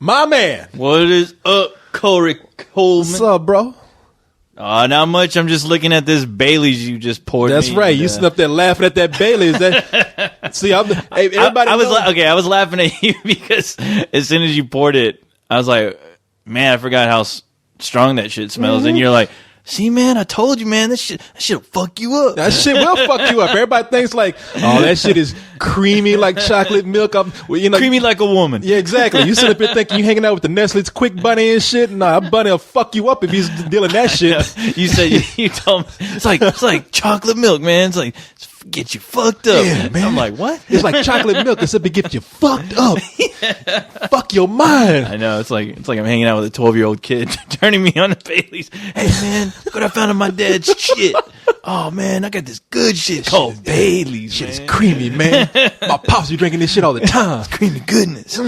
My man. What is up, Corey Coleman? What's up, bro? Not much. I'm just looking at this Bailey's you just poured. That's me, right. You sitting up there laughing at that Bailey's. See, everybody. I was laughing at you because as soon as you poured it, I was like, man, I forgot how strong that shit smells. Mm-hmm. And you're like, see, man, I told you, man, that shit'll fuck you up. That shit will fuck you up. Everybody thinks like, oh, that shit is creamy like chocolate milk. Creamy like a woman. Yeah, exactly. You sit up here thinking you hanging out with the Nestle's Quick Bunny and shit. Nah, Bunny will fuck you up if he's dealing that shit. You said you told me it's like chocolate milk, man. It's like get you fucked up. Yeah, man. I'm like, what? It's like chocolate milk except it gets you fucked up. Fuck your mind. I know. It's like I'm hanging out with a 12-year-old kid turning me on to Bailey's. Hey man, look what I found in my dad's shit. Oh man, I got this good shit called Bailey's. Shit is creamy, man. My pops be drinking this shit all the time. It's creamy goodness.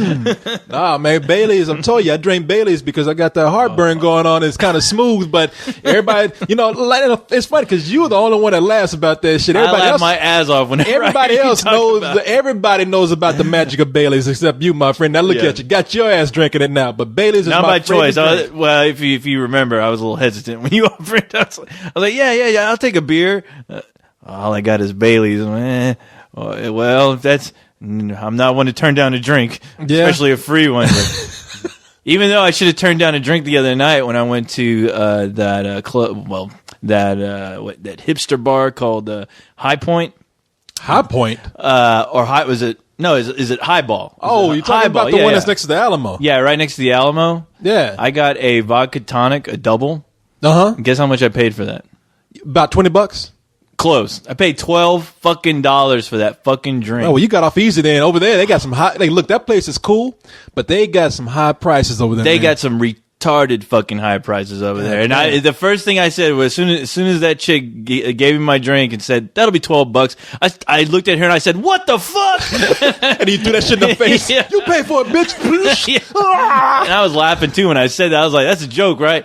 Nah, man, Bailey's. I'm telling you, I drink Bailey's because I got that heartburn going on. It's kind of smooth, but everybody, it's funny because you're the only one that laughs about that shit. Everybody I laugh else, my ass off whenever everybody else knows. Everybody knows about the magic of Bailey's except you, my friend. Now look at you, got your ass drinking it now. But Bailey's is not my by choice. drink. If you remember, I was a little hesitant when you offered. I was like, yeah, I'll take a beer. All I got is Bailey's. Well, if that's, I'm not one to turn down a drink, especially a free one. Even though I should have turned down a drink the other night when I went to that club, that hipster bar called High Point. High Point, or High was it? No, is it Highball? Oh, you're talking about the one that's next to the Alamo? Yeah, right next to the Alamo. Yeah, I got a vodka tonic, a double. Guess how much I paid for that? About $20. Close. I paid $12 fucking for that fucking drink. Oh, well, you got off easy then. Over there, they got some high. Look, that place is cool, but they got some high prices over there. They got some retarded fucking high prices over there. And the first thing I said was, as soon as that chick gave me my drink and said that'll be $12, I looked at her and I said, "What the fuck?" And he threw that shit in the face. Yeah. You pay for it, bitch. Yeah. And I was laughing too when I said that. I was like, "That's a joke, right?"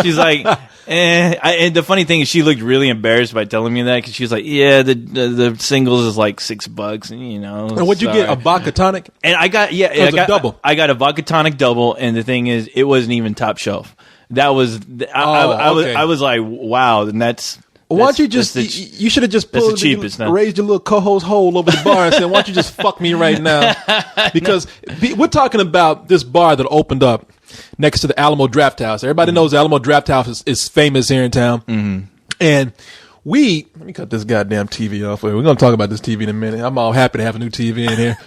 She's like. And the funny thing is, she looked really embarrassed by telling me that because she was like, "Yeah, the singles is like $6, And what'd you get? A vodka tonic? And I got double. I got a vodka tonic double, and the thing is, it wasn't even top shelf. That was I was like, wow, and that's. Why don't you just? You should have just pulled the cheapest. Raised your little co-host hole over the bar and said, "Why don't you just fuck me right now?" Because we're talking about this bar that opened up next to the Alamo Draft House. Everybody knows the Alamo Draft House is famous here in town. Mm-hmm. And let me cut this goddamn TV off. We're going to talk about this TV in a minute. I'm all happy to have a new TV in here.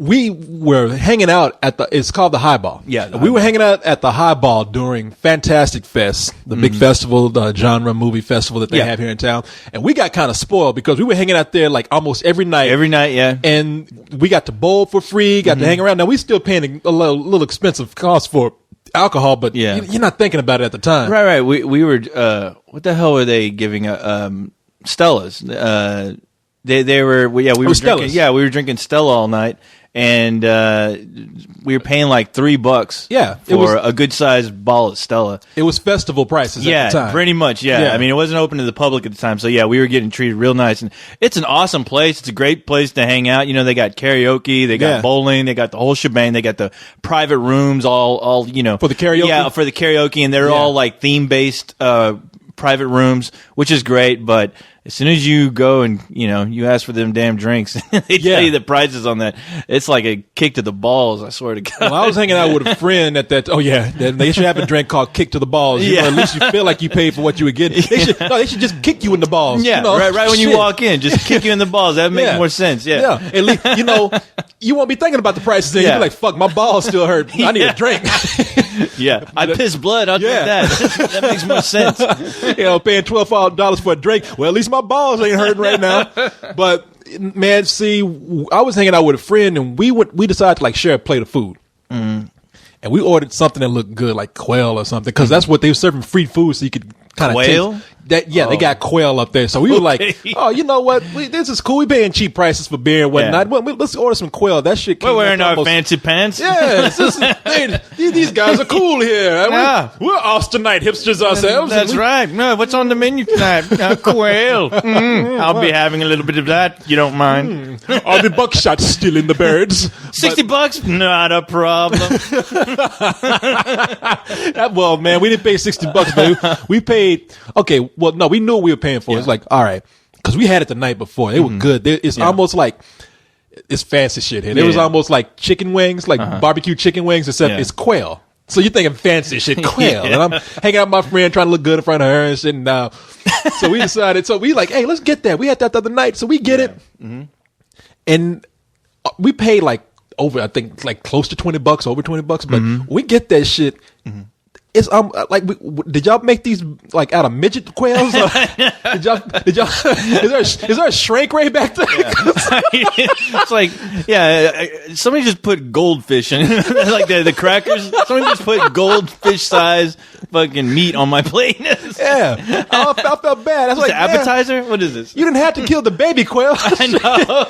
We were hanging out it's called the Highball. Yeah. We were hanging out at the Highball during Fantastic Fest, the big festival, the genre movie festival that they have here in town. And we got kind of spoiled because we were hanging out there like almost every night. Every night, yeah. And we got to bowl for free, got to hang around. Now we still paying a little expensive cost for alcohol, but you're not thinking about it at the time. Right. We were, what the hell were they giving, Stella's? They were, we were drinking, we were drinking Stella all night. And we were paying like $3 for a good sized ball of Stella. It was festival prices at the time. Pretty much, yeah. I mean, it wasn't open to the public at the time. So, we were getting treated real nice. And it's an awesome place. It's a great place to hang out. They got karaoke, they got bowling, they got the whole shebang. They got the private rooms all For the karaoke? Yeah, for the karaoke. And they're all like theme-based private rooms, which is great. But as soon as you go and, you ask for them damn drinks, they tell you the prices on that. It's like a kick to the balls, I swear to God. Well, I was hanging out with a friend they should have a drink called Kick to the Balls. At least you feel like you paid for what you were getting. They should just kick you in the balls. Yeah, right when you walk in, just kick you in the balls. That makes more sense. Yeah. At least, you won't be thinking about the prices. You'll be like, fuck, my balls still hurt. I need a drink. I piss blood. I'll drink that. That makes more sense. Paying $12 for a drink. Well, at least my balls ain't hurting right now. But man, see, I was hanging out with a friend, and we decided to share a plate of food. And we ordered something that looked good, like quail or something, because that's what they were serving, free food, so you could kind of quail. They got quail up there. So we were like, oh, you know what? This is cool. We paying cheap prices for beer and whatnot. Well, let's order some quail. That shit came We're wearing our fancy pants. Yes. These guys are cool here. Yeah. We're Austinite hipsters ourselves. That's right. No, what's on the menu tonight? Quail. I'll be having a little bit of that. You don't mind? Are the buckshot still in the birds? $60? Not a problem. Well, man, we didn't pay $60, but we paid. Okay, well, no, we knew what we were paying for. It's like, all right, because we had it the night before. They were good. It's almost like it's fancy shit here. It was almost like chicken wings, like barbecue chicken wings, except it's quail. So you're thinking fancy shit, quail. And I'm hanging out with my friend trying to look good in front of her and shit. And so we decided. So we like, hey, let's get that. We had that the other night, so we get it, and we paid like over, I think, like close to $20, over $20. But we get that shit. It's like, did y'all make these like out of midget quails? Did y'all? Is there a shrink ray back there? It's like, somebody just put goldfish in like the crackers. Somebody just put goldfish size fucking meat on my plate. I felt bad. I was like, appetizer. What is this? You didn't have to kill the baby quail. I know.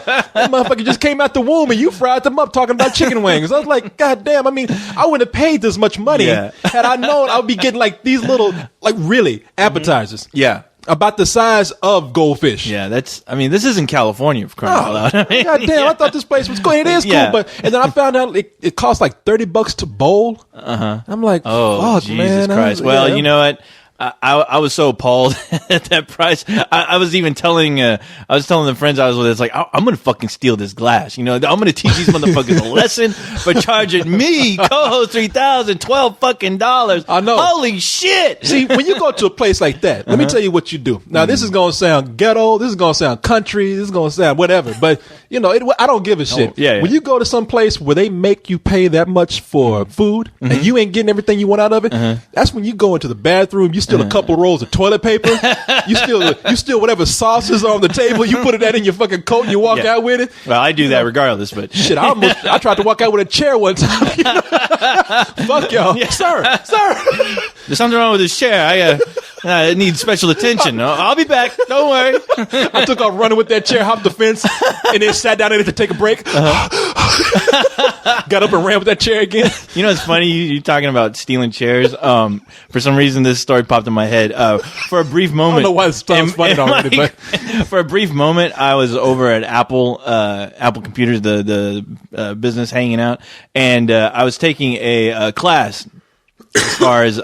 That motherfucker just came out the womb and you fried them up talking about chicken wings. I was like, God damn. I mean, I wouldn't have paid this much money had I known I would be getting like these little, like really appetizers. Yeah. About the size of goldfish. Yeah, this isn't California, for crying out loud. God damn, I thought this place was cool. It is cool, and then I found out it costs like $30 to bowl. I'm like, fuck, Jesus man. Christ. Well, you know what? I was so appalled at that price. I was even telling the friends I was with, it's like, I'm going to fucking steal this glass. You know, I'm going to teach these motherfuckers a lesson for charging me, co-host, $3,000, $12 fucking dollars. I know. Holy shit. See, when you go to a place like that, let me tell you what you do. Now, this is going to sound ghetto. This is going to sound country. This is going to sound whatever. But, you know, I don't give a shit. When you go to some place where they make you pay that much for food and you ain't getting everything you want out of it, that's when you go into the bathroom, you steal a couple rolls of toilet paper, you steal whatever sauce is on the table, you put that in your fucking coat and you walk out with it. Well, I do that regardless, but shit, I tried to walk out with a chair one time. Fuck y'all. Sir. There's something wrong with this chair. I need special attention. I'll be back. Don't worry. I took off running with that chair, hopped the fence, and then sat down in it to take a break. Got up and ran with that chair again. You know, it's funny you talking about stealing chairs. For some reason, this story popped in my head. For a brief moment, I don't know why this sounds funny already, but for a brief moment, I was over at Apple Computers, the business, hanging out, and I was taking a class as far as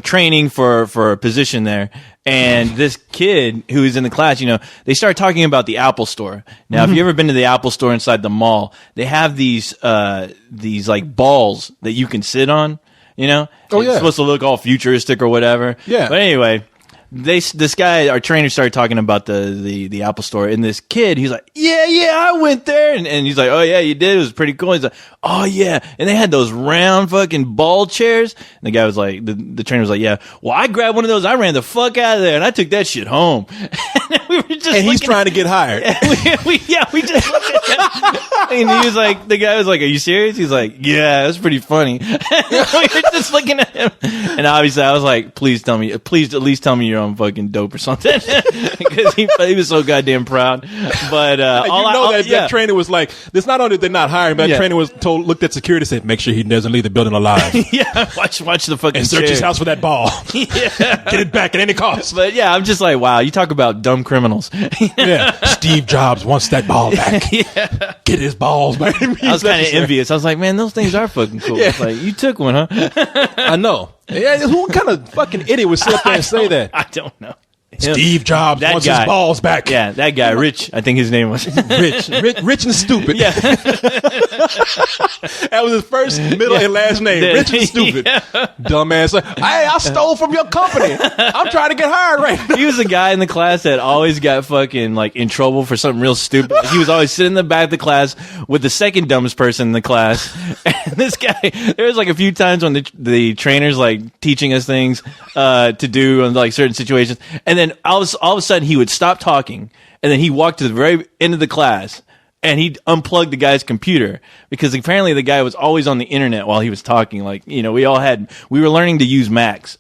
training for a position there. And this kid who is in the class, they start talking about the Apple Store. Now, if you've ever been to the Apple Store inside the mall, they have these like balls that you can sit on. It's supposed to look all futuristic or whatever. Yeah. But anyway, this guy, our trainer, started talking about the Apple Store, and this kid, he's like, yeah, I went there, and he's like, oh yeah, you did, it was pretty cool. He's like, oh yeah, and they had those round fucking ball chairs. And the guy was like, the trainer was like, yeah, well, I grabbed one of those, I ran the fuck out of there, and I took that shit home. And he's trying to get hired. We just looked at him, and he was like, the guy was like, are you serious? He's like, yeah, that's pretty funny. We were just looking at him, and obviously I was like, please at least tell me you're on fucking dope or something, because he was so goddamn proud. But that trainer was like, this not only they're not hiring, but that trainer was looked at security, said, make sure he doesn't leave the building alive. watch the fucking and search his house for that ball. Get it back at any cost. But yeah, I'm just like, wow, you talk about dumb criminals. Steve Jobs wants that ball back. Get his balls back. I was kind of envious. I was like, man, those things are fucking cool. It's like, you took one, huh? I know. Yeah, who kind of fucking idiot would sit up there and say that? I don't know. Steve Jobs wants his balls back. Yeah, that guy, Rich, I think his name was. Rich and stupid. Yeah. That was his first, middle, and last name. Rich and stupid. Dumbass. Like, hey, I stole from your company. I'm trying to get hired right now. He was a guy in the class that always got fucking like in trouble for something real stupid. He was always sitting in the back of the class with the second dumbest person in the class. And this guy, there was like a few times when the trainers like teaching us things to do in like certain situations, and then all of a sudden he would stop talking, and then he walked to the very end of the class, and he'd unplug the guy's computer, because apparently the guy was always on the internet while he was talking. Like, we were learning to use Macs.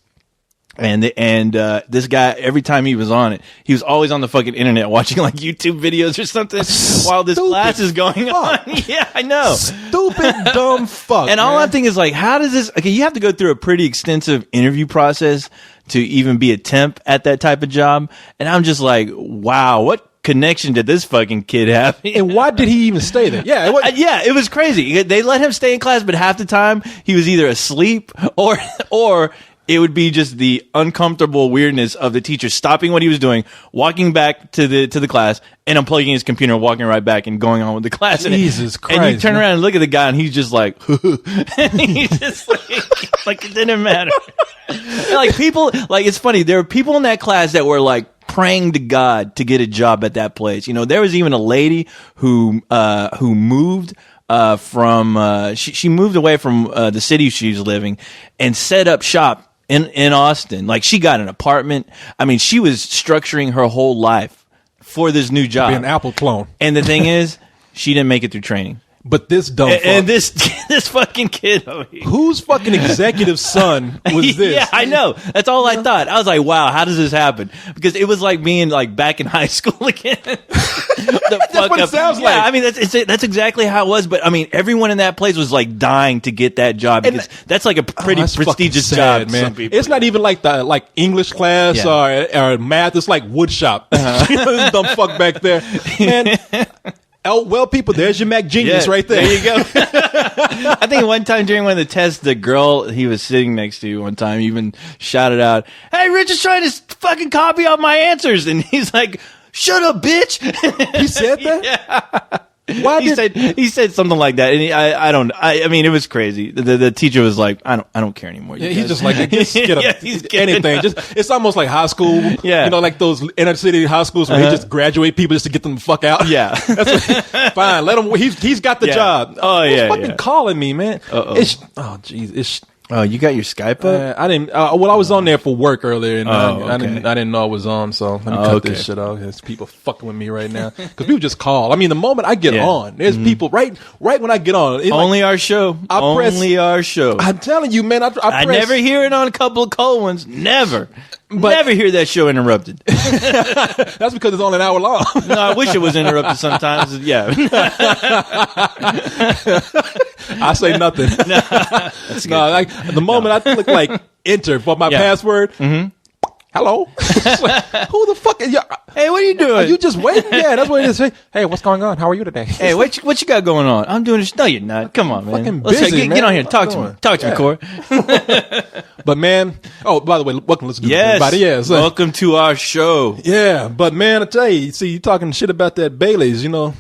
And this guy, every time he was on it, he was always on the fucking internet watching like YouTube videos or something while this class is going on. Yeah, I know. Stupid, dumb fuck. And all man. I'm thinking is like, how does this? Okay, you have to go through a pretty extensive interview process to even be a temp at that type of job. And I'm just like, wow, what connection did this fucking kid have? And why did he even stay there? Yeah, it was crazy. They let him stay in class, but half the time he was either asleep or it would be just the uncomfortable weirdness of the teacher stopping what he was doing, walking back to the class, and unplugging his computer, walking right back, and going on with the class. Jesus Christ! And you turn around and look at the guy, and he's just like, and he's just like it didn't matter. And like people, like it's funny. There were people in that class that were like praying to God to get a job at that place. You know, there was even a lady who moved. She moved away from the city she was living and set up shop in Austin. Like she got an apartment. I mean, she was structuring her whole life for this new job. Be an Apple clone. And the thing is, she didn't make it through training. But this dumb fuck. And this fucking kid over here. Whose fucking executive son was this? Yeah, I know. That's all I thought. I was like, wow, how does this happen? Because it was like being like back in high school again. That's what it sounds like. I mean, that's exactly how it was. But I mean, everyone in that place was like dying to get that job because that's like a pretty prestigious sad, job, man. some people. It's not even like the English class or math. It's like wood shop. This dumb fuck back there, man. Oh, well, people, there's your Mac genius right there. There you go. I think one time during one of the tests, the girl he was sitting next to one time even shouted out, "Hey, Rich is trying to fucking copy out my answers." And he's like, "Shut up, bitch." He said that? Yeah. He said something like that, and I mean, it was crazy. The teacher was like, I don't care anymore. Yeah, he's just like, just get anything. It's almost like high school. Yeah, you know, like those inner city high schools where he just graduate people just to get them the fuck out. Yeah, fine. Let him. He's got the job. Oh yeah, Who's fucking calling me, man? Jeez. Oh, you got your Skype up? I didn't. Well, I was on there for work earlier, and I okay. didn't know it was on. So let me cut this shit off. There's people fucking with me right now because people just call. I mean, the moment I get on, there's people right when I get on. Only our show. Our show. I'm telling you, man. I never hear it on a couple of cold ones. Never. But never hear that show interrupted. That's because it's only an hour long. No, I wish it was interrupted sometimes. Yeah. I say nothing. No, like the moment I click like enter for my password. Hello. Like, who the fuck is you? Hey, what are you doing? Are you just waiting? Yeah, that's what it is. Hey, what's going on? How are you today? Hey, what you got going on? I'm doing this. No, you're not. Come on, man. Busy, get on here. Talk to me. Talk to me, Corey. But man, by the way, welcome to everybody. Yes, welcome to our show. Yeah, but man, I tell you, see, you talking shit about that Bailey's, you know.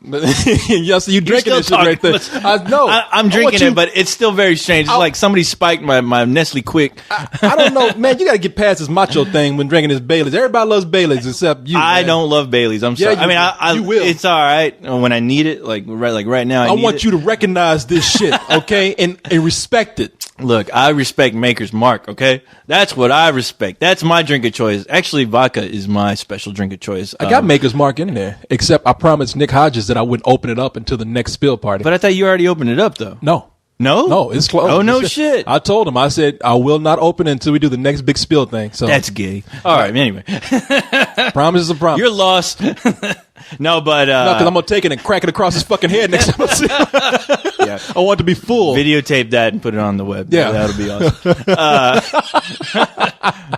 Yes, you drinking this shit right there. I'm drinking it, but it's still very strange. It's like somebody spiked my Nestle Quick. I don't know, man. You got to get past this macho thing when drinking this Bailey's. Everybody loves Bailey's except you. I don't love Bailey's. I'm sorry. You will. It's all right when I need it. Like right now, I want you to recognize this shit, okay, and respect it. Look, I respect Maker's Mark, okay? That's what I respect. That's my drink of choice. Actually, vodka is my special drink of choice. I got Maker's Mark in there, except I promised Nick Hodges that I wouldn't open it up until the next spill party. But I thought you already opened it up, though. No, it's closed. Oh, no shit. I told him, I said, I will not open it until we do the next big spill thing. So that's gay. All right, anyway. Promise is a promise. You're lost. No, but because I'm gonna take it and crack it across his fucking head next time I see him. Yeah. I want it to be full. Videotape that and put it on the web. Yeah, that'll be awesome.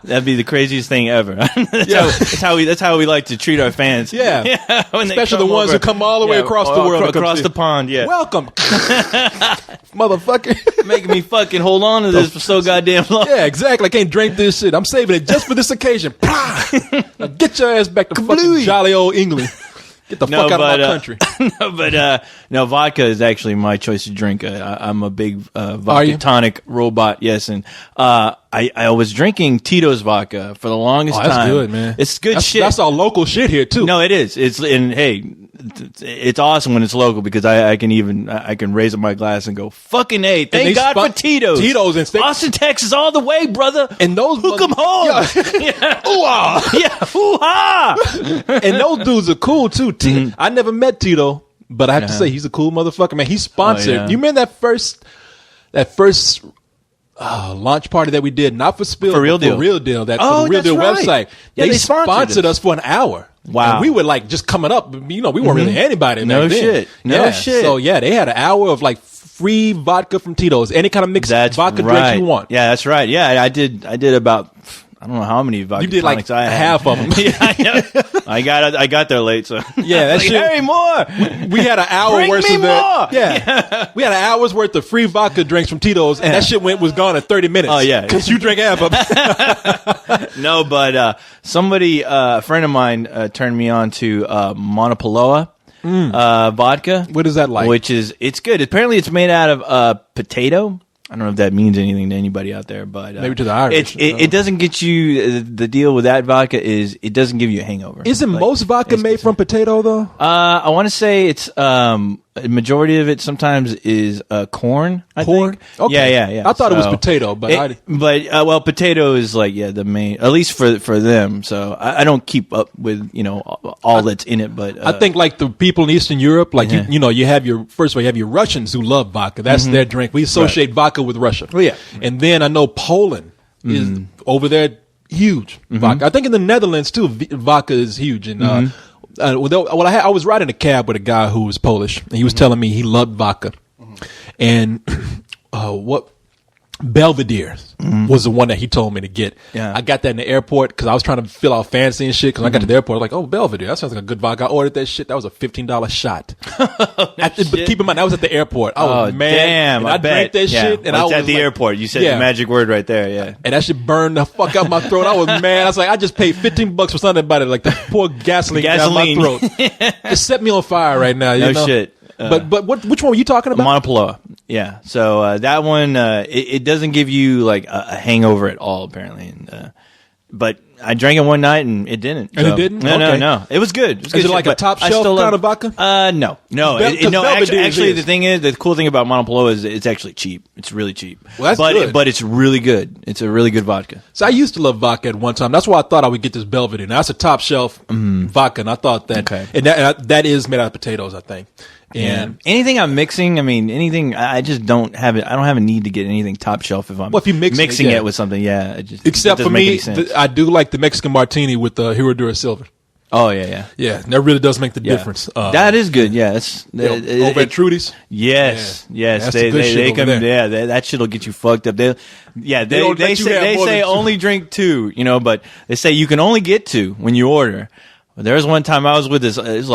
That'd be the craziest thing ever. That's how we like to treat our fans. Yeah, especially the ones who come all the way across the world, across the pond. Yeah, welcome, motherfucker, making me fucking hold on to this for so goddamn long. Yeah, exactly. I can't drink this shit. I'm saving it just for this occasion. Now get your ass back to fucking jolly old England. Get the fuck out of my country. No, vodka is actually my choice to drink. I'm a big vodka tonic robot. Yes, and I was drinking Tito's vodka for the longest time. That's good, man. It's good shit. That's all local shit here too. No, it is. It's awesome when it's local because I can raise up my glass and go fucking A. Thank God for Tito's. Tito's and Austin, Texas, all the way, brother. And those who come home. Yeah. Ooh-ah. Yeah, hoo-ha. And those dudes are cool too. I never met Tito, but I have to say he's a cool motherfucker, man. He's sponsored. You remember that first launch party that we did, not for Spill, For Real but Deal. for Real Deal, that Oh, for the Real that's Deal right. website. Yeah, they they sponsored us for an hour. Wow. And we were like just coming up. We weren't really anybody back No then. shit. No shit. So yeah, they had an hour of like free vodka from Tito's, any kind of mixed vodka drink you want. Yeah, that's right. Yeah, I did about, I don't know how many vodka You did like tonics I had. half of them. Yeah, I know. I got there late, so Yeah, that like, shit. hurry more. We had an hour Bring worth me of more. that. Yeah. We had an hour's worth of free vodka drinks from Tito's, and that shit was gone in 30 minutes. Oh, yeah. Because you drank half of it. No, but somebody, a friend of mine, turned me on to Monopoloa vodka. What is that like? Which is, it's good. Apparently, it's made out of potato. I don't know if that means anything to anybody out there, but Maybe to the Irish. It doesn't get you. The deal with that vodka is it doesn't give you a hangover. Isn't Like, most vodka made from potato, though? I want to say it's a majority of it sometimes is corn. I Corn? think. Okay. Yeah. I thought it was potato, but well, potato is like the main, at least for them. So I don't keep up with all that's in it, but I think like the people in Eastern Europe, like you have your first of all, you have your Russians who love vodka. That's their drink. We associate vodka with Russia. Oh, yeah. And then I know Poland is over there huge vodka. I think in the Netherlands too, vodka is huge. And I was riding a cab with a guy who was Polish, and he was telling me he loved vodka. And what Belvedere was the one that he told me to get. Yeah. I got that in the airport because I was trying to feel out fancy and shit. Because I got to the airport, I was like, oh, Belvedere, that sounds like a good vodka. I ordered that shit. That was a $15 shot. But keep in mind, that was at the airport. I was mad. Damn! And I drank that shit. And I was at the like, airport. You said Yeah. the magic word right there. Yeah. and that shit burned the fuck out my throat. I was mad. I was like, I just paid $15 for something about it. Like the poor gasoline down my throat. Just set me on fire right now. You know? Shit. But which one were you talking about? Monopoloa. Yeah. So that one, it doesn't give you like a hangover at all, apparently. And, but I drank it one night and it didn't. And so. it didn't? No, Okay. no. It was good. It was Is good it like shit, a top but I shelf still kind of vodka? No. No. Because No. Belvedere's Actually, is. the thing is, the cool thing about Monopoloa is it's actually cheap. It's really cheap. Well, that's good. But it's really good. It's a really good vodka. So I used to love vodka at one time. That's why I thought I would get this Belvedere. Now that's a top shelf vodka, and I thought that, Okay. and that is made out of potatoes, I think. And anything I'm mixing, I mean, anything, I just don't have it. I don't have a need to get anything top shelf if I'm Well, if you mixing it, yeah. it with something. Yeah, it just except it for doesn't make me, any sense. I do like the Mexican martini with the Herradura Silver. Oh yeah. Yeah, that really does make the Yeah. difference. That is good. Yeah, it's Over at Trudy's. Yes, Yeah. yes. That's They the good shit over come. there. Yeah, that shit'll get you fucked up. They don't let you have say more than two. only drink two. But they say you can only get two when you order. But there was one time I was with this. It was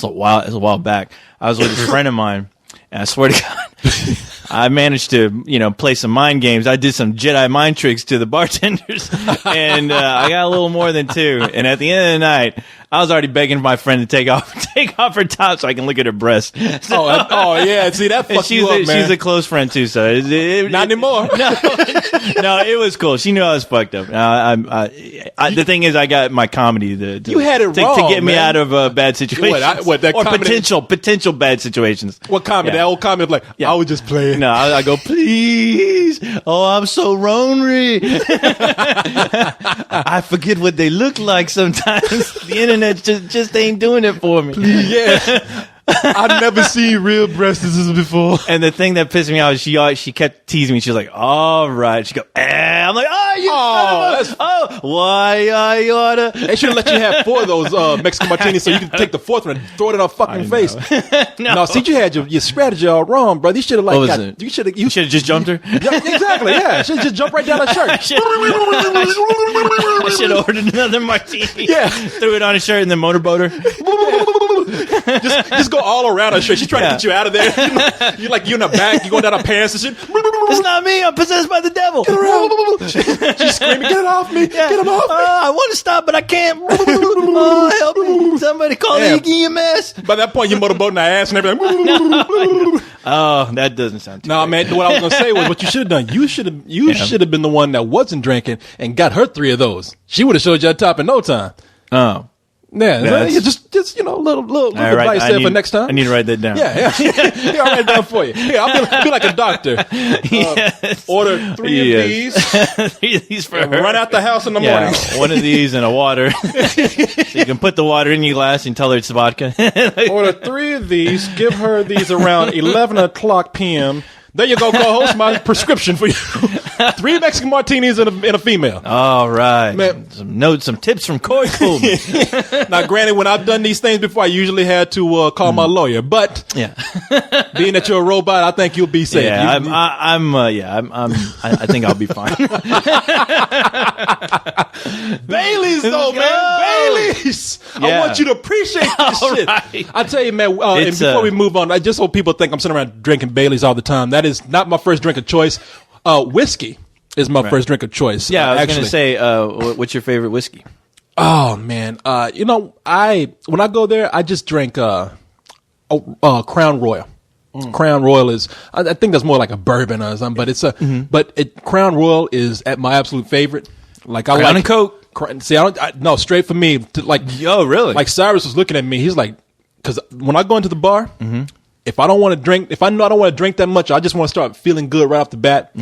a while back. I was with this friend of mine, and I swear to God, I managed to play some mind games. I did some Jedi mind tricks to the bartenders, and I got a little more than two. And at the end of the night, I was already begging my friend to take off her top so I can look at her breast. So, Yeah. See, that and fucked you up, man. she's a close friend too, so Not anymore. No, it was cool. She knew I was fucked up. The thing is, I got my comedy to You had it to wrong, get me man. out of bad situations. That or comedy- potential bad situations. What comment? Yeah. That old comment like, I was just playing. No, I go, please. Oh, I'm so lonely. I forget what they look like sometimes. The internet just ain't doing it for me. Yeah. I've never seen real breasts before. And the thing that pissed me off is she kept teasing me. She was like, all right. She go, I'm like, why I oughta. They should have let you have 4 of those Mexican martinis so you could take the 4th one and throw it in her fucking face. No, see, you had your strategy all wrong, brother. You should have What was it? You should have just jumped her. Yeah, exactly. Yeah, should have just jumped right down her shirt. I should have ordered another martini. Yeah. Threw it on a shirt and then motorboat her. Just go all around her shirt. She's trying to get you out of there. You're like, you in the back, you going down her pants and shit. It's not me. I'm possessed by the devil. She's screaming, get it off me. Get him off me. I want to stop, but I can't. Oh, help me. Somebody call the EMS. By that point, you're motorboating her ass and everything. Oh, that doesn't sound too No, good. man, what I was going to say was what you should have done. You should have been the one that wasn't drinking and got her 3 of those. She would have showed you a top in no time. Oh. Yeah, just little advice there for next time. I need to write that down. Yeah. Here, I'll write it down for you. Here, I'll be like a doctor. Yes. Order 3 of these. 3 of these for her. Run out the house in the morning. One of these and a water. So you can put the water in your glass and tell her it's vodka. Order 3 of these. Give her these around 11 o'clock p.m. There you go, co-host. My prescription for you: 3 Mexican martinis and a female. All right, Man. Some notes, some tips from Corey Coolman. Now, granted, when I've done these things before, I usually had to call my lawyer. But Yeah, being that you're a robot, I think you'll be safe. yeah. I think I'll be fine. Bailey's though, man. Bailey's. I Yeah. want you to appreciate this All shit. right. I tell you, man. And It's, before we move on, I just hope people think I'm sitting around drinking Bailey's all the time. That is not my first drink of choice. Whiskey is my first drink of choice. Yeah, I was actually. going to say, what's your favorite whiskey? Oh man, when I go there, I just drink Crown Royal. Crown Royal is, I think that's more like a bourbon or something, but it's Crown Royal is at my absolute favorite. Like I Crown like and Coke. See, no, straight for me. Oh, really? Like Cyrus was looking at me. He's like, because when I go into the bar, if I don't want to drink, if I know I don't want to drink that much, I just want to start feeling good right off the bat.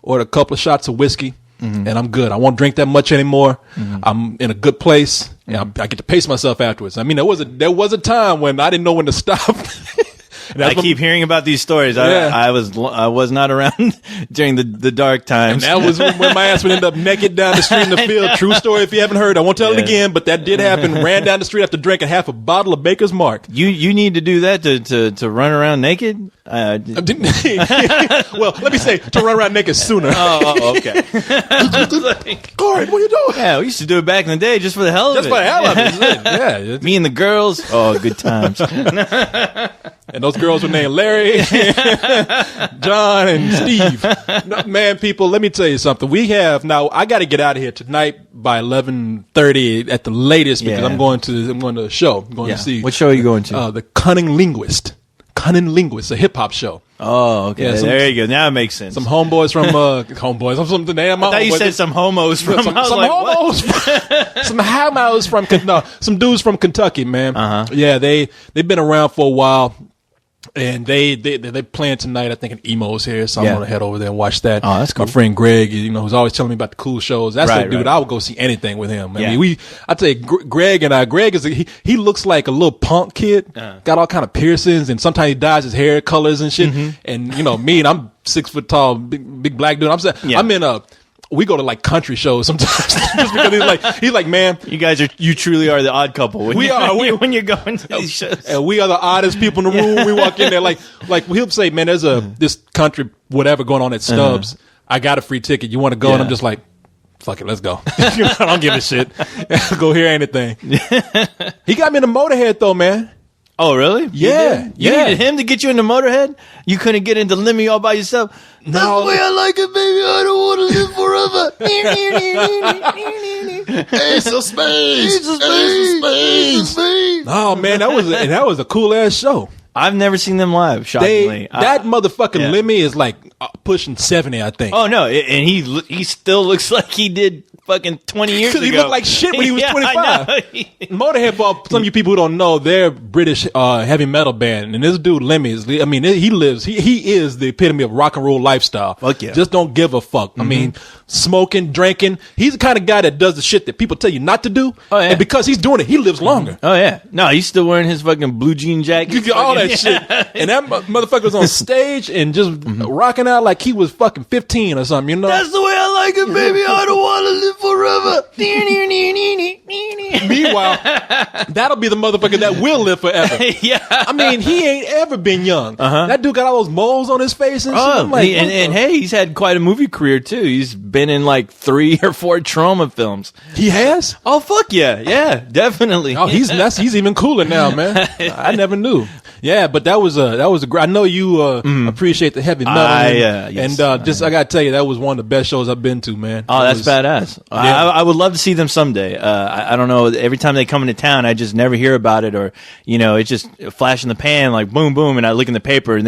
Order a couple of shots of whiskey, and I'm good. I won't drink that much anymore. I'm in a good place, and I get to pace myself afterwards. I mean, there was a time when I didn't know when to stop. I keep hearing about these stories. Yeah. I was not around during the dark times. And that was when my ass would end up naked down the street in the field. True story. If you haven't heard, I won't tell it again, but that did happen. Ran down the street after drinking half a bottle of Baker's Mark. You need to do that to run around naked. Well, let me say to run around naked sooner. Oh, okay. Corey, what are you doing? Yeah, we used to do it back in the day just for the hell of it. Just for the hell of it. Yeah. Me and the girls. Oh, good times. And those girls were named Larry, John, and Steve. No, man, people, let me tell you something. We have now. I got to get out of here tonight by 11:30 at the latest because Yeah. I'm going to a show. I'm going to see What show are you going to? the Cunning Linguist. Cunning Linguist, a hip hop show. Oh, okay. Yeah, there you go. Now it makes sense. Some homeboys from homeboys. I'm from the name. I thought you said some homos from. some I was like, what? homos, some homos from some dudes from Kentucky, man. Yeah, they've been around for a while. And they playing tonight. I think an Emo's here, so I'm gonna head over there and watch that. Oh, that's cool. My friend Greg, who's always telling me about the cool shows. That's Right, the dude. right. I would go see anything with him. Yeah. I mean, I tell you, Greg is he looks like a little punk kid. Got all kind of piercings, and sometimes he dyes his hair colors and shit. And me, and I'm 6 foot tall, big black dude. I'm in we go to like country shows sometimes just because he's like, man, You truly are the odd couple. When We are. when you're going to these shows. and we are the oddest people in the room. We walk in there like he'll say, man, there's this country whatever going on at Stubbs. I got a free ticket. You want to go? And I'm just like, fuck it, let's go. I don't give a shit. Go hear anything. He got me in the Motorhead though, man. Oh, really? Yeah, You yeah. needed him to get you into Motorhead? You couldn't get into Lemmy all by yourself? No. That's the way I like it, baby. I don't want to live forever. Ace of Spades. Oh man, that was a cool ass show. I've never seen them live, shockingly. That motherfucking yeah. Lemmy is like pushing 70, I think. Oh, no. And he still looks like he did fucking 20 years ago. He looked like shit when he was 25. I know. Motorhead, for some of you people who don't know, they're British heavy metal band, and this dude Lemmy is. I mean, he is the epitome of rock and roll lifestyle. Fuck yeah. Just don't give a fuck. I mean, smoking, drinking. He's the kind of guy that does the shit that people tell you not to do. Oh, yeah. And because he's doing it, he lives longer. Oh, yeah. No, he's still wearing his fucking blue jean jacket. You get all that shit, and that motherfucker was on stage and just rocking out like he was fucking 15 or something. That's the way I like it, baby. I don't want to live forever. Meanwhile, that'll be the motherfucker that will live forever. Yeah. I mean, he ain't ever been young. That dude got all those moles on his face and shit. Oh, I'm like, and hey, he's had quite a movie career too. He's been in like 3 or 4 trauma films. he has? Oh fuck yeah, definitely. Oh, he's even cooler now, man. I never knew. Yeah, but that was a great. I know you appreciate the heavy metal. Yes. And I gotta tell you, that was one of the best shows I've been to, man. Oh, that's badass. Yeah. I would love to see them someday. I don't know. Every time they come into town, I just never hear about it, or it's just a flash in the pan, like boom, boom, and I look in the paper and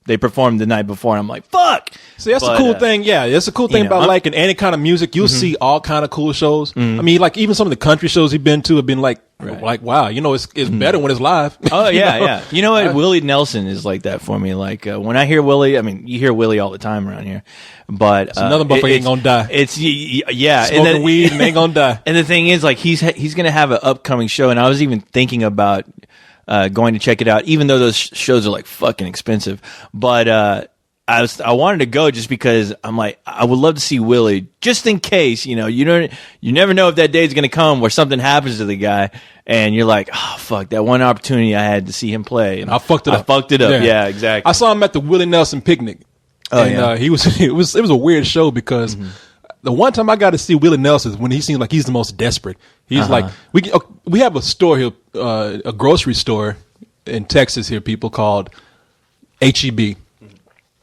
they performed the night before, and I'm like, fuck. See, that's the cool thing. Yeah, that's the cool thing about liking any kind of music. You'll see all kind of cool shows. I mean, like even some of the country shows he's been to have been like wow, it's better when it's live. Oh yeah, yeah. You know what? Willie Nelson is like that for me. Like when I hear Willie, I mean, you hear Willie all the time around here, but Another motherfucker ain't gonna die. It's yeah, Smoking weed and ain't gonna die. And the thing is, like he's gonna have an upcoming show, and I was even thinking about going to check it out, even though those shows are like fucking expensive. But I wanted to go just because I'm like, I would love to see Willie, just in case, you never know if that day is going to come where something happens to the guy, and you're like, oh fuck, that one opportunity I had to see him play, and I fucked it up. Yeah, exactly. I saw him at the Willie Nelson picnic. It was a weird show because the one time I got to see Willie Nelson is when he seems like he's the most desperate. He's like, we have a store here, a grocery store in Texas here, people, called HEB.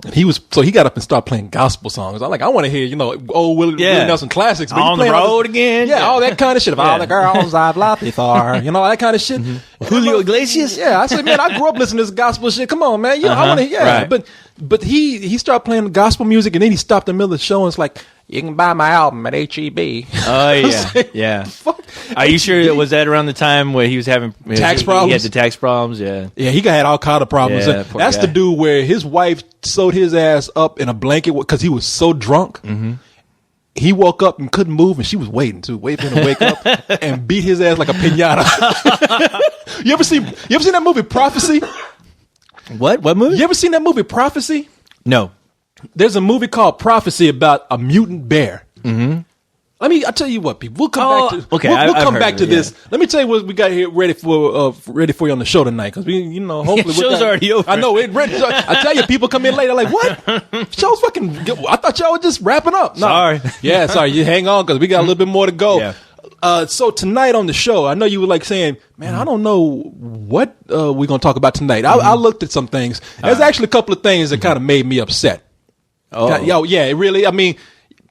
And he got up and started playing gospel songs. I want to hear, old Willie Nelson classics. But On the road again. Yeah, all that kind of shit. Of all the girls I've loved before. All that kind of shit. Julio Iglesias? Yeah, I said, man, I grew up listening to this gospel shit. Come on, man. I want to hear. Right. But he started playing gospel music, and then he stopped in the middle of the show and it's like, you can buy my album at HEB. Oh, yeah. Like, yeah. Fuck. Are you sure it was that around the time where he was having tax problems? He had the tax problems, yeah. Yeah, he had all kind of problems. Yeah, That's the dude where his wife sewed his ass up in a blanket because he was so drunk. Mm-hmm. He woke up and couldn't move, and she was waiting for him to wake up and beat his ass like a piñata. You ever seen that movie Prophecy? What movie? You ever seen that movie Prophecy? No. There's a movie called Prophecy about a mutant bear. Mm-hmm. I'll tell you what, people. We'll come back to. Okay, we'll come back to this. Let me tell you what we got here ready for you on the show tonight, because hopefully show's already over. I know it. I tell you, people come in later like, what? Show's fucking. I thought y'all were just wrapping up. No. Sorry. Yeah, sorry. You hang on because we got a little bit more to go. Yeah. So tonight on the show, I know you were like saying, man, I don't know what we're going to talk about tonight. I looked at some things. There's actually a couple of things that kind of made me upset. Oh, yeah, it really. I mean,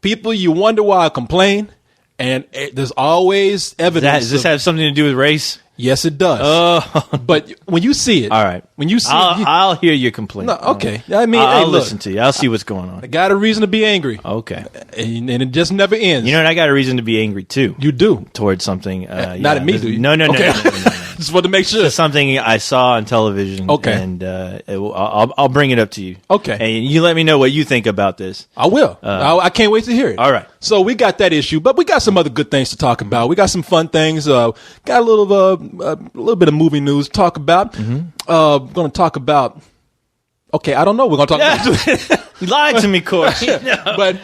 people, you wonder why I complain, and there's always evidence. Does this have something to do with race? Yes, it does. Oh, but when you see it, all right. When you see I'll hear your complaint. No, okay. I mean, I'll listen to you. I'll see what's going on. I got a reason to be angry. Okay, and it just never ends. You know, and I got a reason to be angry too. You do towards something. Not at me, do you? No. Okay. No. Just wanted to make sure. It's something I saw on television. Okay, and I'll bring it up to you. Okay, and you let me know what you think about this. I will. I can't wait to hear it. All right. So we got that issue, but we got some other good things to talk about. We got some fun things. Got a little bit of movie news to talk about. Going to talk about. Okay, I don't know. We're going to talk about. You lied to me, Corey. But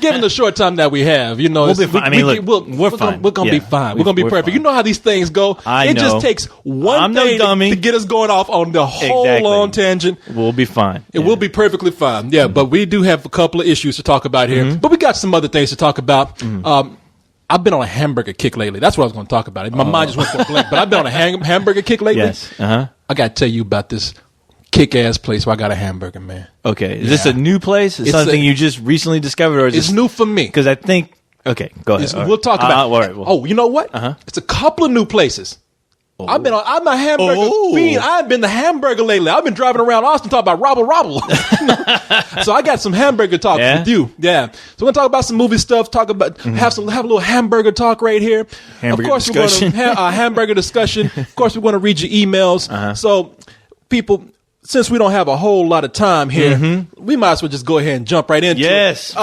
given the short time that we have, we'll be fine. We're fine. We're going to be fine. We're going to be perfect. Fine. You know how these things go. I know. Just takes one thing to get us going off on the whole long tangent. We'll be fine. It will be perfectly fine. Yeah, but we do have a couple of issues to talk about here. But we got some other things to talk about. I've been on a hamburger kick lately. That's what I was going to talk about. My mind just went for a blank. But I've been on a hamburger kick lately. Yes. I got to tell you about this kick-ass place where I got a hamburger, man. Okay. Is this a new place? It's something you just recently discovered? Or is it's new for me. Because I think... Okay, go ahead. We'll talk about it. You know what? It's a couple of new places. Oh. I'm a hamburger fiend. I've been the hamburger lately. I've been driving around Austin talking about robble. So I got some hamburger talk with you. Yeah. So we're going to talk about some movie stuff, have a little hamburger talk right here. Hamburger of course, discussion. We're going to have a hamburger discussion. Of course, we're going to read your emails. So, people... Since we don't have a whole lot of time here, we might as well just go ahead and jump right into it.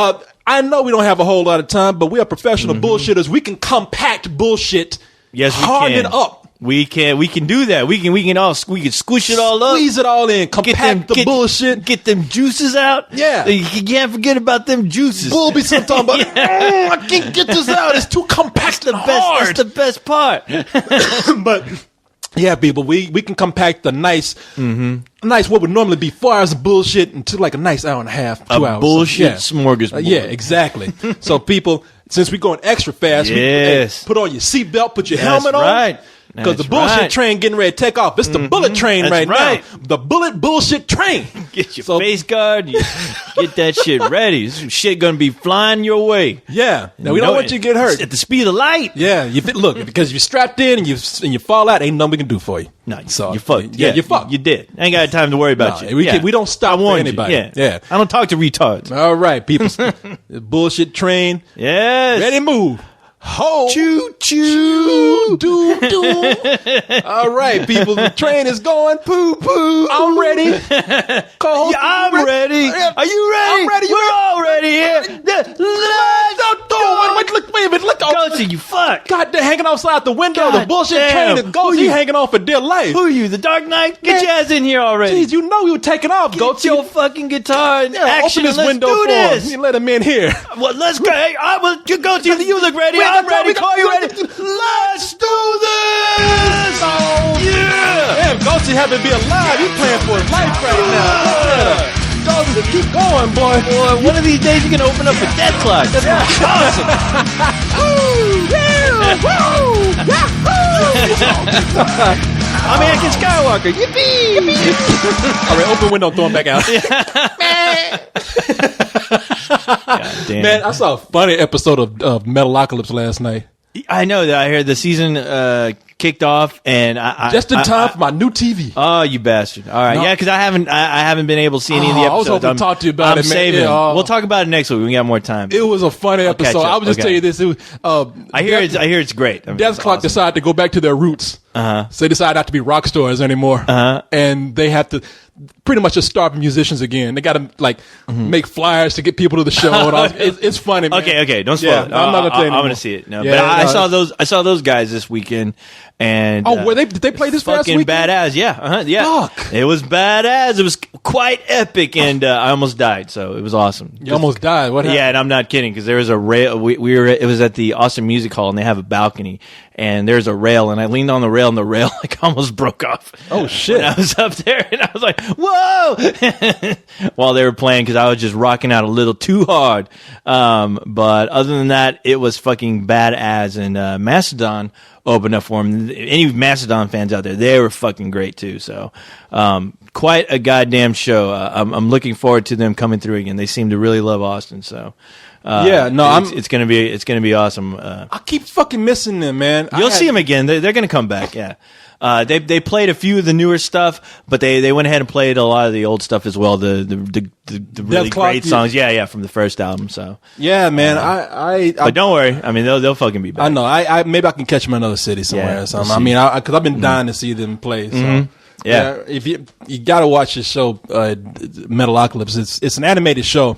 I know we don't have a whole lot of time, but we are professional bullshitters. We can compact bullshit. Yes, we harden can. It up. We can do that. We can squish it all up. Squeeze it all in. Compact the bullshit. Get them juices out. Yeah. You can't forget about them juices. We'll be talking about, I can't get this out. It's too compact and hard. That's the best part. But... yeah, people, we can compact the nice what would normally be 4 hours of bullshit into like a nice hour and a half, 2 hours. Bullshit smorgasbord. Yeah, exactly. So people, since we're going extra fast, put on your seatbelt, put your helmet on. Right. Because the bullshit train getting ready to take off. It's the bullet train now. The bullet bullshit train. Get your face guard. Get that shit ready. This shit going to be flying your way. Yeah. Now, we don't want you to get hurt. At the speed of light. Yeah. Look, because you're strapped in and you fall out, ain't nothing we can do for you. No, so, you're fucked. Yeah, you're fucked. You did. I ain't got time to worry about you. We don't stop for anybody. Yeah. I don't talk to retards. All right, people. The bullshit train. Yes. Ready, move. Ho! Choo choo! Doo doo! All right, people, the train is going. Poo poo! I'm ready. Co-host, I'm ready. Are you ready? I'm ready. We're all ready here. Wait a minute. Look. Go Ghosty, you fuck. God, they're hanging outside the window. God the bullshit damn. train. The Ghosty Who you- hanging on for dear life. Who are you, the Dark Knight? Get Man, your ass in here already. Jeez, you know you were taking off, Get Ghosty. your fucking guitar and action. Open this Let's window do for this. him. You let him in here. Well, let's go. Hey, you go to you look ready. I'm ready. Call you ready. Let's do this. Oh, Yeah. damn, Ghosty happy to be alive. He's playing for his life right now. Ghosty, keep going, boy. Boy, one of these days you're gonna open up a death clock. That's awesome. I'm Anakin Skywalker. Yippee! All right, open window, throw him back out. God damn. Man, I saw a funny episode of Metalocalypse last night. I know that. I heard the season kicked off, and I Just in time for my new TV. Oh, you bastard! All right, No. yeah, because I haven't been able to see any of the Oh, episodes. I was hoping to talk to you about I'm it, man. saving. Yeah, oh. We'll talk about it next week. We got more time. It was a funny catch episode. up. I would just Okay. tell you this. It was, I hear it's great. I mean, Death it's Clock awesome. decided to go back to their roots. So they decide not to be rock stars anymore. And they have to pretty much just start musicians again. They got to make flyers to get people to the show. And all. It's funny, man. Okay, don't spoil Yeah, it. I'm not gonna tell you I'm anymore. gonna see it. No, Yeah, but I no, saw those guys this weekend, and did they play this past fucking weekend? badass? Yeah, yeah. Fuck. It was badass. It was quite epic, and I almost died. So it was awesome. You almost died. What happened? Yeah, and I'm not kidding because there was a rail. We were. It was at the Austin Music Hall, and they have a balcony, and there's a rail, and I leaned on the rail, and the rail almost broke off. Oh, shit. When I was up there, and I was like, "Whoa!" While they were playing, because I was just rocking out a little too hard. But other than that, it was fucking badass, and Mastodon opened up for him. Any Mastodon fans out there, they were fucking great too. So, quite a goddamn show. I'm looking forward to them coming through again. They seem to really love Austin. So, it's gonna be awesome. I keep fucking missing them, man. You'll see them again. They're gonna come back. Yeah. They played a few of the newer stuff, but they went ahead and played a lot of the old stuff as well. The really Clock, great songs. Yeah, from the first album. So, Yeah, man. but don't worry. I mean, they'll fucking be back. I know. I maybe I can catch them in another city somewhere Yeah, or something. we'll I mean, because I've been dying to see them play. So. Yeah. If you got to watch this show, Metalocalypse. It's an animated show.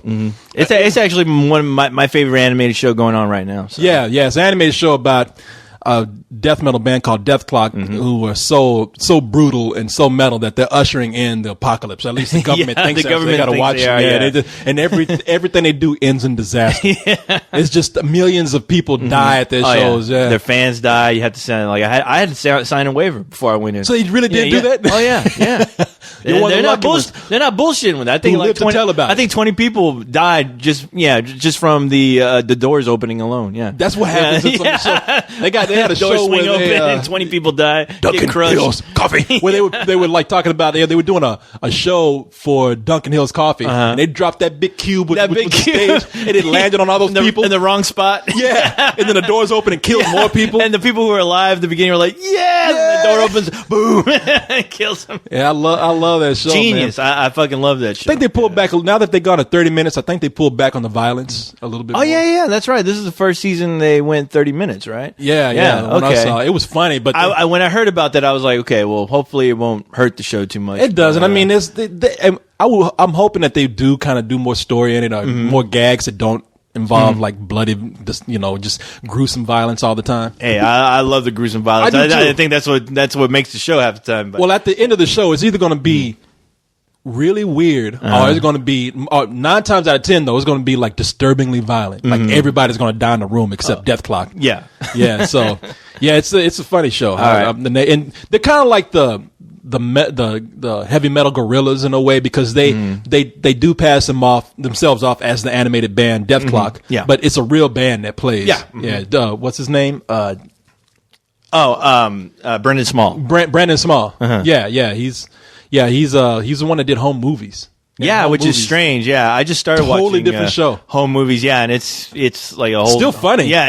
It's actually one of my favorite animated show going on right now. So. Yeah, it's an animated show about a death metal band called Death Clock, who were so brutal and so metal that they're ushering in the apocalypse. At least the government Yeah, thinks the so. government They got to thinks watch they it. are, Yeah, yeah. they just, and everything they do ends in disaster. It's just millions of people die at their shows. Yeah. Their fans die. You have to sign I had to sign a waiver before I went in. So you really did do that? Oh yeah. You're one of they're the not lucky ones. they're not bullshitting with that. I think Who like lived to 20, tell about I it. think 20 people died just from the doors opening alone. Yeah, That's what happens. in some of the show. They had a doors show swing where open they, and 20 people die. Dunkin' Get crushed. Hills Coffee. Where they were like talking about they were doing a show for Dunkin' Hills Coffee, and they dropped that big cube with the stage, and it landed on all those people in the wrong spot. Yeah, and then the doors open and kills more people. And the people who were alive at the beginning were like, "Yeah!" And the door opens, boom, and kills them. Yeah, I love that show. Genius! Man. I fucking love that show. I think they pulled back now that they've gone to 30 minutes. I think they pulled back on the violence a little bit. Oh more. yeah, that's right. This is the first season they went 30 minutes, right? Yeah. When I okay. saw it, it was funny, but When I heard about that, I was like, okay, well, hopefully it won't hurt the show too much. it doesn't. I mean, I'm hoping that they do kind of do more story in it, or more gags that don't involve like bloody, just gruesome violence all the time. Hey, I love the gruesome violence. I do, too. I think that's what makes the show half the time. But. Well, at the end of the show, it's either going to be really weird, or it's going to be 9 times out of 10 though, it's going to be like disturbingly violent. Like everybody's going to die in the room except Death Clock. Yeah. Yeah. So yeah, it's a funny show. right. And they're kind of like the heavy metal gorillas in a way, because they do pass themselves off as the animated band Death Clock. Yeah. But it's a real band that plays. Yeah. Yeah. What's his name? Brendan Small. Brandon Small. Yeah. He's the one that did Home Movies. Yeah, Home which Movies. is strange. Yeah, I just started watching Totally different show. Home Movies. Yeah, and it's like a whole Still funny. Yeah,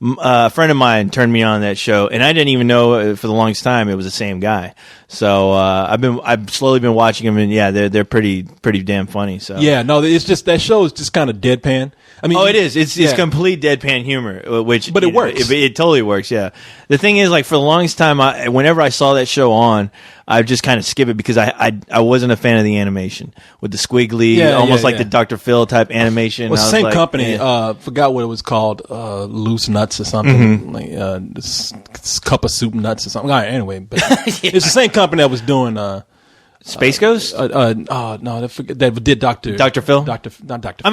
a friend of mine turned me on that show, and I didn't even know for the longest time it was the same guy. So I've slowly been watching them, and yeah, they're pretty damn funny. So Yeah, no, it's just that show is just kind of deadpan. I mean, it is. It's complete deadpan humor, which but it works. It totally works. Yeah. The thing is, like for the longest time, whenever I saw that show on, I just kind of skip it because I wasn't a fan of the animation with the squiggly, almost like the Dr. Phil type animation. Well, same company. Forgot what it was called. Loose Nuts or something. Like this cup of soup nuts or something. All right, anyway, but it's the same company that was doing. Space Ghost? No, that did Dr. Phil? Not Dr.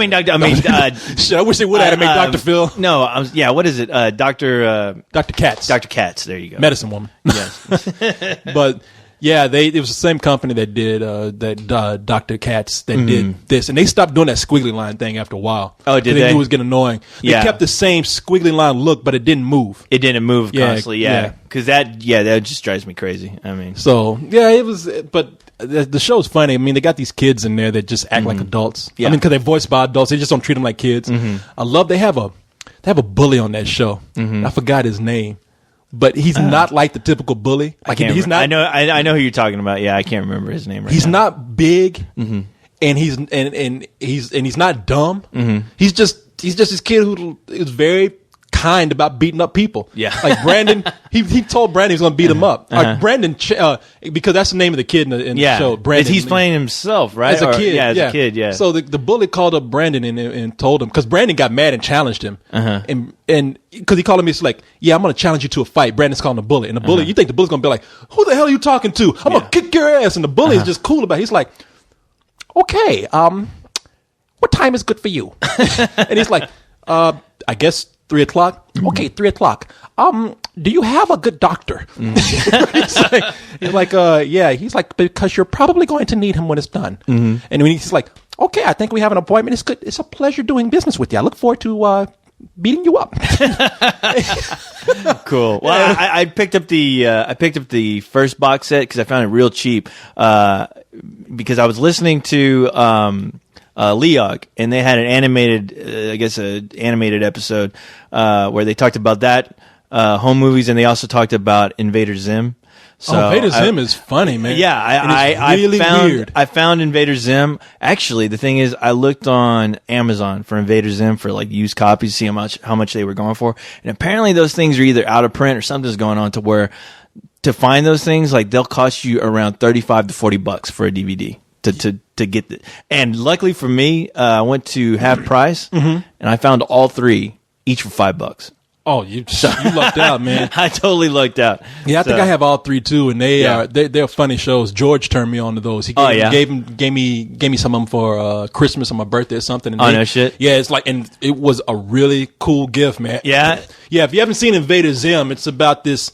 Shit, I wish they would have made Dr. Phil. No, what is it? Dr. Katz. Dr. Katz, there you go. Medicine Woman. Yes. But yeah, it was the same company that did Dr. Katz that did this, and they stopped doing that squiggly line thing after a while. Oh, did they? They knew it was getting annoying. They kept the same squiggly line look, but it didn't move. It didn't move constantly, because that just drives me crazy. I mean, so yeah, it was, but. The show's funny. I mean, they got these kids in there that just act like adults. Yeah. I mean, because they're voiced by adults, they just don't treat them like kids. I love. They have a bully on that show. I forgot his name, but he's not like the typical bully. Like he's not. I know who you're talking about. Yeah, I can't remember his name right now. He's not big, and he's not dumb. He's just this kid who is very kind about beating up people. Yeah. Like Brandon, he told Brandon he was going to beat him up. Like Brandon, because that's the name of the kid in the show. Brandon. He's playing himself, right? As a kid. As a kid, yeah. So the bully called up Brandon and told him, because Brandon got mad and challenged him. And because he called him, he's like, yeah, I'm going to challenge you to a fight. Brandon's calling the bully. And the bully, you think the bully's going to be like, who the hell are you talking to? I'm going to kick your ass. And the bully is just cool about it. He's like, okay, what time is good for you? And he's like, I guess 3 o'clock. Okay, 3 o'clock. Do you have a good doctor? He's like, yeah. He's like, because you're probably going to need him when it's done. And when he's like, okay, I think we have an appointment. It's good. It's a pleasure doing business with you. I look forward to beating you up. Cool. Well, I picked up the first box set because I found it real cheap. Because I was listening to Leog, and they had an animated episode where they talked about that home movies, and they also talked about Invader Zim. So Invader Zim is funny, man. Yeah, I found Invader Zim. Actually, the thing is, I looked on Amazon for Invader Zim for like used copies to see how much they were going for, and apparently those things are either out of print or something's going on to where to find those things, like they'll cost you around $35 to $40 for a DVD. To get it. And luckily for me, I went to half price and I found all three each for $5. Oh, you lucked out, man. I totally lucked out. Yeah, I think I have all three too, and they're funny shows. George turned me on to those. He gave me some of them for Christmas or my birthday or something. And no shit. Yeah, it's like, and it was a really cool gift, man. Yeah, yeah. If you haven't seen Invader Zim, it's about this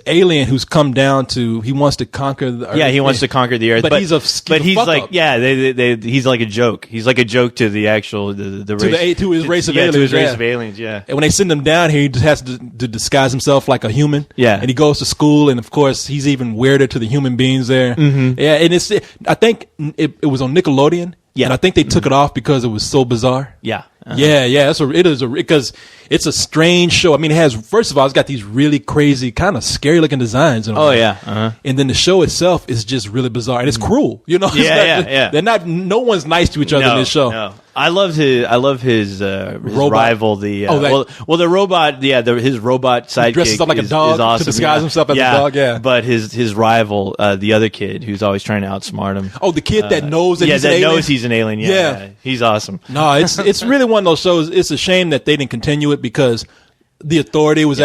alien who's come down he wants to conquer the Earth. Yeah, he wants to conquer the Earth. But he's like, he's like a joke. He's like a joke to the actual, the race. To his race of aliens. To his race of aliens, yeah. And when they send him down here, he just has to disguise himself like a human. Yeah. And he goes to school, and of course, he's even weirder to the human beings there. Yeah, and I think it was on Nickelodeon. Yeah. And I think they took it off because it was so bizarre. Yeah. Yeah. Because it's a strange show. I mean, first of all, it's got these really crazy, kind of scary looking designs. Oh, yeah. And then the show itself is just really bizarre, and it's cruel. You know, yeah. They're not. No one's nice to each other in this show. No. I love his rival. The robot. Yeah, his robot sidekick. He dresses up like a dog is awesome, to disguise himself as a dog. Yeah, but his rival, the other kid, who's always trying to outsmart him. Oh, the kid that knows that he's an alien? knows he's an alien. Yeah, he's awesome. No, it's really one of those shows. It's a shame that they didn't continue it because the authority was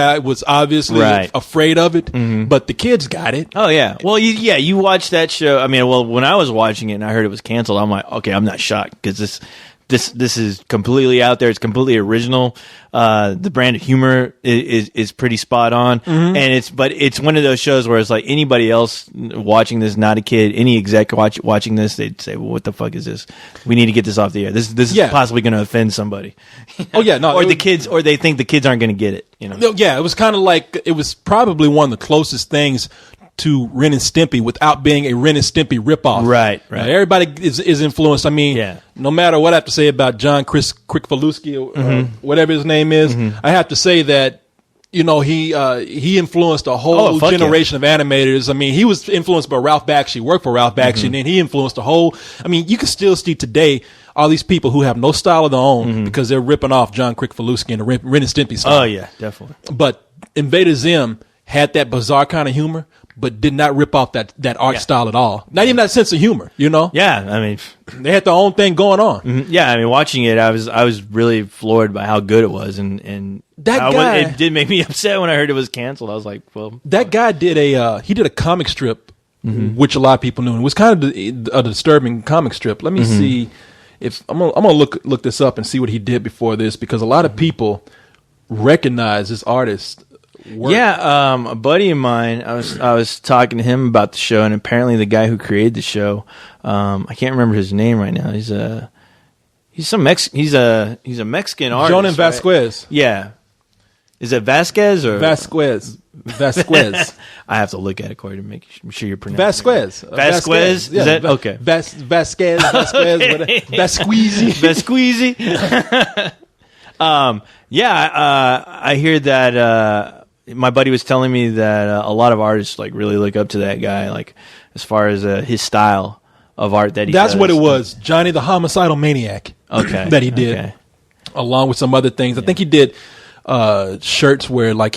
obviously afraid of it, but the kids got it. Oh yeah. Well, you watched that show. I mean, when I was watching it and I heard it was canceled, I'm like, okay, I'm not shocked because this is completely out there. It's completely original. The brand of humor is pretty spot on, and it's one of those shows where it's like anybody else watching this, not a kid, any exec watching this, they'd say, "Well, what the fuck is this? We need to get this off the air. This is possibly going to offend somebody." Oh yeah, no, or the kids, or they think the kids aren't going to get it. You know? No, yeah, it was kind of like it was probably one of the closest things to Ren and Stimpy without being a Ren and Stimpy ripoff. Right. Everybody is influenced. I mean, no matter what I have to say about John Kricfaluski or whatever his name is, I have to say that he influenced a whole generation of animators. I mean, he was influenced by Ralph Bakshi, worked for Ralph Bakshi, and then he influenced a whole. I mean, you can still see today all these people who have no style of their own because they're ripping off John Kricfalusi and the Ren and Stimpy style. Oh yeah, definitely. But Invader Zim had that bizarre kind of humor, but did not rip off that art style at all. Not even that sense of humor, Yeah, I mean, they had their own thing going on. Yeah, I mean, watching it, I was really floored by how good it was, and that guy. It did make me upset when I heard it was canceled. I was like, well, that guy did a comic strip, which a lot of people knew, and it was kind of a disturbing comic strip. Let me see if I'm gonna look this up and see what he did before this, because a lot of people recognize this artist. Work. Yeah, a buddy of mine, I was talking to him about the show, and apparently the guy who created the show, I can't remember his name right now. He's a Mexican artist. Jonan Vasquez. Right? Yeah. Is it Vasquez or Vasquez? I have to look at it, Corey, to make sure you're pronouncing Vasquez. it. Vasquez? Yeah, Is that okay? Vasquez. Okay. Vasqueezy. I hear that my buddy was telling me that a lot of artists like really look up to that guy, like as far as his style of art that he That's does. what it was. Johnny the Homicidal Maniac. Okay. That he did. Along with some other things. I think he did shirts where like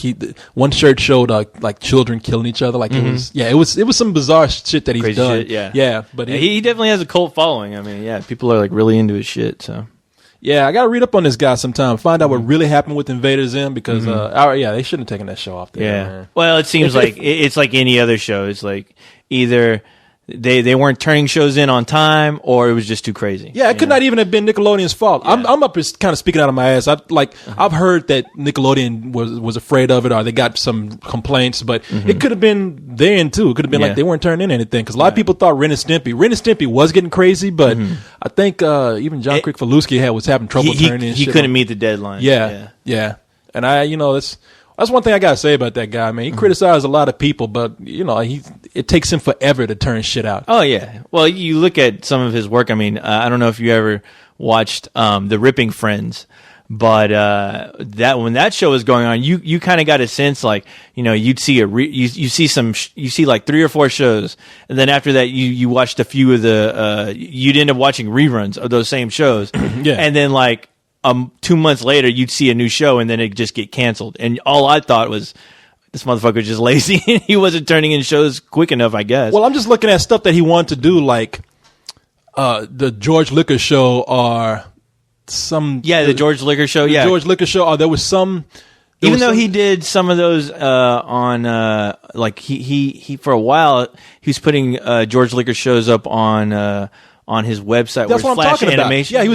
one shirt showed like children killing each other. Like it was some bizarre shit that he's Crazy done. shit, yeah. Yeah. But he definitely has a cult following. I mean, yeah, people are like really into his shit, so. Yeah, I got to read up on this guy sometime. Find out what really happened with Invader Zim, because they shouldn't have taken that show off there. Yeah. Man. Well, it seems like it's like any other show. It's like either they weren't turning shows in on time, or it was just too crazy. Yeah, it could not even have been Nickelodeon's fault. Yeah. I'm up kind of speaking out of my ass. I've heard that Nickelodeon was afraid of it, or they got some complaints, but it could have been then too. It could have been like they weren't turning in anything, because a lot of people thought Ren and Stimpy was getting crazy, but I think even John Kricfalusi was having trouble turning in. He couldn't meet the deadline. Yeah. And that's one thing I gotta say about that guy, man. He criticized a lot of people, but it takes him forever to turn shit out. Oh yeah. Well, you look at some of his work. I mean, I don't know if you ever watched The Ripping Friends, but that when that show was going on, you kind of got a sense like you'd see you see like 3 or 4 shows, and then after that you watched a few of you'd end up watching reruns of those same shows, and then like 2 months later, you'd see a new show, and then it'd just get canceled. And all I thought was, this motherfucker was just lazy. He wasn't turning in shows quick enough, I guess. Well, I'm just looking at stuff that he wanted to do, like the George Liquor Show, or some... Yeah, the George Liquor Show, yeah. George Liquor Show, or there was some... Even though he did some of those on, like, he for a while, he was putting George Liquor shows up on his website. That's what I'm talking animation. about. Yeah,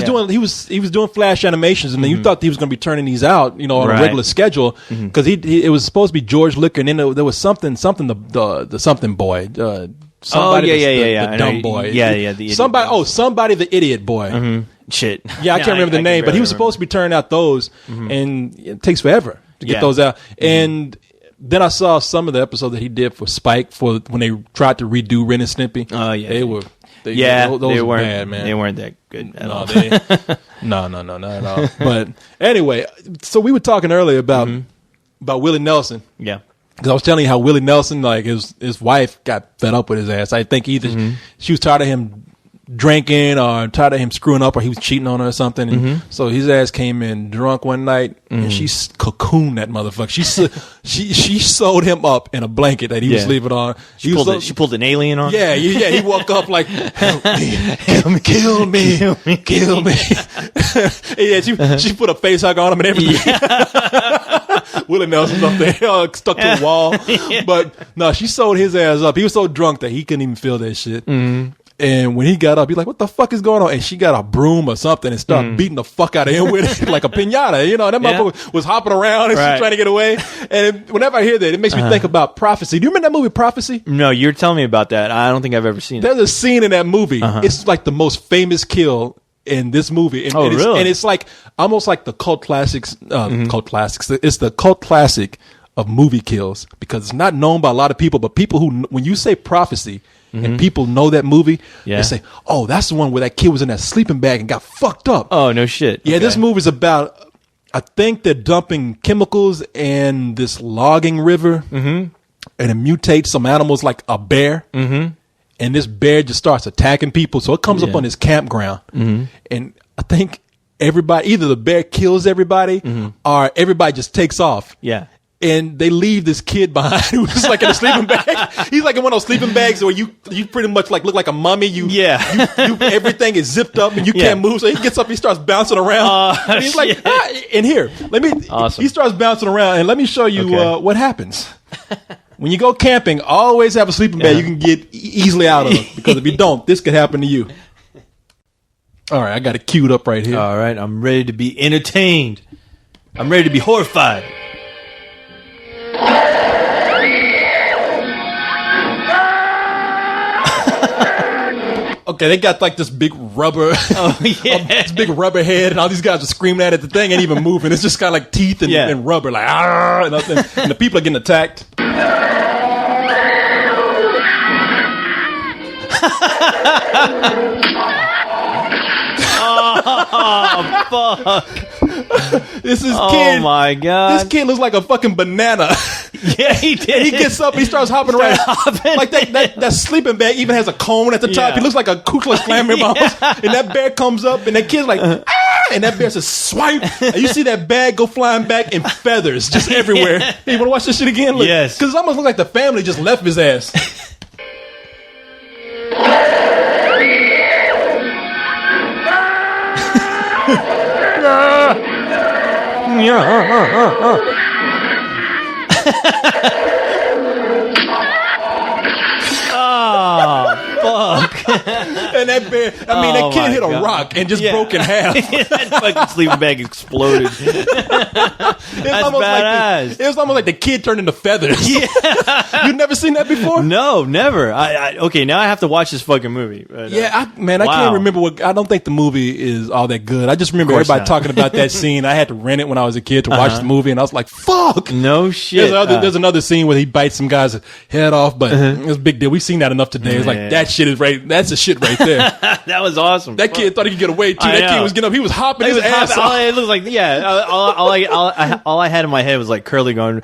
he was doing flash animations, and then you thought he was going to be turning these out, on a regular schedule, because it was supposed to be George Liquor, and then there was something the something boy. Somebody the dumb boy. The somebody the idiot boy. Shit. Yeah, I can't remember the name, but he was supposed to be turning out those, and it takes forever to get those out. And then I saw some of the episodes that he did for Spike for when they tried to redo Ren and Stimpy. Oh yeah, they were. Those they weren't bad, man. They weren't that good at all. No, not at all. But anyway, so we were talking earlier about Willie Nelson. Yeah. Because I was telling you how Willie Nelson, like his wife got fed up with his ass. I think either she was tired of him drinking, or tired of him screwing up, or he was cheating on her or something. And so his ass came in drunk one night, and she cocooned that motherfucker. She sewed him up in a blanket that he was sleeping on. She pulled an alien on. Yeah. He woke up like, help me, kill me. Yeah, she put a face hug on him and everything. Willie Nelson's up there, stuck to the wall. But no, she sewed his ass up. He was so drunk that he couldn't even feel that shit. And when he got up, he's like, what the fuck is going on? And she got a broom or something and started beating the fuck out of him with it, like a piñata. That motherfucker was hopping around and trying to get away. And whenever I hear that, it makes me think about Prophecy. Do you remember that movie, Prophecy? No, you're telling me about that. I don't think I've ever seen it. There's a scene in that movie. It's like the most famous kill in this movie. And, really? And it's like almost like the cult classics. Cult classics. It's the cult classic of movie kills, because it's not known by a lot of people, but people who, when you say Prophecy, and people know that movie, they say, oh, that's the one where that kid was in that sleeping bag and got fucked up. Oh, no shit. Yeah, this movie's about, I think they're dumping chemicals in this logging river, and it mutates some animals like a bear, and this bear just starts attacking people. So it comes up on this campground, and I think everybody, either the bear kills everybody or everybody just takes off. Yeah. And they leave this kid behind who's like in a sleeping bag. He's like in one of those sleeping bags where you pretty much like look like a mummy. You everything is zipped up and you can't move. So he gets up, he starts bouncing around. And he's like, and here, he starts bouncing around and let me show you what happens. When you go camping, always have a sleeping bag you can get easily out of, because if you don't, this could happen to you. All right, I got it queued up right here. All right, I'm ready to be entertained. I'm ready to be horrified. Okay, they got like this big rubber, this big rubber head, and all these guys are screaming at it. The thing ain't even moving. It's just kind of like teeth and rubber, like and the people are getting attacked. Oh, fuck. This is kid. Oh, my God. This kid looks like a fucking banana. Yeah, he did. He gets up, he starts hopping around. Like that sleeping bag even has a cone at the top. He looks like a Ku Klux Klan member almost. And that bear comes up, and that kid's like, and that bear says, swipe. And you see that bag go flying back in feathers just everywhere. Hey, you want to watch this shit again? Look, yes. Because it almost looks like the family just left his ass. Oh, fuck. And that bear, that kid hit a rock and just broke in half. That fucking sleeping bag exploded. That's badass. It was almost like the kid turned into feathers. Yeah. You've never seen that before? No, never. Okay, now I have to watch this fucking movie. But, I can't remember I don't think the movie is all that good. I just remember everybody talking about that scene. I had to rent it when I was a kid to watch the movie, and I was like, fuck. No shit. There's another scene where he bites some guy's head off, but it's a big deal. We've seen that enough today. It's like, that shit is right. That's the shit right there. That was awesome. That kid thought he could get away too. That kid was getting up. He was hopping his ass off. It looks like, all I had in my head was like Curly going.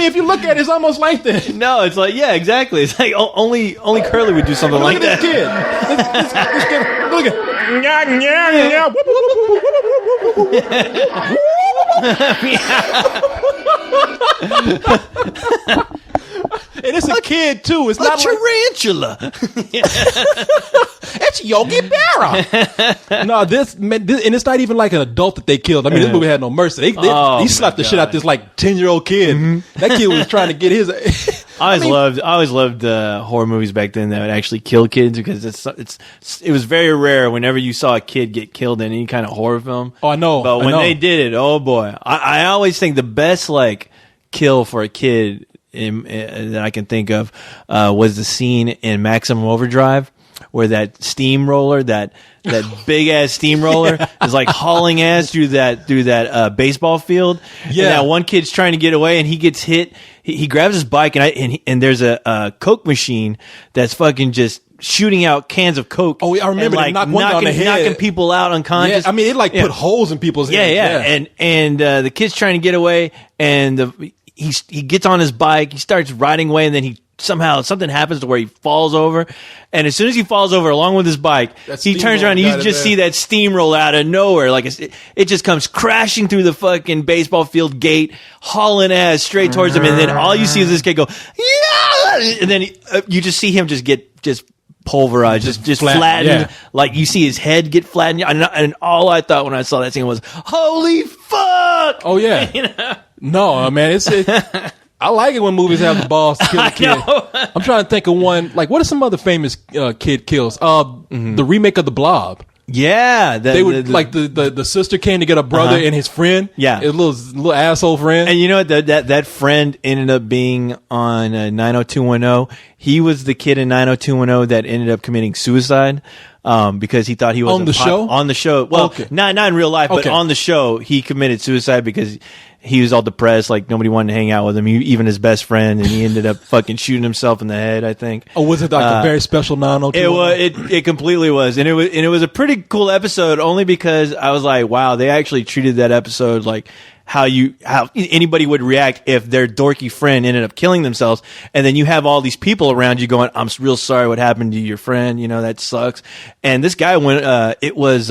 If you look at it, it's almost like that. No, it's like, yeah, exactly. It's like only Curly would do something like that. Look at this kid. Look at. And it's a kid too. It's not tarantula. It's Yogi Berra. No, this and it's not even like an adult that they killed. I mean, this movie had no mercy. He slapped the shit out this like 10-year-old kid. That kid was trying to get his. I always loved horror movies back then that would actually kill kids, because it was very rare whenever you saw a kid get killed in any kind of horror film. Oh, I know. But when they did it, oh boy, I always think the best like kill for a kid that I can think of was the scene in Maximum Overdrive where that steamroller, that big ass steamroller is like hauling ass through that baseball field. Yeah. And that one kid's trying to get away and he gets hit. He grabs his bike and there's a Coke machine that's fucking just shooting out cans of Coke. Oh, I remember like, knocking one on the head. Knocking people out unconscious. Yeah, I mean, it put holes in people's heads. Yeah. And the kid's trying to get away, and he gets on his bike, he starts riding away, and then somehow something happens to where he falls over, and as soon as he falls over along with his bike, he turns around and you just see that steamroll out of nowhere, like it just comes crashing through the fucking baseball field gate, hauling ass straight towards him, and then all you see is this kid go, yeah! And then you just see him just pulverized, just flattened. Like you see his head get flattened, and all I thought when I saw that scene was, "Holy fuck!" Oh yeah, you know? No, man, I like it when movies have the balls to kill a kid. I'm trying to think of one. Like, what are some other famous kid kills? The remake of The Blob. Yeah, they would like the sister came to get a brother and his friend. Yeah, his little asshole friend. And you know what? That friend ended up being on 90210. He was the kid in 90210 that ended up committing suicide because he thought he was on the show. On the show, well, not in real life, but on the show, he committed suicide because he was all depressed, like nobody wanted to hang out with him, even his best friend, and he ended up fucking shooting himself in the head, I think. Oh, was it like a very special 90210? It completely was, and it was a pretty cool episode, only because I was like, wow, they actually treated that episode like how anybody would react if their dorky friend ended up killing themselves, and then you have all these people around you going, I'm real sorry what happened to your friend, that sucks. And this guy it was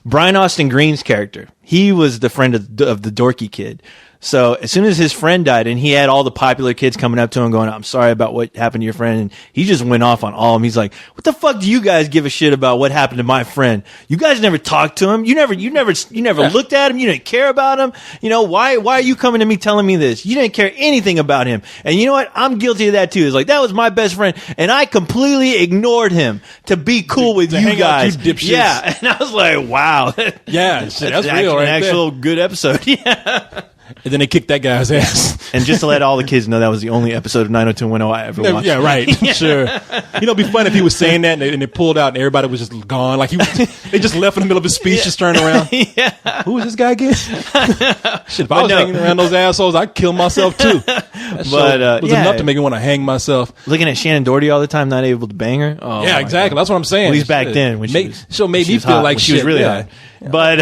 Brian Austin Green's character. He was the friend of the dorky kid. So as soon as his friend died, and he had all the popular kids coming up to him going, I'm sorry about what happened to your friend, and he just went off on all of them. He's like, what the fuck do you guys give a shit about what happened to my friend? You guys never talked to him. You never looked at him. You didn't care about him. Why are you coming to me telling me this? You didn't care anything about him. And you know what? I'm guilty of that too. It's like, that was my best friend, and I completely ignored him to be cool with you guys. Yeah. And I was like, wow. Yeah, that's real, right? An actual good episode. Yeah. And then they kicked that guy's ass. And just to let all the kids know, that was the only episode of 90210 I ever watched. Yeah, right. Sure. It'd be fun if he was saying that and they pulled out and everybody was just gone. Like they just left in the middle of his speech, just turned around. Yeah. Who is this guy again? Shit, if I was hanging around those assholes, I'd kill myself too. That was enough to make me want to hang myself. Looking at Shannon Doherty all the time, not able to bang her. Oh, yeah, exactly. God. That's what I'm saying. At least back then, when she made me feel like she was really hot. But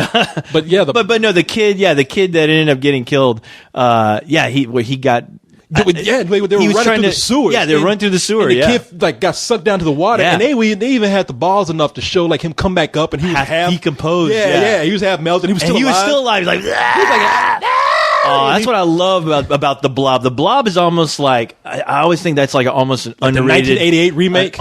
no, the kid that ended up getting killed. He got. They were running through the sewer. Yeah, they were running through the sewer. And the kid got sucked down to the water, and they even had the balls enough to show him come back up, and he was half decomposed. Yeah, he was half melted. He was still alive. He was like, that's what I love about the Blob. The Blob is almost like, I always think that's like almost an underrated. The 1988 remake.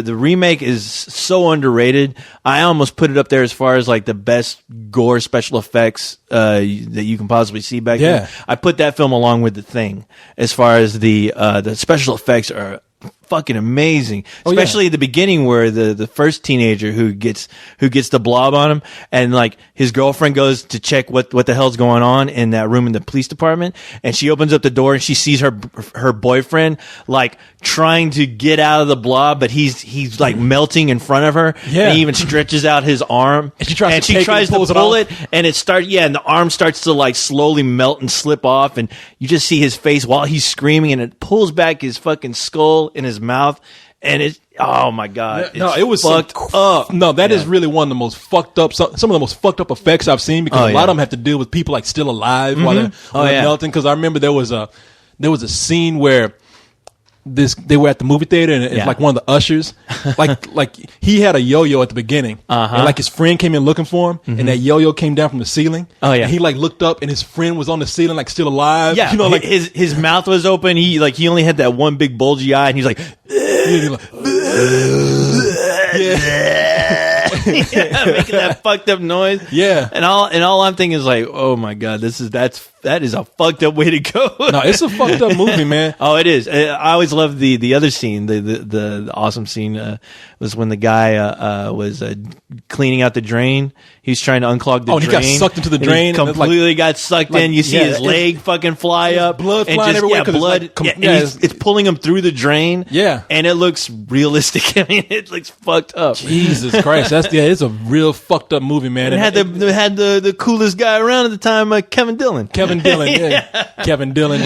The remake is so underrated. I almost put it up there as far as like the best gore special effects that you can possibly see back then. I put that film along with The Thing as far as the special effects are fucking amazing, especially at the beginning where the first teenager who gets the blob on him, and like his girlfriend goes to check what the hell's going on in that room in the police department, and she opens up the door and she sees her boyfriend like trying to get out of the blob, but he's like melting in front of her. And he even stretches out his arm, and she tries to pull it, and it starts and the arm starts to like slowly melt and slip off, and you just see his face while he's screaming, and it pulls back his fucking skull in his mouth, and it's, oh my god, it was fucked up. No, that is really one of the most fucked up, some of the most fucked up effects I've seen, because a lot of them have to deal with people like still alive while they're melting. Because I remember there was a scene where they were at the movie theater, and it's like one of the ushers, like he had a yo-yo at the beginning, and like his friend came in looking for him, and that yo-yo came down from the ceiling. And he like looked up, and his friend was on the ceiling, like still alive. Yeah, like his mouth was open. He only had that one big bulgy eye, and he's like, making that fucked up noise. And all I'm thinking is like, oh my god, that is a fucked up way to go. No, it's a fucked up movie, man. Oh, it is. I always loved the other scene. The awesome scene was when the guy was cleaning out the drain. He's trying to unclog the drain. He got sucked into the drain. He completely got sucked in. You see his leg fucking fly up. Blood flying everywhere. Blood. It's pulling him through the drain. Yeah. And it looks realistic. I mean, it looks fucked up. Jesus Christ. It's a real fucked up movie, man. It had the coolest guy around at the time, Kevin Dillon. Kevin Dillon,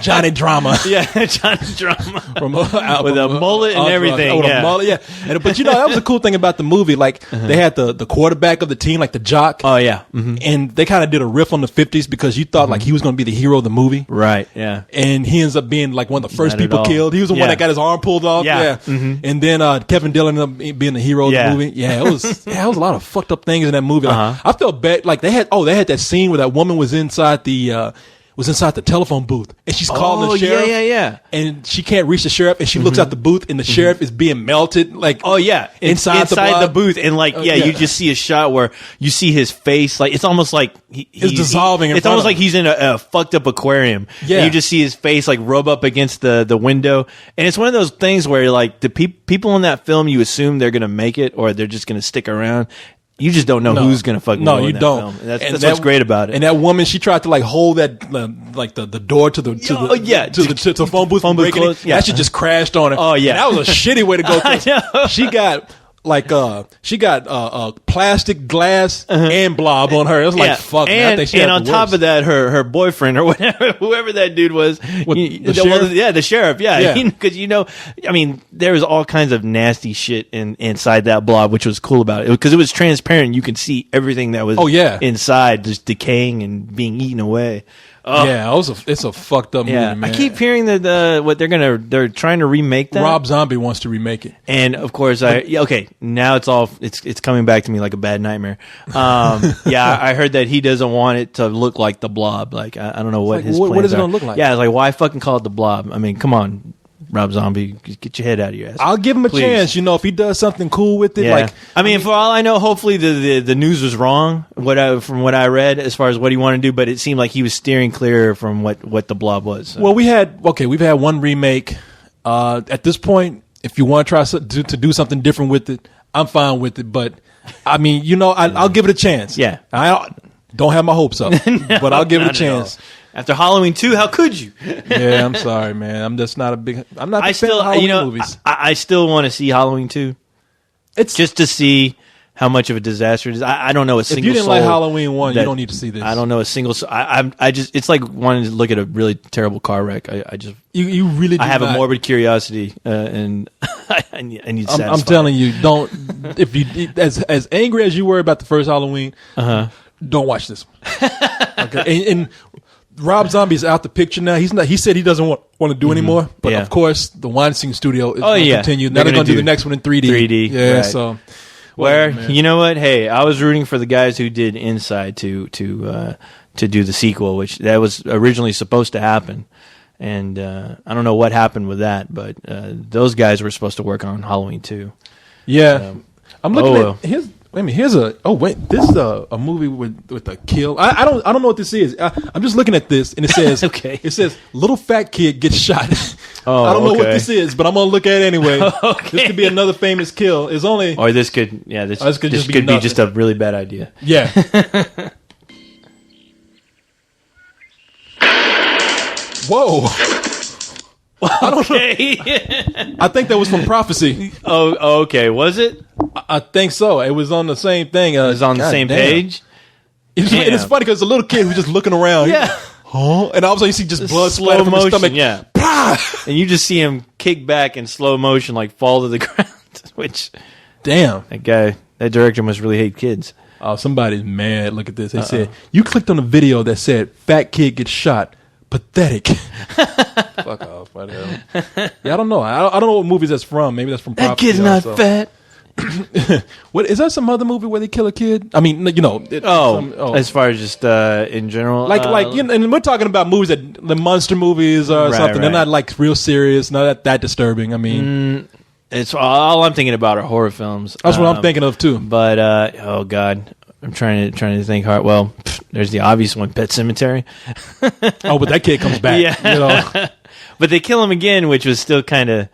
Johnny Drama. Yeah, Johnny Drama. With a mullet and everything. A mullet, but that was a cool thing about the movie. Like, they had the quarterback of the team, like the jock. Oh, yeah. And they kind of did a riff on the 50s because you thought like he was going to be the hero of the movie. Right, yeah. And he ends up being like one of the first people killed. He was the one that got his arm pulled off. Yeah. And then Kevin Dillon ended up being the hero of the movie. Yeah, it was a lot of fucked up things in that movie. Like, I felt bad. Like they had that scene where that woman was inside the telephone booth, and she's calling the sheriff. Yeah. And she can't reach the sheriff, and she looks out the booth, and the sheriff is being melted. Like, inside the booth, and like, you just see a shot where you see his face. Like, it's almost like he's dissolving. It's almost like he's in a fucked up aquarium. Yeah, and you just see his face like rub up against the window, and it's one of those things where like the people in that film, you assume they're gonna make it or they're just gonna stick around. You just don't know who's gonna fucking go in that film. That's what's great about it. And that woman, she tried to like hold that like the door to the phone booth from breaking it. That shit just crashed on her. Oh yeah, and that was a shitty way to go. I know. She got like she got plastic, glass, and blob on her. It was like fuck. Man, I think she and had on the top worst. of that, her boyfriend or whatever, whoever that dude was, the sheriff? the sheriff, Yeah. because I mean, there was all kinds of nasty shit inside that blob, which was cool about it because it was transparent. You could see everything that was inside, just decaying and being eaten away. Yeah, it's a fucked up movie, man. I keep hearing that they're trying to remake that. Rob Zombie wants to remake it, and of course, now it's coming back to me like a bad nightmare. I heard that he doesn't want it to look like the Blob. Like I don't know what his plans what is it are. going to look like? Yeah, it's like why fucking call it the Blob? I mean, come on, Rob Zombie, get your head out of your ass. I'll give him a chance. If he does something cool with it. Yeah. Like, I mean, for all I know, hopefully the news was wrong. From what I read, as far as what he wanted to do, but it seemed like he was steering clear from what the Blob was. So. Well, we've had one remake. At this point, if you want to try to do something different with it, I'm fine with it. But I mean, I'll give it a chance. Yeah, I don't have my hopes up, but I'll give it a chance. After Halloween 2, how could you? Yeah, I'm sorry, man. I'm just not a big. I'm not. Fan of Halloween movies. I still want to see Halloween 2. It's just to see how much of a disaster it is. I don't know a single. If you didn't soul like Halloween 1, you don't need to see this. I don't know a single. I just. It's like wanting to look at a really terrible car wreck. I just. You really. Do I have not. A morbid curiosity, and I need. I'm telling you, don't. If you as angry as you were about the first Halloween, don't watch this one. Okay, and Rob Zombie's out the picture now. He's not. He said he doesn't want to do anymore. But of course, the Weinstein Studio is going to continue. Now they're going to do the next one in 3D. 3D. Yeah. Right. So, where you know what? Hey, I was rooting for the guys who did Inside to do the sequel, which that was originally supposed to happen. And I don't know what happened with that, but those guys were supposed to work on Halloween 2. Yeah, I'm looking at his. Wait a minute. Here's this is a movie with a kill. I don't know what this is. I'm just looking at this and it says It says little fat kid gets shot. I don't know what this is, but I'm gonna look at it anyway. This could be another famous kill. It's only this could be just a really bad idea. Yeah. Whoa. I don't know. I think that was from Prophecy. Oh, okay. Was it? I think so. It was on the same thing. It was on the same page. It's funny because the little kid was just looking around. Yeah. Huh? And all of a sudden you see just blood splatter from his stomach. Yeah. And you just see him kick back in slow motion, like fall to the ground. Which, damn, that director must really hate kids. Oh, somebody's mad. Look at this. They said you clicked on a video that said "fat kid gets shot." Pathetic. Fuck off. Yeah, I don't know. I don't know what movies that's from. Maybe that's from Prophecy. That kid's not fat. What is that? Some other movie where they kill a kid? I mean, as far as just in general, and we're talking about movies the monster movies or something. Right. They're not like real serious, not that disturbing. I mean, it's all I'm thinking about are horror films. That's what I'm thinking of too. But oh god, I'm trying to think hard. Well, there's the obvious one, Pet Sematary. But that kid comes back. Yeah, But they kill him again, which was still kind of.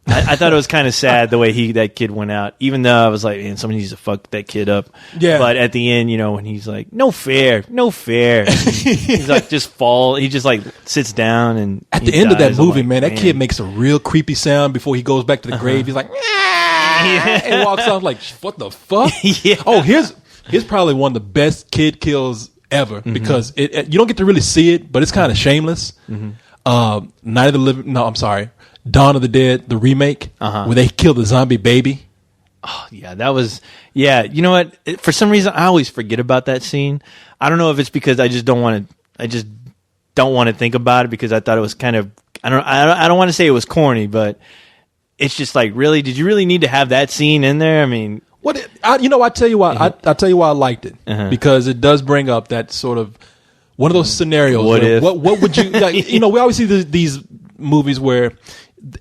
I thought it was kind of sad the way that kid went out. Even though I was like, man, somebody needs to fuck that kid up. Yeah. But at the end, when he's like, no fair. He's like he just like sits down and at the end of that movie, man, that kid makes a real creepy sound before he goes back to the grave. He's like, and walks off like, what the fuck? Yeah. Oh, here's probably one of the best kid kills ever because you don't get to really see it, but it's kind of shameless. Night of the Living. No, I'm sorry. Dawn of the Dead, the remake, where they kill the zombie baby. Oh, yeah, that was... Yeah, you know what? For some reason, I always forget about that scene. I don't know if it's because I just don't want to think about it because I thought it was kind of... I don't want to say it was corny, but it's just like, really? Did you really need to have that scene in there? I mean... I tell you why. I'll tell you why I liked it. Because it does bring up that sort of... One of those scenarios. What if? What would you... we always see these movies where...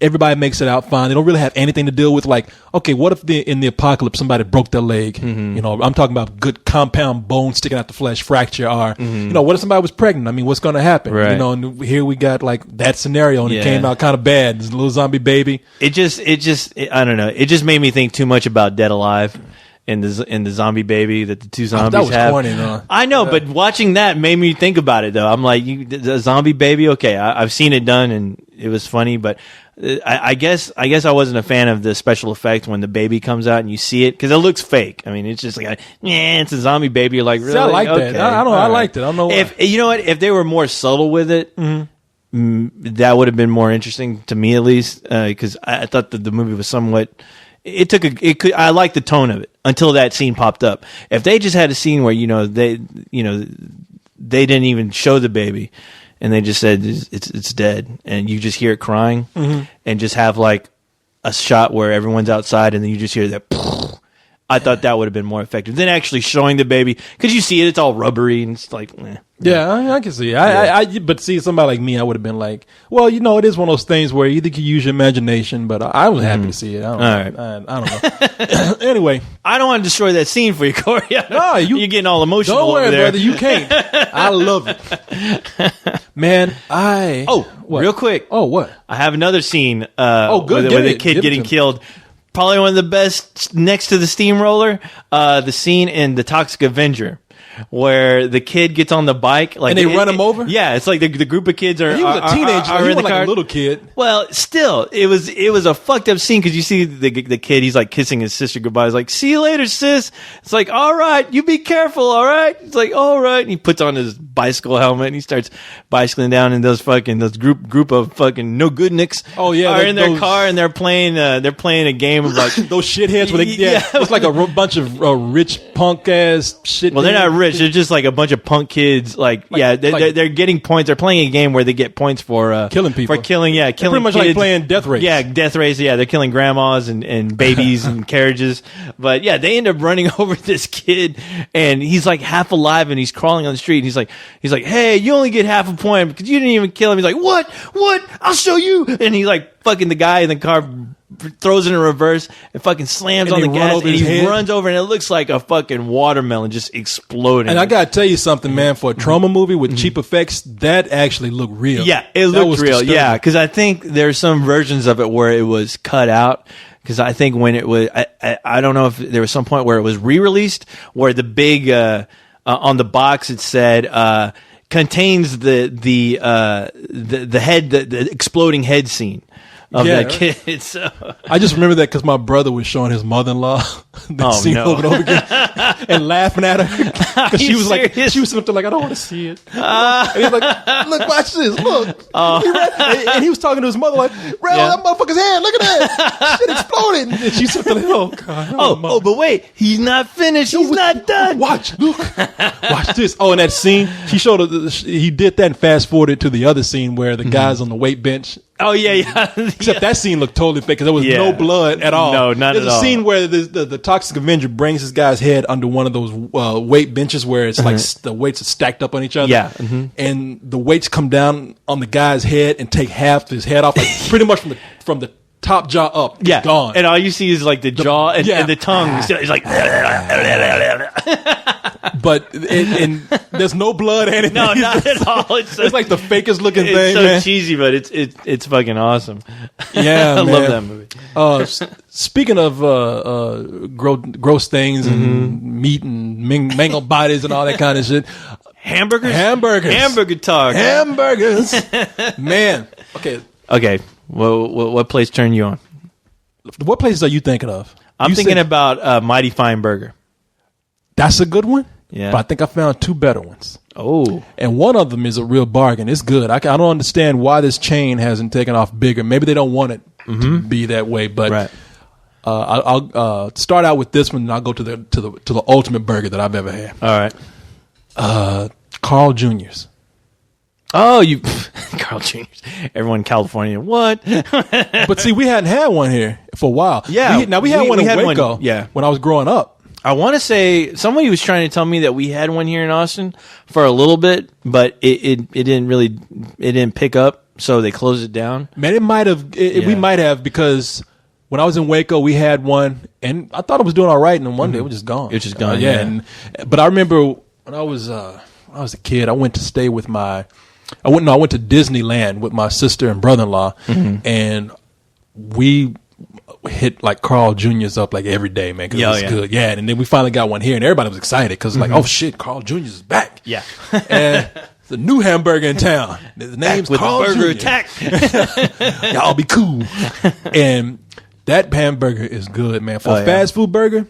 everybody makes it out fine. They don't really have anything to deal with. Like, okay, what if in the apocalypse somebody broke their leg? I'm talking about good compound bone sticking out the flesh, fracture, or what if somebody was pregnant? I mean, what's going to happen? Right. And here we got like that scenario, and it came out kind of bad. This little zombie baby. I don't know. It just made me think too much about Dead Alive. In the zombie baby that the two zombies that was have. corny, though. I know, but watching that made me think about it, though. I'm like, the zombie baby, okay, I've seen it done, and it was funny, but I guess I wasn't a fan of the special effect when the baby comes out and you see it because it looks fake. I mean, it's just like it's a zombie baby. You're like, really? See, I like that. I don't. I liked it. I don't know why. If you know what, if they were more subtle with it, that would have been more interesting to me at least. Because I thought that the movie was somewhat. I liked the tone of it until that scene popped up. If they just had a scene where they didn't even show the baby. And they just said it's dead, and you just hear it crying, and just have like a shot where everyone's outside, and then you just hear that. I thought that would have been more effective than actually showing the baby because you see it; it's all rubbery and it's like. Yeah, I can see it. But see, somebody like me, I would have been like, well, it is one of those things where either you use your imagination, but I was happy to see it. I don't know. Anyway, I don't want to destroy that scene for you, Corey. No, you're getting all emotional. Don't worry, over there. brother. You can't. I love it, man. What? Real quick. Oh, what? I have another scene. Good. With the kid getting killed. Probably one of the best next to the steamroller. The scene in The Toxic Avenger. Where the kid gets on the bike, like and they run him over. Yeah, it's like the group of kids are. He was a teenager. He was like a little kid. Well, still, it was a fucked up scene because you see the kid. He's like kissing his sister goodbye. He's like, "See you later, sis." It's like, "All right, you be careful, all right." It's like, "All right," and he puts on his bicycle helmet and he starts bicycling down. And those group of fucking no good nicks. Oh yeah, are in their car and they're playing a game of like those shitheads. Where it's like a bunch of rich punk ass shit. Well, they're not rich. They're just like a bunch of punk kids. They're getting points. They're playing a game where they get points for killing people. For killing pretty much kids. Like playing Death Race. Yeah, Death Race. Yeah, they're killing grandmas and babies and carriages. But yeah, they end up running over this kid, and he's like half alive, and he's crawling on the street. And he's like, "Hey, you only get half a point because you didn't even kill him." He's like, "What? I'll show you." And he's like fucking the guy in the car. Throws it in reverse and fucking slams on the gas and he runs over and it looks like a fucking watermelon just exploding. And I gotta tell you something, man, for a trauma movie with cheap effects, that actually looked real. Yeah, it looked real. Disturbing. Yeah, because I think there's some versions of it where it was cut out. Because I think when it was, I don't know if there was some point where it was re-released where the big on the box it said contains the head, the exploding head scene. Of that kid. So. I just remember that because my brother was showing his mother-in-law that scene over and over again and laughing at her because she was like, something like, I don't want to see it. And he's like, look, watch this, look. And he was talking to his mother like, that motherfucker's hand, look at that. Shit exploded. And she's something like, oh, God. But wait, he's not finished. He's not done. Watch, look. Watch this. Oh, and that scene, he did that and fast-forwarded to the other scene where the guy's on the weight bench. Oh, yeah. Except that scene looked totally fake because there was no blood at all. No, not There's at all. There's a scene where the Toxic Avenger brings this guy's head under one of those weight benches where it's like the weights are stacked up on each other. Yeah. And the weights come down on the guy's head and take half his head off, like pretty much from the top jaw up. Yeah. Gone. And all you see is like the jaw and the tongue. It's like... But and there's no blood in it. No, not at all. It's like the fakest looking thing. It's so man. cheesy, but it's fucking awesome. Yeah, I man. love that movie. Speaking of gross things and meat and mangled bodies and all that kind of shit, hamburger talk. Hamburgers, man. Okay. Well, what place turned you on? What places are you thinking of? I'm thinking about Mighty Fine Burger. That's a good one. Yeah. But I think I found two better ones. Oh. And one of them is a real bargain. It's good. I don't understand why this chain hasn't taken off bigger. Maybe they don't want it to be that way. But right. I'll start out with this one, and I'll go to the ultimate burger that I've ever had. All right. Carl Jr.'s. Oh, Carl Jr.'s. Everyone in California. What? But see, we hadn't had one here for a while. Yeah. We had one in Waco. When I was growing up. I want to say somebody was trying to tell me that we had one here in Austin for a little bit, but it didn't pick up, so they closed it down. Man, it might have. We might have because when I was in Waco, we had one, and I thought it was doing all right. And then one day it was just gone. It was just gone. But I remember when I was a kid, I went to stay with I went to Disneyland with my sister and brother-in-law, and we hit like Carl Jr.'s up like every day, man, because it was good. Yeah, and then we finally got one here, and everybody was excited because like, oh shit, Carl Jr.'s is back. Yeah. And the new hamburger in town. The name's with Carl burger Jr. attack. Y'all be cool. And that hamburger is good, man. For a fast food burger,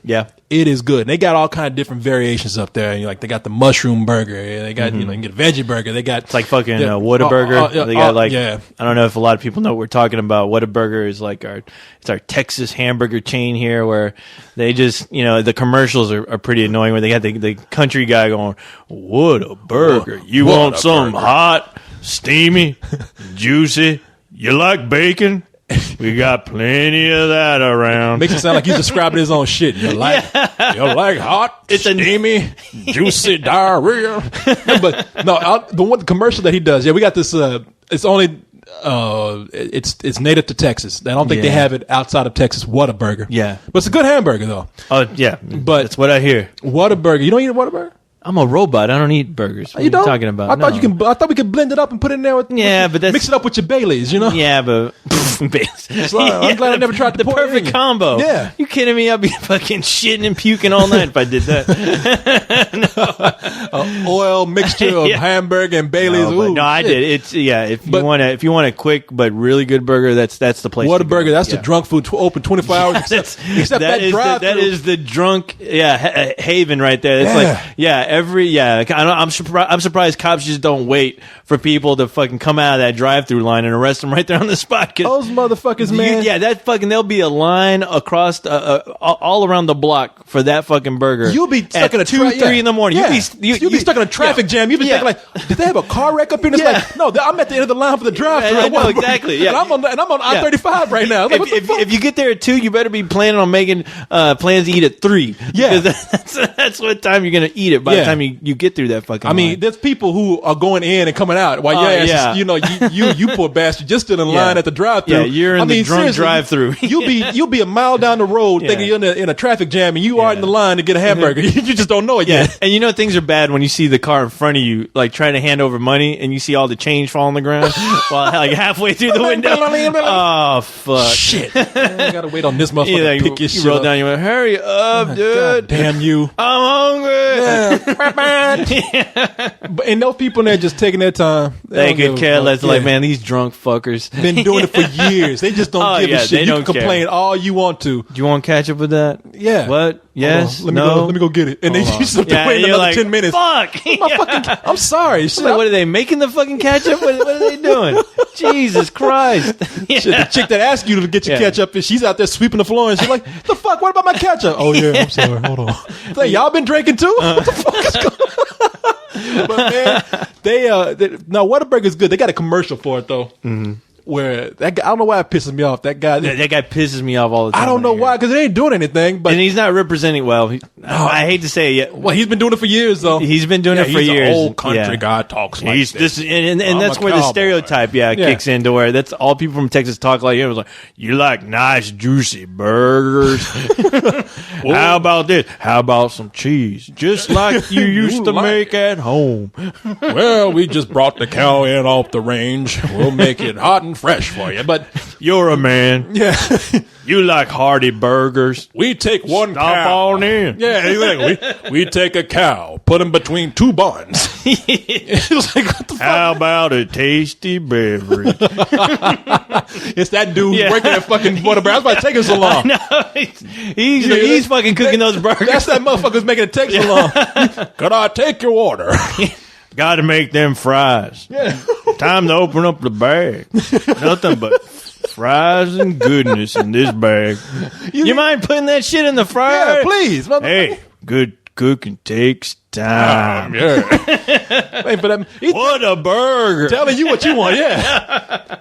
it is good. And they got all kind of different variations up there. Like they got the mushroom burger. They got you can get a veggie burger. They got it's like fucking Whataburger. They got I don't know if a lot of people know what we're talking about. Whataburger is like our Texas hamburger chain here, where they just the commercials are pretty annoying. Where they got the country guy going, "Whataburger, you want some hot, steamy, juicy? You like bacon? We got plenty of that around." Makes it sound like he's describing his own shit. You like hot, steamy, juicy diarrhea. But no, the commercial that he does. Yeah, we got this. It's only it's native to Texas. I don't think they have it outside of Texas. Whataburger. Yeah, but it's a good hamburger though. Oh yeah, but that's what I hear. Whataburger. You don't eat a Whataburger? I'm a robot. I don't eat burgers. What are you talking about? I thought we could blend it up and put it in there with but that's, mix it up with your Baileys, Yeah, but I'm glad I never tried the perfect combo. Yeah, you kidding me? I'd be fucking shitting and puking all night if I did that. Oil mixture of hamburger and Baileys. No, I did. It's if you want a quick but really good burger, that's the place. Whataburger. That's the drunk food open 24 hours. Except that drive. That is the drunk haven right there. It's I'm surprised cops just don't wait for people to fucking come out of that drive-through line and arrest them right there on the spot. Those motherfuckers, man. There'll be a line across all around the block for that fucking burger. You'll be stuck in a 2-3 in the morning. Yeah. You'll be stuck in a traffic jam. You'll be thinking like, did they have a car wreck up here? It's like, no, I'm at the end of the line for the drive-through. I know, exactly. Yeah, and I'm on I-35 right now. Like, if you get there at 2, you better be planning on making plans to eat at 3. Yeah, because that's what time you're gonna eat it. By the time you get through that fucking. I mean, there's people who are going in and coming out while you poor bastard just stood in line at the drive-thru. Yeah, you're in the drunk drive-thru. You'll be a mile down the road thinking you're in a traffic jam and you are in the line to get a hamburger. You just don't know it yet. And things are bad when you see the car in front of you, like trying to hand over money, and you see all the change fall on the ground while like halfway through the window. Oh fuck! Shit! I gotta wait on this motherfucker to pick your shit roll up. down. You went, hurry up, dude! God damn you! I'm hungry. And those people in there just taking their time. They could care less. Like, man, these drunk fuckers been doing it for years. They just don't give a shit. You can complain all you want to. Do you want to catch up with that? Yeah. What? Yes. Let me go get it. And they just have to wait another 10 minutes. Fuck. I'm sorry. Like, what are they making the fucking ketchup? What are they doing? Jesus Christ. Shit, the chick that asked you to get your ketchup, and she's out there sweeping the floor, and she's like, the fuck? What about my ketchup? Oh, yeah, I'm sorry. Hold on. Like, y'all been drinking too? What the fuck is going on? But, man, Whataburger's good. They got a commercial for it, though. Mm-hmm. Where that guy, I don't know why it pisses me off. That guy pisses me off all the time. I don't know why, because it ain't doing anything. But and he's not representing well. I hate to say it. Well, he's been doing it for years, though. He's been doing it for years. He's an old country guy, talks like this. And that's where the stereotype, kicks into where that's all people from Texas talk like. It was like, you like nice juicy burgers. How about this? How about some cheese, just like you used to make at home? Well, we just brought the cow in off the range. We'll make it hot and fresh for you. But you're a man. Yeah. You like hearty burgers. We take one Stop cow. on in. Yeah, exactly. we take a cow, put him between two buns. It was like, what the fuck? How about a tasty beverage? It's that dude working at fucking Whataburger. I was about to take it so long. No, he's fucking cooking those burgers. That's that motherfucker's making it take so long. Could I take your order? Got to make them fries. Yeah. Time to open up the bag. Nothing but fries and goodness in this bag. You mind putting that shit in the fryer? Yeah, please. Hey, good cooking takes time. Yeah. Hey, but what a burger. Telling you what you want, yeah.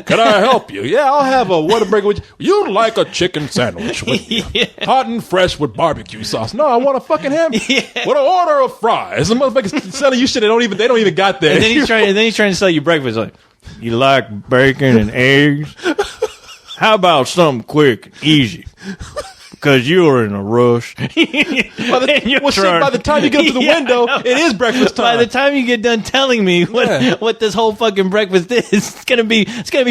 Can I help you? Yeah, I'll have a Whataburger with you. You'd like a chicken sandwich with you. Hot and fresh with barbecue sauce. No, I want a fucking ham with an order of fries. The motherfucker's selling you shit they don't even got there. And then he's trying to sell you breakfast. Like, you like bacon and eggs? How about something quick and easy? because you were in a rush. Shit, by the time you get up to the window, it is breakfast time. By the time you get done telling me what this whole fucking breakfast is, it's gonna be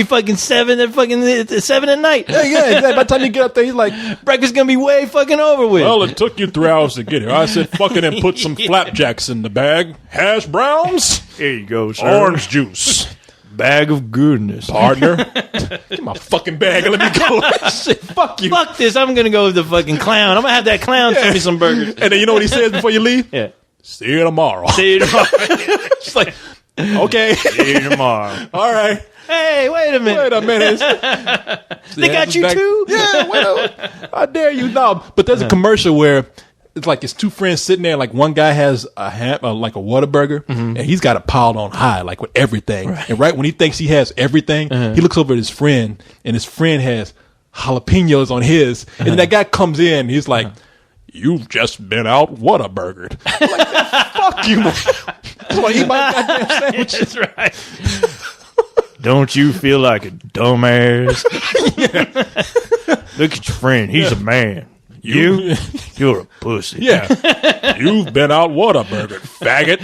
fucking 7 at night. Yeah, exactly. By the time you get up there, he's like, breakfast's gonna be way fucking over with. well, it took you 3 hours to get here. I said, fucking and put some flapjacks in the bag. Hash browns. Here you go, sir. Orange juice. Bag of goodness. Partner. Get my fucking bag and let me go. Shit, fuck you. Fuck this. I'm gonna go with the fucking clown. I'm gonna have that clown send me some burgers. And then you know what he says before you leave? Yeah. See you tomorrow. See you tomorrow. It's like, okay. See you tomorrow. All right. Hey, wait a minute. They got you too? Yeah, wait I dare you. No, but there's a commercial where it's like it's two friends sitting there. Like one guy has like a Whataburger, and he's got it piled on high, like with everything. Right. And right when he thinks he has everything, he looks over at his friend, and his friend has jalapenos on his. And then that guy comes in, and he's like, "You've just been out Whataburgered." I'm like, fuck you, man. I just want to eat my goddamn sandwich. That's right. Don't you feel like a dumbass? Look at your friend. He's a man. You're a pussy. Yeah. You've been out Whataburger, faggot.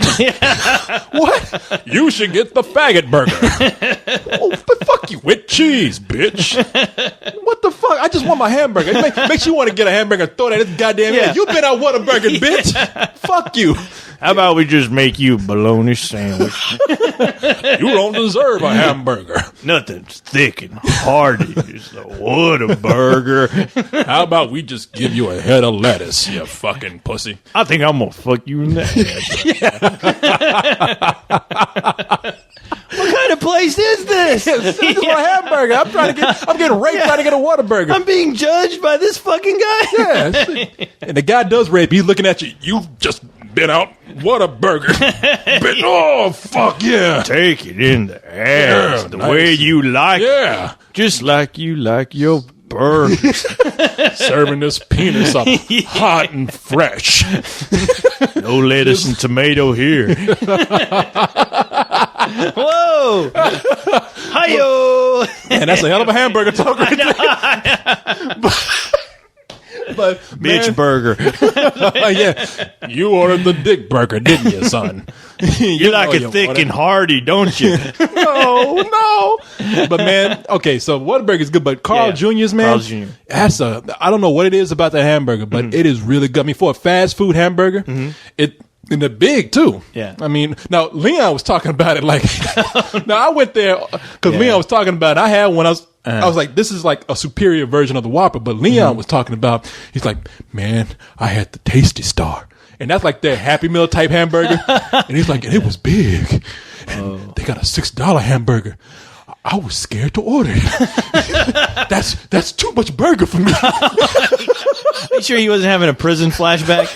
What? You should get the faggot burger. Oh, but fuck you. With cheese, bitch. What the fuck? I just want my hamburger. It makes you want to get a hamburger and throw that in this goddamn head. You've been out Whataburger, bitch. Fuck you. How about we just make you a bologna sandwich? You don't deserve a hamburger. Nothing's thick and hearty. It's a Whataburger. How about we just give you a head of lettuce, you fucking pussy? I think I'm gonna fuck you in the head. What kind of place is this? I just want a hamburger. I'm getting raped trying to get a Whataburger. I'm being judged by this fucking guy. Yeah. And the guy does rape. He's looking at you. You've just been out Whataburger. Oh, fuck yeah. Take it in the ass the way you like it. Yeah. Just like you like your burgers. Serving this penis up hot and fresh. No lettuce and tomato here. Whoa! Hi-yo! And that's a hell of a hamburger talk right there. But bitch burger. Yeah, you ordered the dick burger, didn't you, son? You like it thick and hearty, don't you? No. But man, okay, so Whataburger is good, but Carl Jr.'s, man, Carl's Jr. I don't know what it is about that hamburger, but it is really good. I mean, for a fast food hamburger, and they're big too. Yeah. I mean, now Leon was talking about it like, now I went there because Leon was talking about it. I had one. I was like, this is like a superior version of the Whopper. But Leon was talking about, he's like, man, I had the Tasty Star. And that's like their Happy Meal type hamburger. And he's like, and it was big. And they got a $6 hamburger. I was scared to order it. That's too much burger for me. Make sure he wasn't having a prison flashback.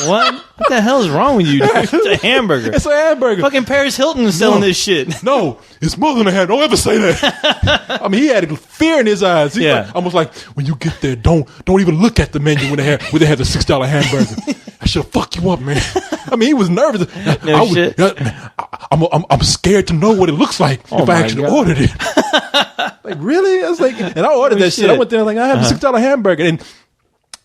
What? What the hell is wrong with you, dude? It's a hamburger. It's a hamburger. Fucking Paris Hilton is selling this shit. No, it's more than a hamburger. Don't ever say that. I mean, he had fear in his eyes. He's like, almost like, when you get there, don't even look at the menu when they have the $6 hamburger. I should fuck you up, man. I mean, he was nervous. Shit. I'm scared to know what it looks like if I actually ordered it. Like, really? I was like, and I ordered that shit. I went there like, I have a $6 hamburger, and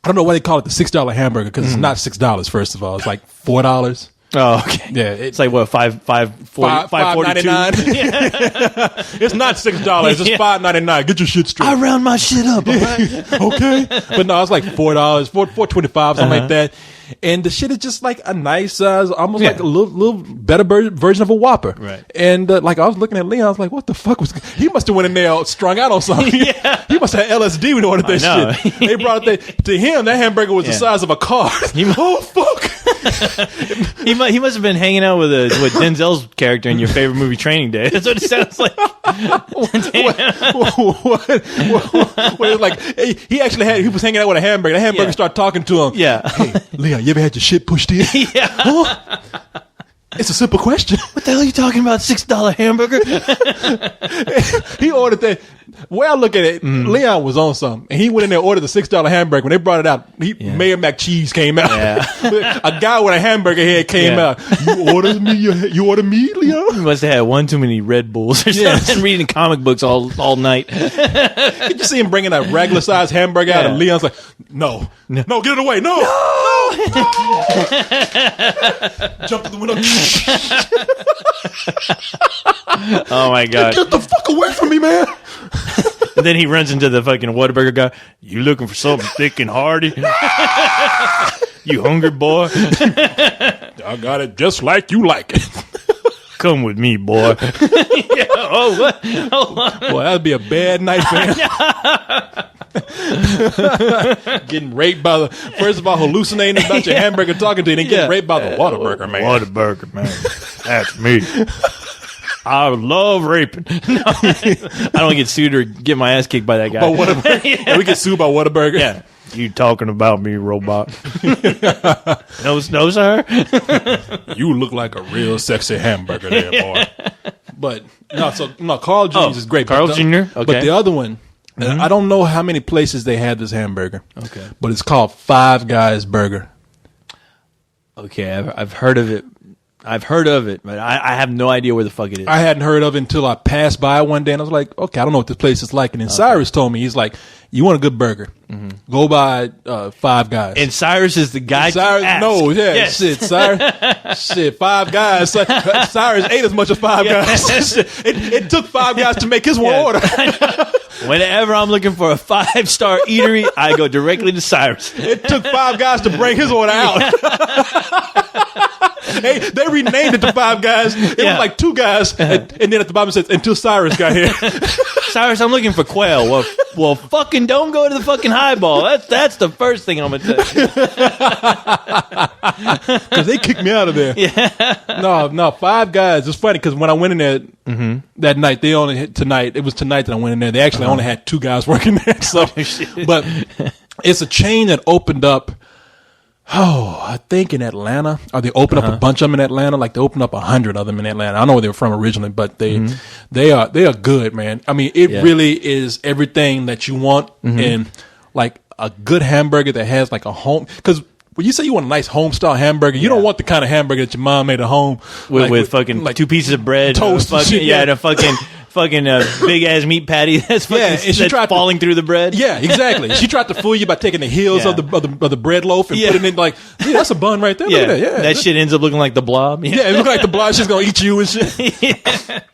I don't know why they call it the $6 hamburger because it's not $6. First of all, it's like $4. Oh, okay. Yeah, it's like what, $5.42? It's not $6. It's $5.99. Get your shit straight. I round my shit up. All right? Okay, but no, it's like $4, $4.25, something like that. And the shit is just like a nice, almost like a little better version of a Whopper. Right. And like I was looking at Leon, I was like, "What the fuck was?" He must have went in there strung out on something. He must have had LSD when he ordered that shit. They brought it to him. That hamburger was the size of a car. Oh fuck! He must have been hanging out with Denzel's character in your favorite movie, Training Day. That's what it sounds like. What, like he actually he was hanging out with a hamburger. The hamburger started talking to him. Yeah. Hey, Leon, you ever had your shit pushed in? Yeah. Huh? It's a simple question. What the hell are you talking about? $6 hamburger? He ordered that. way I look at it, Leon was on something. And he went in there and ordered the $6 hamburger. When they brought it out, Mayor McCheese came out. Yeah. A guy with a hamburger head came out. You order me, Leon? He must have had one too many Red Bulls or something, reading comic books all night. Did you see him bringing a regular sized hamburger out? And Leon's like, no, get it away. No. Jump to the window. Oh my God. Get the fuck away from me, man. And then he runs into the fucking Whataburger guy. You looking for something thick and hearty? You hungry, boy? I got it just like you like it. Come with me, boy. Oh, what? Boy, that'd be a bad night for him. Getting raped by the, first of all, hallucinating about your hamburger talking to you, and then getting raped by the Whataburger man. Whataburger man. That's me. I love raping. No, I don't get sued or get my ass kicked by that guy. By Whataburger. We get sued by Whataburger. Yeah. You talking about me, robot? No, sir. You look like a real sexy hamburger there, boy. But no, Carl Jr.'s is great. Carl Jr. Okay. But the other one, I don't know how many places they had this hamburger. Okay. But it's called Five Guys Burger. Okay, I've heard of it. But I have no idea where the fuck it is. I hadn't heard of it until I passed by one day, and I was like, okay, I don't know what this place is like. And then Cyrus told me, he's like, you want a good burger? Go by Five Guys. And Cyrus is the guy. Cyrus knows, shit, Cyrus. Shit, Five Guys. Cyrus ate as much as Five Guys. It took Five Guys to make his one order. Whenever I'm looking for a 5-star eatery, I go directly to Cyrus. It took Five Guys to bring his order out. They renamed it to Five Guys. It was like Two Guys, and then at the bottom it says, until Cyrus got here. Cyrus, I'm looking for quail. Well, fucking don't go to the fucking highball. That's the first thing I'm going to tell you. Because they kicked me out of there. Yeah. No, Five Guys. It's funny because when I went in there that night, it was tonight that I went in there. They actually only had 2 guys working there. So, but it's a chain that opened up. Oh, I think in Atlanta, or they opened up a bunch of them in Atlanta. Like they opened up 100 of them in Atlanta. I don't know where they were from originally, but they are good, man. I mean, it really is everything that you want in like a good hamburger that has like a home. Because when you say you want a nice home style hamburger, you don't want the kind of hamburger that your mom made at home with fucking like 2 pieces of bread, toast, and shit, and a fucking big ass meat patty that's falling through the bread. Yeah, exactly. She tried to fool you by taking the heels of the bread loaf and putting it in like, that's a bun right there. Yeah, look at that. That shit ends up looking like the Blob. Yeah, it looks like the Blob. She's gonna eat you and shit.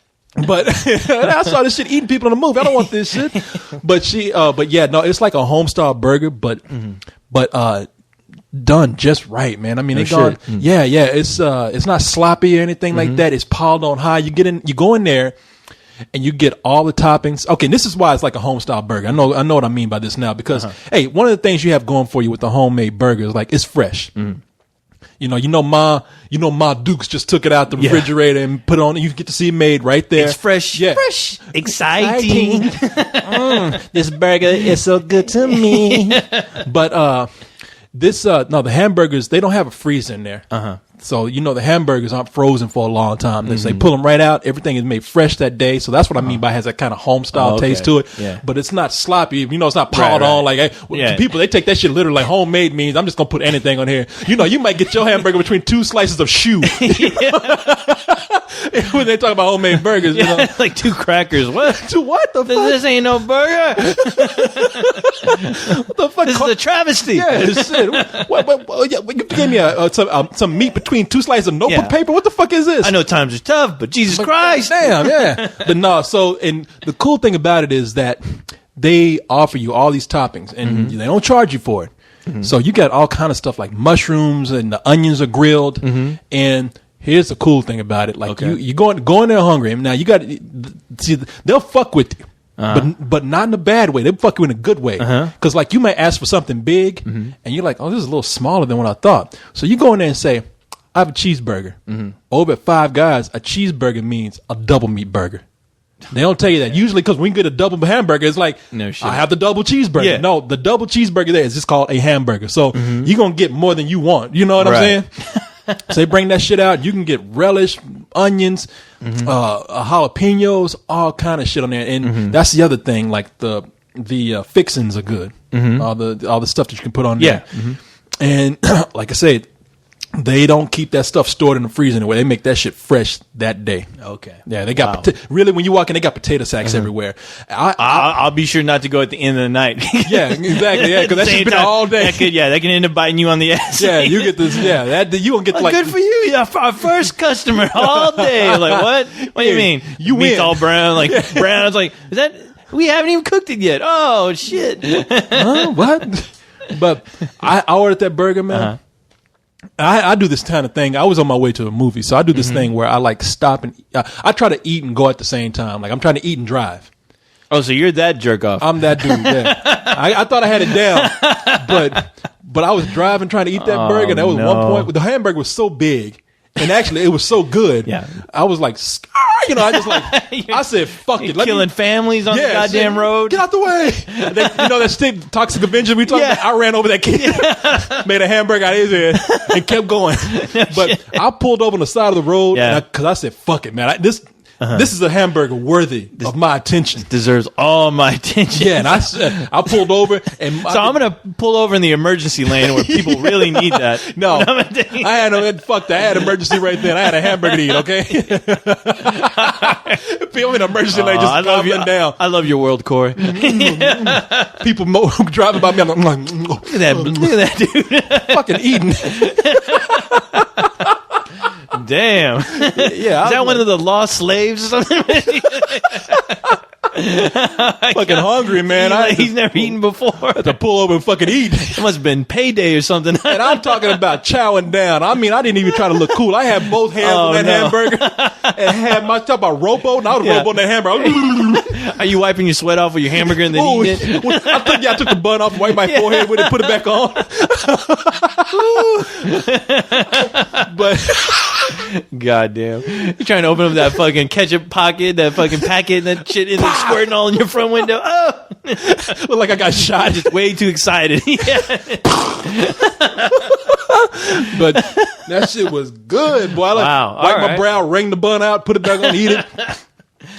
But I saw this shit eating people in the movie. I don't want this shit. But it's like a home style burger, but done just right, man. I mean, it's not sloppy or anything like that. It's piled on high. You go in there and you get all the toppings. Okay, and this is why it's like a home style burger. I know what I mean by this now because hey, one of the things you have going for you with the homemade burger is like it's fresh. You know, Ma Dukes just took it out the refrigerator and put it on. You get to see it made right there. It's fresh, fresh, exciting. This burger is so good to me. But the hamburgers, they don't have a freezer in there. So, the hamburgers aren't frozen for a long time. They pull them right out. Everything is made fresh that day. So that's what I mean by it has that kind of home style taste to it. Yeah. But it's not sloppy. It's not piled on. Like, people, they take that shit literally like homemade means I'm just going to put anything on here. You might get your hamburger between 2 slices of shoe. When they talk about homemade burgers, like 2 crackers. What? What the fuck? This ain't no burger. What the fuck? This is a travesty. Yeah, shit. You gave me some meat between 2 slices of notebook paper. What the fuck is this? I know times are tough, but Jesus Christ. Damn, yeah. But no, and the cool thing about it is that they offer you all these toppings and they don't charge you for it. So you got all kind of stuff like mushrooms and the onions are grilled and here's the cool thing about it. Like you go in there hungry. Now you got see they'll fuck with you. But not in a bad way. They fuck you in a good way. Because like you might ask for something big and you're like, oh, this is a little smaller than what I thought. So you go in there and say, I have a cheeseburger. Over at Five Guys, a cheeseburger means a double meat burger. They don't tell you that. Usually because when you get a double hamburger, it's like, no shit. I have the double cheeseburger. Yeah. No, the double cheeseburger there is just called a hamburger. So you're going to get more than you want. You know what I'm saying? So they bring that shit out. You can get relish, onions, jalapenos, all kind of shit on there. And that's the other thing. Like the fixings are good. All the stuff that you can put on there. And like I said, they don't keep that stuff stored in the freezer anyway. They make that shit fresh that day. Okay. Yeah, they got really when you walk in, they got potato sacks everywhere. I'll be sure not to go at the end of the night. Yeah, exactly. Yeah, because that's just been all day. That can end up biting you on the ass. Yeah, you get this. Yeah, that you gonna get good for you. Yeah, our first customer all day. Like what? What do you mean? You Meat's win. all brown, like brown. I was like, is that? We haven't even cooked it yet. Oh shit! Huh? What? But I ordered that burger, man. I do this kind of thing. I was on my way to a movie, so I do this thing where I like stop and I try to eat and go at the same time. Like I'm trying to eat and drive. Oh, so you're that jerk off? I'm that dude. Yeah. I thought I had it down, but I was driving trying to eat that burger. And that was one point. The hamburger was so big, and actually it was so good. Yeah. I was like, I just like I said, fuck it. Killing families on the goddamn road. Get out the way. That stick Toxic Avenger we talked about? I ran over that kid, made a hamburger out of his head, and kept going. But I pulled over on the side of the road because I said, fuck it, man. This is a hamburger worthy of my attention. Deserves all my attention. Yeah, and I pulled over, and so I'm gonna pull over in the emergency lane where people really need that. No, I had fuck that. I had emergency right there. I had a hamburger to eat. Okay, people in the emergency lane just gobbling down. I love your world, Corey. People driving by me. I'm like, look at that dude, fucking eating. Damn. Yeah. Is that one of the lost slaves or something? Fucking hungry, man. He's never eaten before. I had to pull over and fucking eat. It must have been payday or something. And I'm talking about chowing down. I mean, I didn't even try to look cool. I had both hands on that hamburger and had my talk about robo. And I was robo on that hamburger. Are you wiping your sweat off with your hamburger and then eating it? I took the bun off, wiped my forehead with it, put it back on. But goddamn, you're trying to open up that fucking ketchup pocket, that fucking packet, that shit is squirting all in your front window. Oh, look like I got shot. Just way too excited. But that shit was good, boy. I wipe my brow, wring the bun out, put it back on, eat it.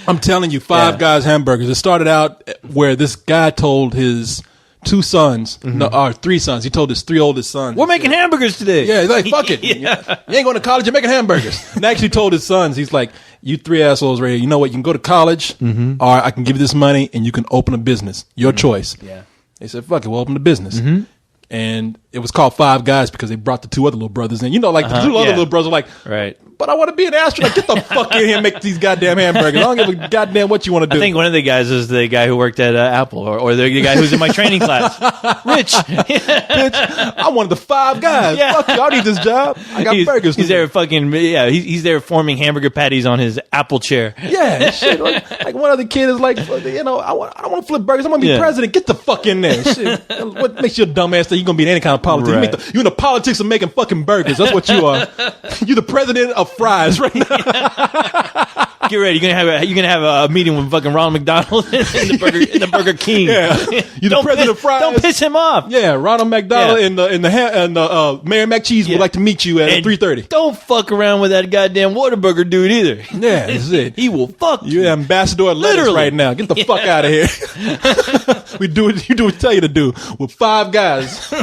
I'm telling you, Five Guys hamburgers. It started out where this guy told his two sons, or three sons. He told his three oldest sons, we're making hamburgers today. Yeah, he's like, fuck it. You ain't going to college, you're making hamburgers. And actually told his sons, he's like, you three assholes right here, you know what, you can go to college, or I can give you this money and you can open a business. Your choice. Yeah. They said, fuck it, we'll open a business. And it was called Five Guys because they brought the two other little brothers in. You know, like the two other little brothers were like, right. But I want to be an astronaut. Get the fuck in here and make these goddamn hamburgers. I don't give a goddamn what you want to do. I think one of the guys is the guy who worked at Apple, or the guy who's in my training class. Rich. Bitch, I'm one of the Five Guys. Yeah. Fuck you, I need this job. I got burgers. He's there fucking, he's there forming hamburger patties on his Apple chair. Yeah, shit. Like one of the kids is like, you know, I don't want to flip burgers. I want to be president. Get the fuck in there. Shit. What makes you a dumbass that you're going to be in any kind of politics? Right. You're in the politics of making fucking burgers. That's what you are. You're the president of fries right now. Get ready. You're gonna have a meeting with fucking Ronald McDonald in the Burger King. Yeah, you're the president of fries. Don't piss him off. Yeah, Ronald McDonald and the Mayor McCheese would like to meet you at 3:30. Don't fuck around with that goddamn Whataburger dude either. Yeah, that's it. He will fuck you. You're the ambassador of lettuce right now. Get the fuck out of here. We do what you tell you to do with Five Guys.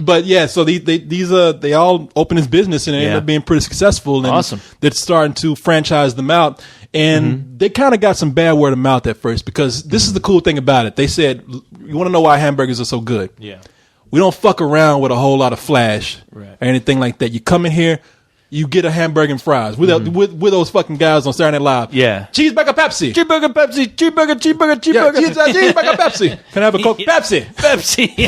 But yeah, so they all open his business and they end up being pretty successful. And awesome. They're starting to franchise them out. And they kind of got some bad word of mouth at first because this is the cool thing about it. They said, you want to know why hamburgers are so good? Yeah. We don't fuck around with a whole lot of flash or anything like that. You come in here, you get a hamburger and fries with those fucking guys on Saturday Night Live. Yeah. Cheeseburger Pepsi. Cheeseburger Pepsi. Cheeseburger. Yeah, cheeseburger Pepsi. Can I have a Coke? Pepsi. Pepsi.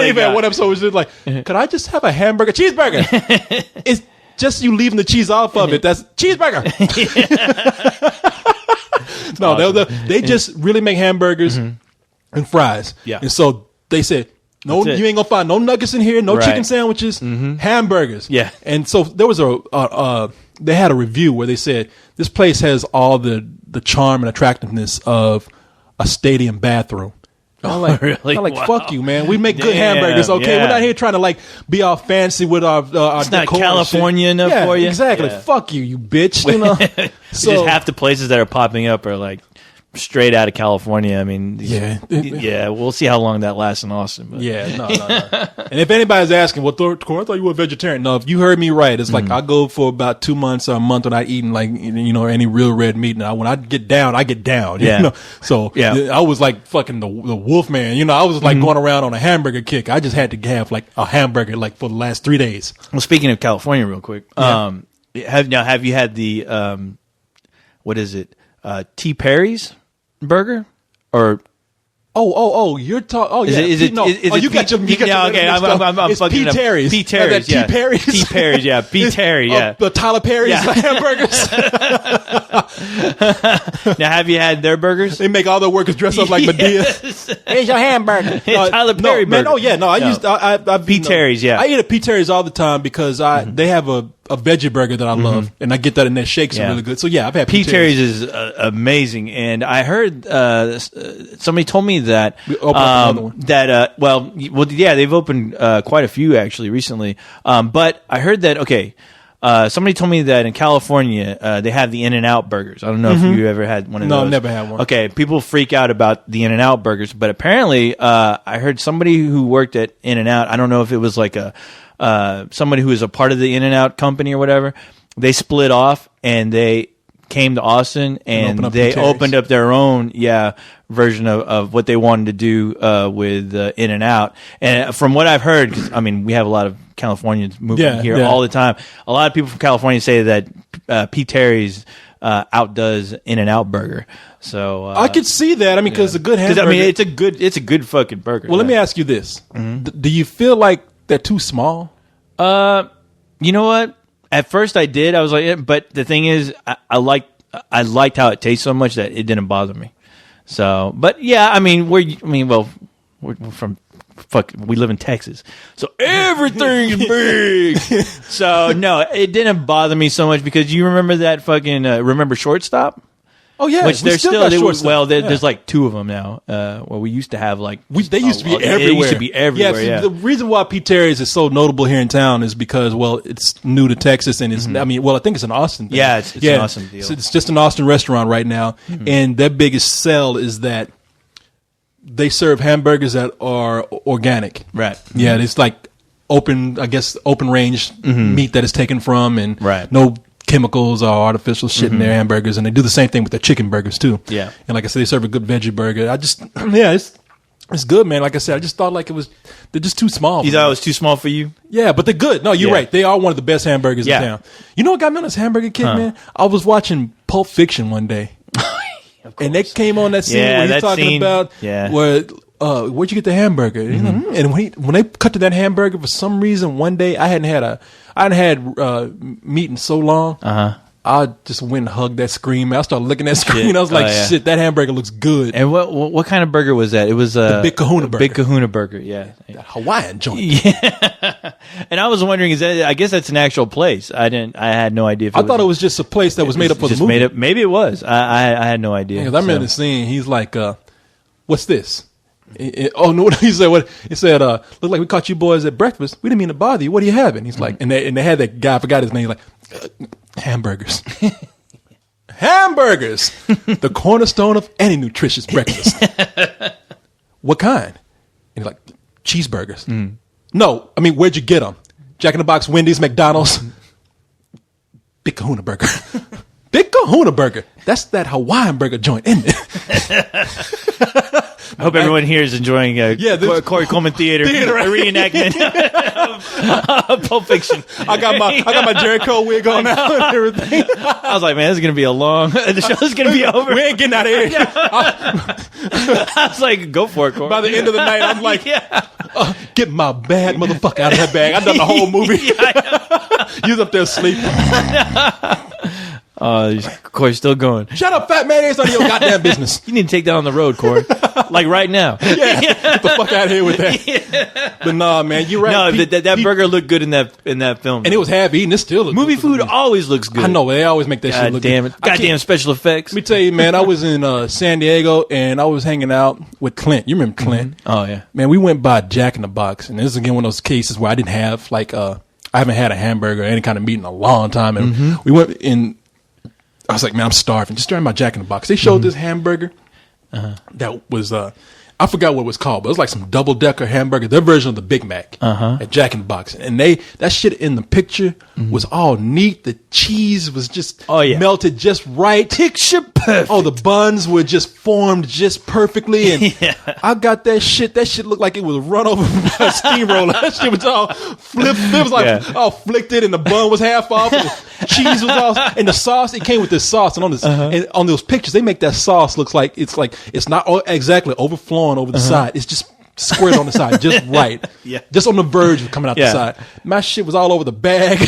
Even one episode was just like, could I just have a hamburger? Cheeseburger. It's just you leaving the cheese off of it. That's cheeseburger. No, awesome. They just really make hamburgers and fries. Yeah. And so they said, no, you ain't gonna find no nuggets in here, no chicken sandwiches, hamburgers. Yeah. And so there was they had a review where they said this place has all the charm and attractiveness of a stadium bathroom. I'm like, really? I'm like, Wow. fuck you, man. We make good Damn, hamburgers, okay? yeah. We're not here trying to like be all fancy with our It's not decor and California shit. enough Yeah, for you. Exactly. Yeah. Fuck you bitch. You know. Just half the places that are popping up are like straight out of California. I mean, yeah. We'll see how long that lasts in Austin. But. Yeah, no. And if anybody's asking, well, I thought you were a vegetarian. No, if you heard me right, it's like I go for about 2 months or a month without eating like any real red meat. And when I get down, I get down. Yeah. You know? So yeah. I was like fucking the wolf man. You know, I was like going around on a hamburger kick. I just had to have like a hamburger like for the last 3 days. Well, speaking of California, real quick, Yeah. have you had the what is it? T. Perry's burger or? Oh, you're talking. Oh, yeah. Is it? No. Is oh, it you got your. You got no, your okay. mixed up. I'm It's fucking P. Terry's. P. Terry's. Yeah. T. Perry's. T. Perry's. Yeah. P. Terry. Yeah. The Tyler Perry's Yeah. hamburgers. Now, have you had their burgers? They make all their workers dress up like Medea. Here's your hamburger. Tyler Perry man. burger. Oh yeah, no. I P. Terry's. Yeah. I eat at P. Terry's all the time because they have a veggie burger that I love, and I get that in their shakes are really good. So yeah, I've had P. Terry's is amazing, and I heard somebody told me that We opened up another one. that well, yeah, they've opened quite a few actually recently. But I heard that somebody told me that in California they have the In-N-Out burgers. I don't know if you ever had one of those. No, I've never had one. Okay, people freak out about the In-N-Out burgers, but apparently I heard somebody who worked at In-N-Out. I don't know if it was like somebody who was a part of the In-N-Out company or whatever. They split off and they came to Austin and they opened up their own version of what they wanted to do with In-N-Out. And from what I've heard, 'cause, I mean, we have a lot of Californians moving here all the time. A lot of people from California say that P. Terry's outdoes In-N-Out burger. So I could see that. I mean, because a good hamburger. I mean, it's a good fucking burger. Well, let me ask you this: do you feel like they're too small? You know what? At first I did. I was like, but the thing is, I liked how it tastes so much that it didn't bother me. So, but yeah, I mean, we're from we live in Texas, so everything's big. So no, it didn't bother me so much because you remember that fucking remember Shortstop? Oh yeah, Which there's still there's like two of them now. Well, we used to have like they used to be everywhere. They used to be everywhere. Yeah, the reason why P. Terry's is so notable here in town is because it's new to Texas and it's. I mean, I think it's an Austin thing. Yeah, it's an Austin deal. It's just an Austin restaurant right now, and their biggest sell is that they serve hamburgers that are organic. Right. Yeah, it's like open range meat that is taken from and no chemicals or artificial shit in their hamburgers, and they do the same thing with their chicken burgers too. Yeah, and like I said, they serve a good veggie burger. It's good, man. Like I said, I just thought they're just too small. You thought it was too small for you? Yeah, but they're good. No, you're right. They are one of the best hamburgers in town. You know what got me on this hamburger kick, man? I was watching Pulp Fiction one day, and they came on that scene where he's talking about where. Where'd you get the hamburger? And when they cut to that hamburger, for some reason, one day I hadn't had meat in so long. I just went and hugged that screen. I started looking at that screen. I was like, shit, that hamburger looks good. And what kind of burger was that? It was the Big Kahuna burger. Big Kahuna burger, yeah. That Hawaiian joint. Yeah. And I was wondering, I guess that's an actual place. I had no idea. I thought it was just a place that was made up for the movie. Maybe it was. I had no idea. I remember the scene. He's like, what's this? Oh no! He said, "What?" He said, "Look like we caught you boys at breakfast. We didn't mean to bother you. What do you have?" And he's like, and they had that guy. I forgot his name. He's like, hamburgers, hamburgers, the cornerstone of any nutritious breakfast. What kind? And he's like, cheeseburgers. No, I mean, where'd you get them? Jack in the Box, Wendy's, McDonald's. Big Kahuna burger. Big Kahuna burger. That's that Hawaiian burger joint, isn't it? I hope everyone here is enjoying Corey Coleman Theater a reenactment of Pulp Fiction. I got my Jericho wig on now and everything. I was like, man, this is gonna be a long. The show's gonna be over. We ain't getting out of here. I was like, go for it, Corey. By the end of the night, I'm like, get my bad motherfucker out of that bag. I've done the whole movie. You was up there sleeping. Of course, still going. Shut up, fat man. It's none of your goddamn business. You need to take that on the road, Corey. Like right now. Yeah, get the fuck out of here with that. Yeah. But nah, man, you're right. No, that burger looked good in that film. And it was half eaten. It still looked movie good. food always looks good. I know. They always make that shit look damn good. It. Goddamn special effects. Let me tell you, man, I was in San Diego, and I was hanging out with Clint. You remember Clint? Mm-hmm. Oh, yeah. Man, we went by Jack in the Box, and this is again one of those cases where I didn't have, like, I haven't had a hamburger or any kind of meat in a long time. And we went in, I was like, man, I'm starving. Just staring by Jack in the Box. They showed this hamburger that was, I forgot what it was called, but it was like some double-decker hamburger, their version of the Big Mac at Jack in the Box. And that shit in the picture was all neat. The cheese was just melted just right. Picture perfect. Oh, the buns were just formed just perfectly. And I got that shit. That shit looked like it was run over by a steamroller. That shit was all flipped. It was like all flicked it, and the bun was half off. And the cheese was all, and the sauce, it came with this sauce. And on this, and on those pictures, they make that sauce looks like it's not exactly overflowing over the side. It's just squared on the side, just right. Just on the verge of coming out the side. My shit was all over the bag,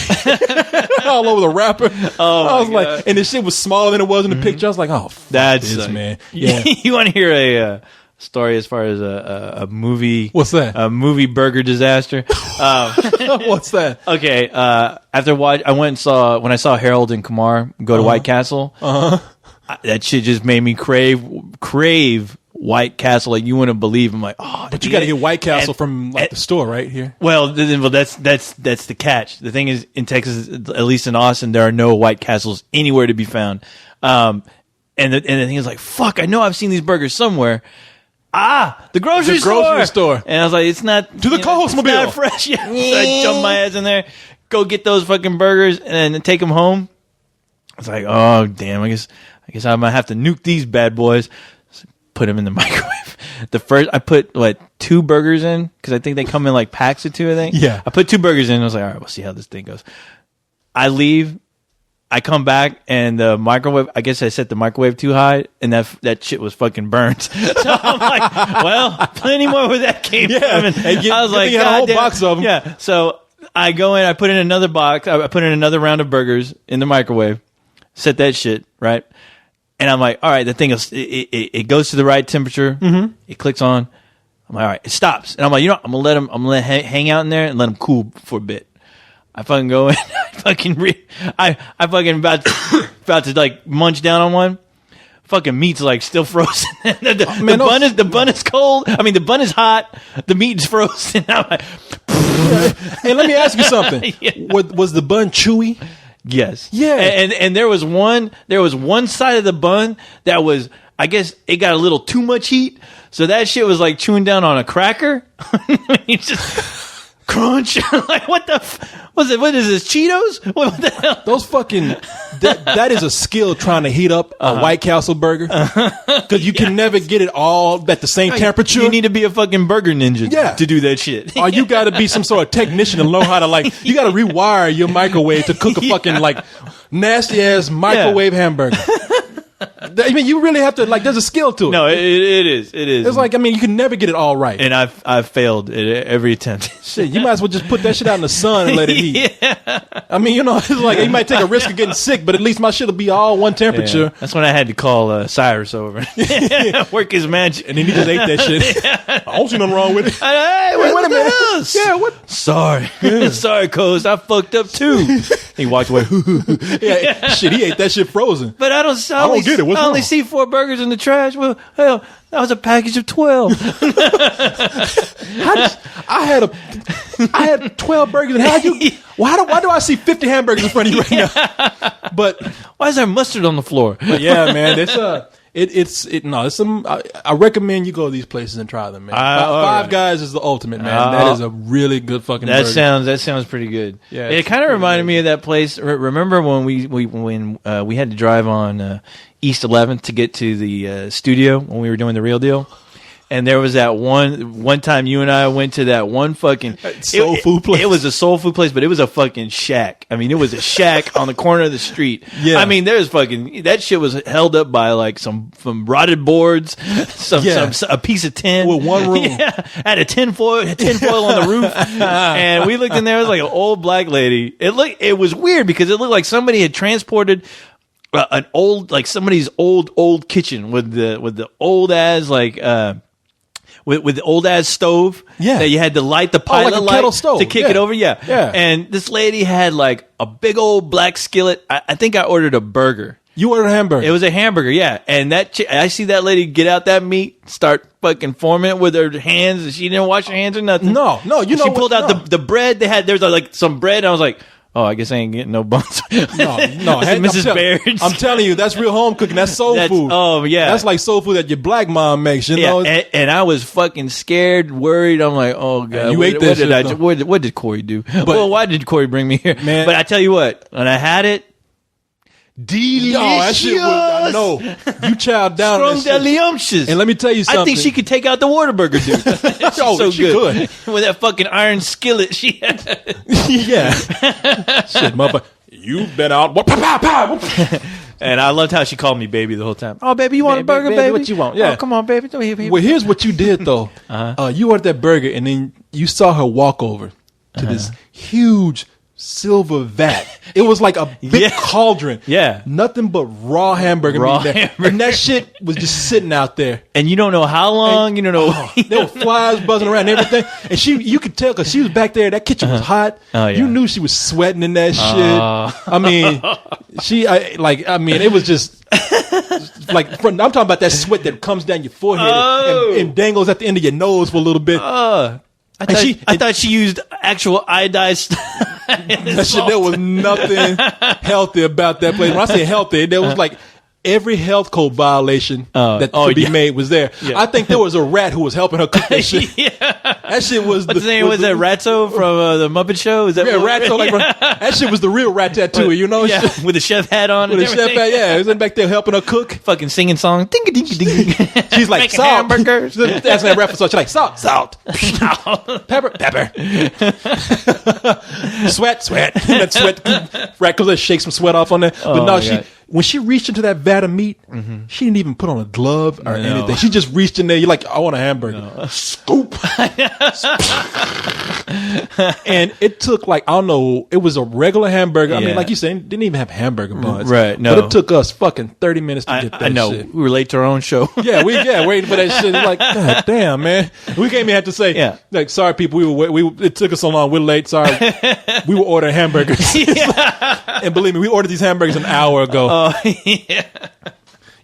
all over the wrapper. I was like, and the shit was smaller than it was in the picture. I was like, oh, fuck this, man. Yeah. You want to hear a story as far as a movie? What's that? A movie burger disaster. What's that? Okay. I went and saw, when I saw Harold and Kumar go to White Castle, that shit just made me crave White Castle, like you wouldn't believe. I'm like, oh, but you got to get White Castle from like the store right here. Well, that's the catch. The thing is, in Texas, at least in Austin, there are no White Castles anywhere to be found. And the thing is, like, fuck, I know I've seen these burgers somewhere. The grocery store. And I was like, it's not to the Cohosmobile. Not fresh yet. So I jumped my ass in there, go get those fucking burgers, and then take them home. I was like, oh damn, I guess I might have to nuke these bad boys. Put them in the microwave. I put 2 burgers in, because I think they come in like packs of 2, I think. Yeah. I put 2 burgers in, and I was like, all right, we'll see how this thing goes. I leave, I come back, and the microwave, I guess I set the microwave too high, and that shit was fucking burnt. So I'm like, well, plenty more where that came from. And I was like, you had a whole box of them. Yeah. So I go in, I put in another box, I put in another round of burgers in the microwave, set that shit, right? And I'm like, all right, the thing is, it goes to the right temperature. It clicks on. I'm like, all right, it stops. And I'm like, I'm gonna let it hang out in there and let them cool for a bit. I fucking go in. I fucking about to like munch down on one. Fucking meat's like still frozen. The bun is cold. I mean, the bun is hot. The meat's frozen. I'm like, hey, let me ask you something. Was the bun chewy? Yes. Yeah. And there was one side of the bun that was, I guess it got a little too much heat. So that shit was like chewing down on a cracker. You just crunch. Like, what the was it? What is this? Cheetos? What the hell? Those fucking that is a skill, trying to heat up a White Castle burger, because you can never get it all at the same temperature. You need to be a fucking burger ninja to do that shit. Or you got to be some sort of technician and learn how to you got to rewire your microwave to cook a fucking nasty ass microwave hamburger. I mean, you really have to there's a skill to it. No, it is. It is. It's you can never get it all right. And I've failed at every attempt. Shit, you might as well just put that shit out in the sun and let it heat. I mean, it's you might take a risk of getting sick, but at least my shit will be all one temperature. Yeah. That's when I had to call Cyrus over. Work his magic. And then he just ate that shit. I don't see nothing wrong with it. Hey, wait a minute. Yeah, what? Sorry. Sorry, Coz. I fucked up too. He walked away. Yeah, shit, he ate that shit frozen. But I don't get it. What's I only wrong? See 4 burgers in the trash. Well, hell, that was a package of 12. I had 12 burgers. And why do I see 50 hamburgers in front of you right now? But why is there mustard on the floor? But yeah, man, I recommend you go to these places and try them, man. Five Guys is the ultimate, man. That is a really good fucking burger. That sounds pretty good. Yeah, it kind of reminded me of that place. Remember when we had to drive on East 11th to get to the studio when we were doing The Real Deal? And there was that one time you and I went to that one fucking soul food place. It was a soul food place, but it was a fucking shack. I mean, it was a shack on the corner of the street. Yeah. I mean, there's that shit was held up by some rotted boards, a piece of tin with one room. Yeah, had a tinfoil on the roof, and we looked in there. It was like an old black lady. It was weird because it looked like somebody had transported an old, like somebody's old kitchen with the old ass like with the old ass stove. Yeah. That you had to light the pilot like a light kettle stove. to kick it over. Yeah. Yeah. And this lady had like a big old black skillet. I think I ordered a burger. You ordered a hamburger. It was a hamburger, yeah. And I see that lady get out that meat, start fucking forming it with her hands, and she didn't wash her hands or nothing. No, you know she pulled what, out the bread. There's like some bread, and I was like, oh, I guess I ain't getting no buns. No, Mrs. Baird's. I'm telling you, that's real home cooking. That's soul food. Oh, yeah. That's like soul food that your black mom makes, you know? And I was fucking scared, worried. I'm like, oh, God. You ate that shit, what did Corey do? Well, why did Corey bring me here? Man. But I tell you what, when I had it, delicious. Oh, that shit was, I know. You chowed down on that shit. Delicious. And let me tell you something. I think she could take out the Whataburger, dude. She's Oh, she could. With that fucking iron skillet she had. Yeah. Shit, motherfucker. You've been out. And I loved how she called me baby the whole time. Oh, baby, you want a burger, baby? What you want? Yeah. Oh, come on, baby. Well, here's what you did, though. You ordered that burger, and then you saw her walk over to this huge silver vat. It was like a big cauldron. Yeah. Nothing but raw hamburger meat there. And that shit was just sitting out there. And you don't know how long, you don't know. There were flies buzzing around and everything. And you could tell because she was back there. That kitchen was hot. Oh, yeah. You knew she was sweating in that shit. I mean, it was just like, I'm talking about that sweat that comes down your forehead and dangles at the end of your nose for a little bit. I thought she used actual iodized. That shit, there was nothing healthy about that place. When I say healthy, there was like every health code violation that could be made was there. Yeah. I think there was a rat who was helping her cook that shit. That shit was. What's his name? Was that Ratso from the Muppet Show? Is that Ratso? Like, that shit was the real rat tattoo. You know, with the chef hat on. With the chef hat, yeah, he was back there helping her cook, fucking singing song. Ding ding ding. She's like making salt. Hamburgers. That's that rap for salt. She's like salt, pepper. Sweat. That sweat. Right, because they shake some sweat off on there. But no, when she reached into that vat of meat, she didn't even put on a glove or anything. She just reached in there. You're like, I want a hamburger. No. Scoop. And it took like, I don't know, it was a regular hamburger. I mean, like you said, it didn't even have hamburger buns. Right, no. But it took us fucking 30 minutes to get that shit. I know. We were late to our own show. Waiting for that shit. It's like, God damn, man. We came here to say, like, sorry, people, it took us so long. We're late. Sorry. We were ordering hamburgers. And believe me, we ordered these hamburgers an hour ago.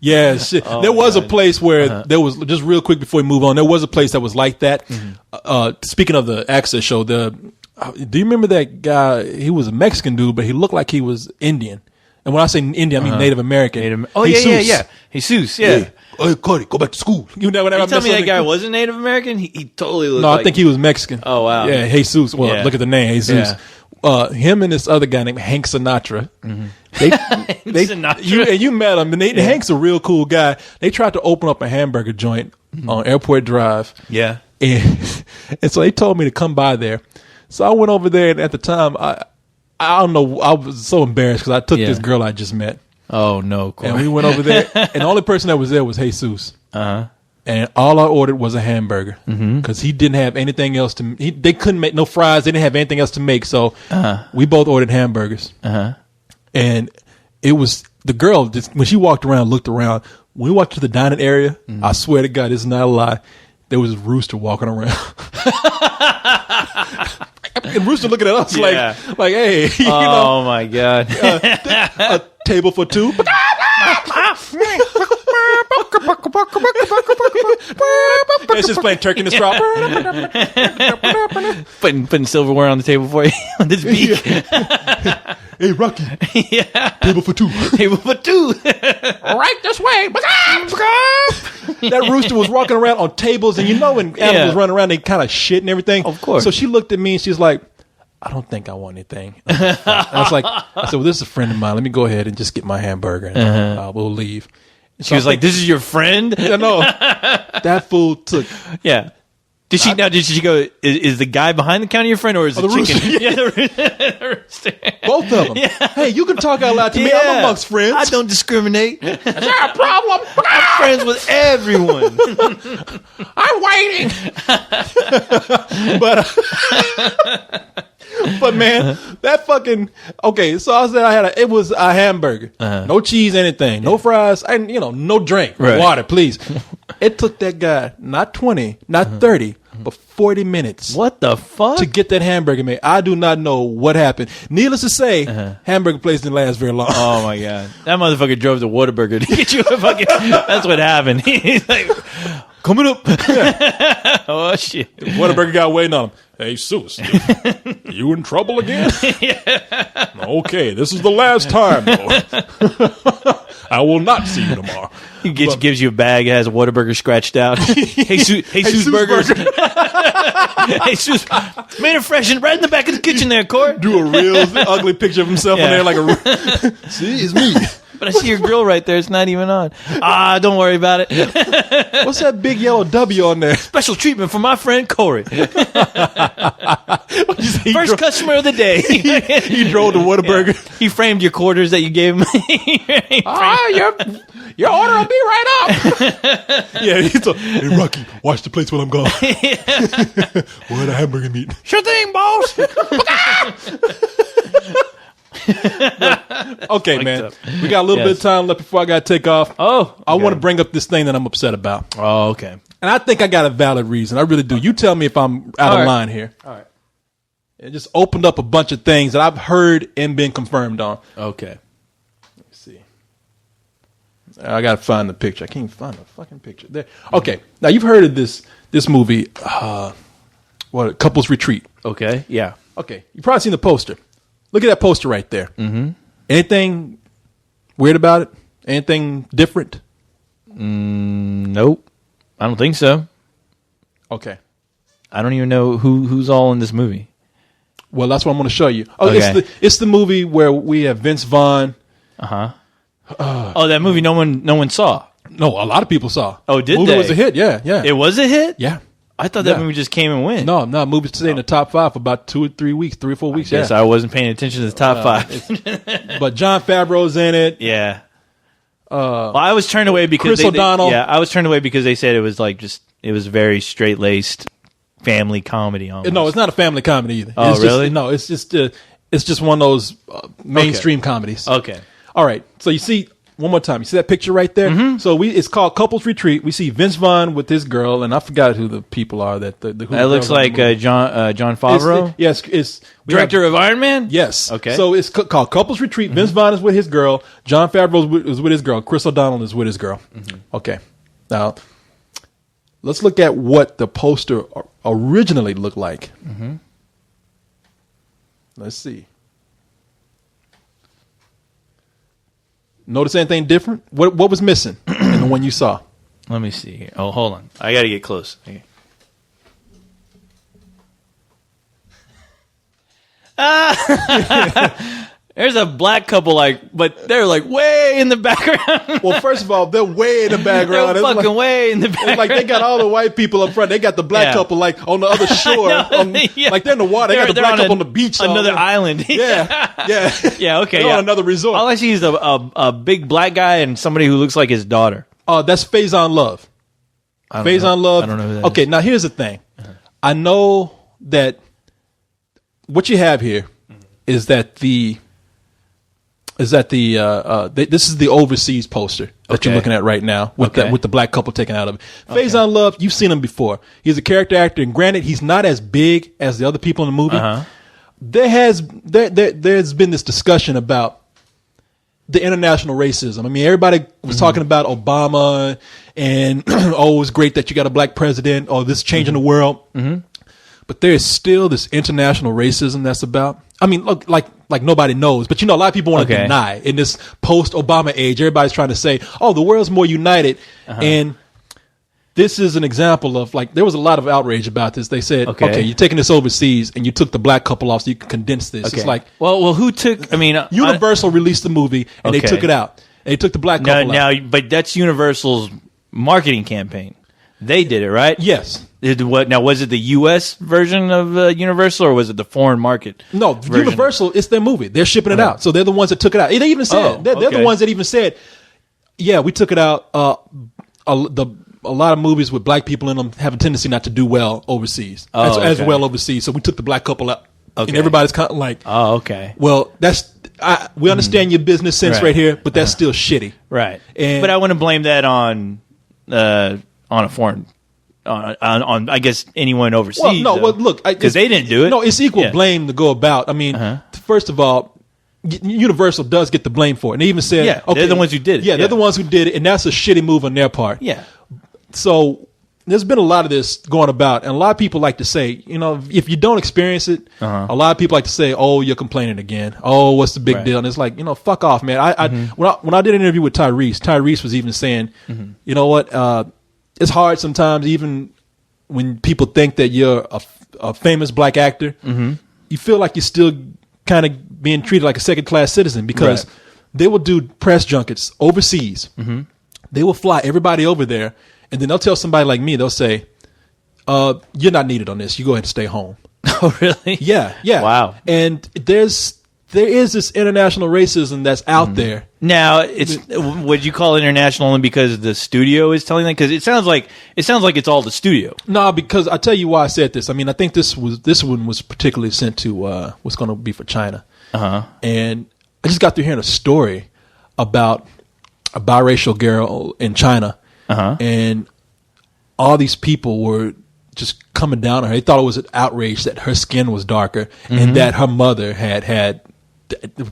Yeah, shit. There was a place where there was, just real quick before we move on, there was a place that was like that. Speaking of the Access show, do you remember that guy? He was a Mexican dude, but he looked like he was Indian. And when I say Indian, I mean Native American. Jesus, Jesus, yeah. Hey, Cody, go back to school. You know, you tell me that guy wasn't Native American? He totally looked I think he was Mexican. Oh, wow. Yeah, Jesus. Well, look at the name, Jesus. Yeah. Him and this other guy named Hank Sinatra. You met him, and Hank's a real cool guy. They tried to open up a hamburger joint on Airport Drive. Yeah. And so they told me to come by there. So I went over there, and at the time, I don't know, I was so embarrassed because I took this girl I just met. Oh, no. Corey. And we went over there, and the only person that was there was Jesus. And all I ordered was a hamburger because he didn't have anything else to. They couldn't make no fries. They didn't have anything else to make, so we both ordered hamburgers. And it was the girl just, when she walked around, looked around. When we walked to the dining area, I swear to God, this is not a lie. There was a rooster walking around. And Rooster looking at us like, hey, you know. Oh my God. A table for two. It's just playing Turkey in the Straw. Putting silverware on the table for you on this beak. Hey, Rocky. Table for two. Table for two. Right this way. That rooster was walking around on tables, and you know when animals run around, they kind of shit and everything. Of course. So she looked at me and she's like, I don't think I want anything. I said, well, this is a friend of mine. Let me go ahead and just get my hamburger, and we'll leave. And she was like, this is your friend? No. That fool took. Yeah. Did she go, is the guy behind the counter your friend, or is the chicken? The rooster. Both of them. Yeah. Hey, you can talk out loud to me. I'm amongst friends. I don't discriminate. Is there a problem? I'm friends with everyone. I'm waiting. But man, that fucking okay. So I said it was a hamburger, no cheese, anything, no fries, and no drink, water, please. It took that guy not 20, not 30, but 40 minutes. What the fuck? To get that hamburger made. I do not know what happened. Needless to say, hamburger place didn't last very long. Oh my god, that motherfucker drove to Whataburger to get you a fucking. That's what happened. He's like, coming up. Oh shit. Whataburger guy waiting on him. Hey, Seuss, you in trouble again? Okay, this is the last time, though. I will not see you tomorrow. He gives you a bag, it has a Whataburger scratched out. Hey, Seuss Burgers. Hey, Seuss, made it fresh and right in the back of the kitchen there, Court. Do a real ugly picture of himself in there like see, it's me. But I see your grill right there. It's not even on. Don't worry about it. What's that big yellow W on there? Special treatment for my friend Corey. First customer of the day. He drove to Whataburger. Yeah. He framed your quarters that you gave him. Your order will be right up. Yeah, he's like, hey, Rocky, watch the plates while I'm gone. Where the hamburger meat? Sure thing, boss. Okay, man. We got a little bit of time left before I got to take off. Oh, okay. I want to bring up this thing that I'm upset about. Oh, okay. And I think I got a valid reason. I really do. You tell me if I'm out of line here. All right. It just opened up a bunch of things that I've heard and been confirmed on. Okay. Let's see. I got to find the picture. I can't even find the fucking picture. There. Okay. Now, you've heard of this movie, Couples Retreat. Okay. Yeah. Okay. You've probably seen the poster. Look at that poster right there. Mm-hmm. Anything weird about it? Anything different? Nope. I don't think so. Okay. I don't even know who's all in this movie. Well, that's what I'm going to show you. Oh, okay. It's the movie where we have Vince Vaughn. That movie no one saw. No, a lot of people saw. Oh, did movie they? Was a hit. Yeah. It was a hit? Yeah. I thought that movie just came and went. No, movie stayed in the top 5 for about 2 or 3 weeks, 3 or 4 weeks. Yes, I wasn't paying attention to the top 5. But Jon Favreau's in it. Yeah. Well, I was turned away because Chris O'Donnell. I was turned away because they said it was it was very straight laced family comedy. Almost. No, it's not a family comedy either. Oh, it's really? Just, it's just one of those mainstream comedies. Okay. All right. So you see. One more time. You see that picture right there? Mm-hmm. So it's called Couples Retreat. We see Vince Vaughn with this girl, and I forgot who the people are. That looks like Jon Favreau. It's director of Iron Man. Yes. Okay. So it's called Couples Retreat. Mm-hmm. Vince Vaughn is with his girl. Jon Favreau is with his girl. Chris O'Donnell is with his girl. Mm-hmm. Okay. Now let's look at what the poster originally looked like. Mm-hmm. Let's see. Notice anything different? What was missing in the one you saw? Let me see here. Oh, hold on. I got to get close. Okay. There's a black couple, but they're way in the background. Well, first of all, they're way in the background. They're fucking way in the background. It's like they got all the white people up front. They got the black couple on the other shore. Like they're in the water. They got the black couple on the beach. Another island. Yeah. Okay. They're on another resort. All I see is a big black guy and somebody who looks like his daughter. That's Faison Love. Faison Love. I don't know who that is. Okay, now here's the thing. I know that what you have here is that this is the overseas poster that you're looking at right now with the black couple taken out of it. Faison Love, you've seen him before. He's a character actor, and granted, he's not as big as the other people in the movie. There's been this discussion about the international racism. I mean, everybody was talking about Obama and it's great that you got a black president, or this changing the world. But there is still this international racism that's about. I mean, look, like nobody knows, but a lot of people want to deny in this post-Obama age. Everybody's trying to say, the world's more united. And this is an example of, there was a lot of outrage about this. They said, okay, you're taking this overseas and you took the black couple off so you can condense this. It's like, well, who took, Universal released the movie and they took it out. And they took the black couple out. But that's Universal's marketing campaign. They did it, right? Yes. Now, was it the U.S. version of Universal, or was it the foreign market? No, version? Universal, it's their movie. They're shipping it out. So they're the ones that took it out. They even said, they're the ones that even said, yeah, we took it out. A lot of movies with black people in them have a tendency not to do well overseas, as well overseas. So we took the black couple out And everybody's kind of like, oh, okay. Well, we understand your business sense right here, but that's still shitty. Right. And, but I wouldn't blame that on a foreign, on I guess anyone overseas. Well, no, well, look, because they didn't do it. No, it's equal blame to go about. I mean, first of all, Universal does get the blame for it. And they even said, okay, they're the ones who did it. Yeah, they're the ones who did it, and that's a shitty move on their part. Yeah. So there's been a lot of this going about, and a lot of people like to say, if you don't experience it, a lot of people like to say, oh, you're complaining again. Oh, what's the big deal? And it's like, fuck off, man. When I did an interview with Tyrese was even saying, you know what, it's hard sometimes, even when people think that you're a famous black actor, you feel like you're still kind of being treated like a second-class citizen, because they will do press junkets overseas. They will fly everybody over there, and then they'll tell somebody like me, they'll say, you're not needed on this. You go ahead and stay home. Oh, really? Yeah. Wow. And there is this international racism that's out there. Now, would you call it international only because the studio is telling them? Because it sounds like it's all the studio. No, because I tell you why I said this. I mean, I think this one was particularly sent to what's going to be for China. And I just got through hearing a story about a biracial girl in China, and all these people were just coming down on her. They thought it was an outrage that her skin was darker and that her mother had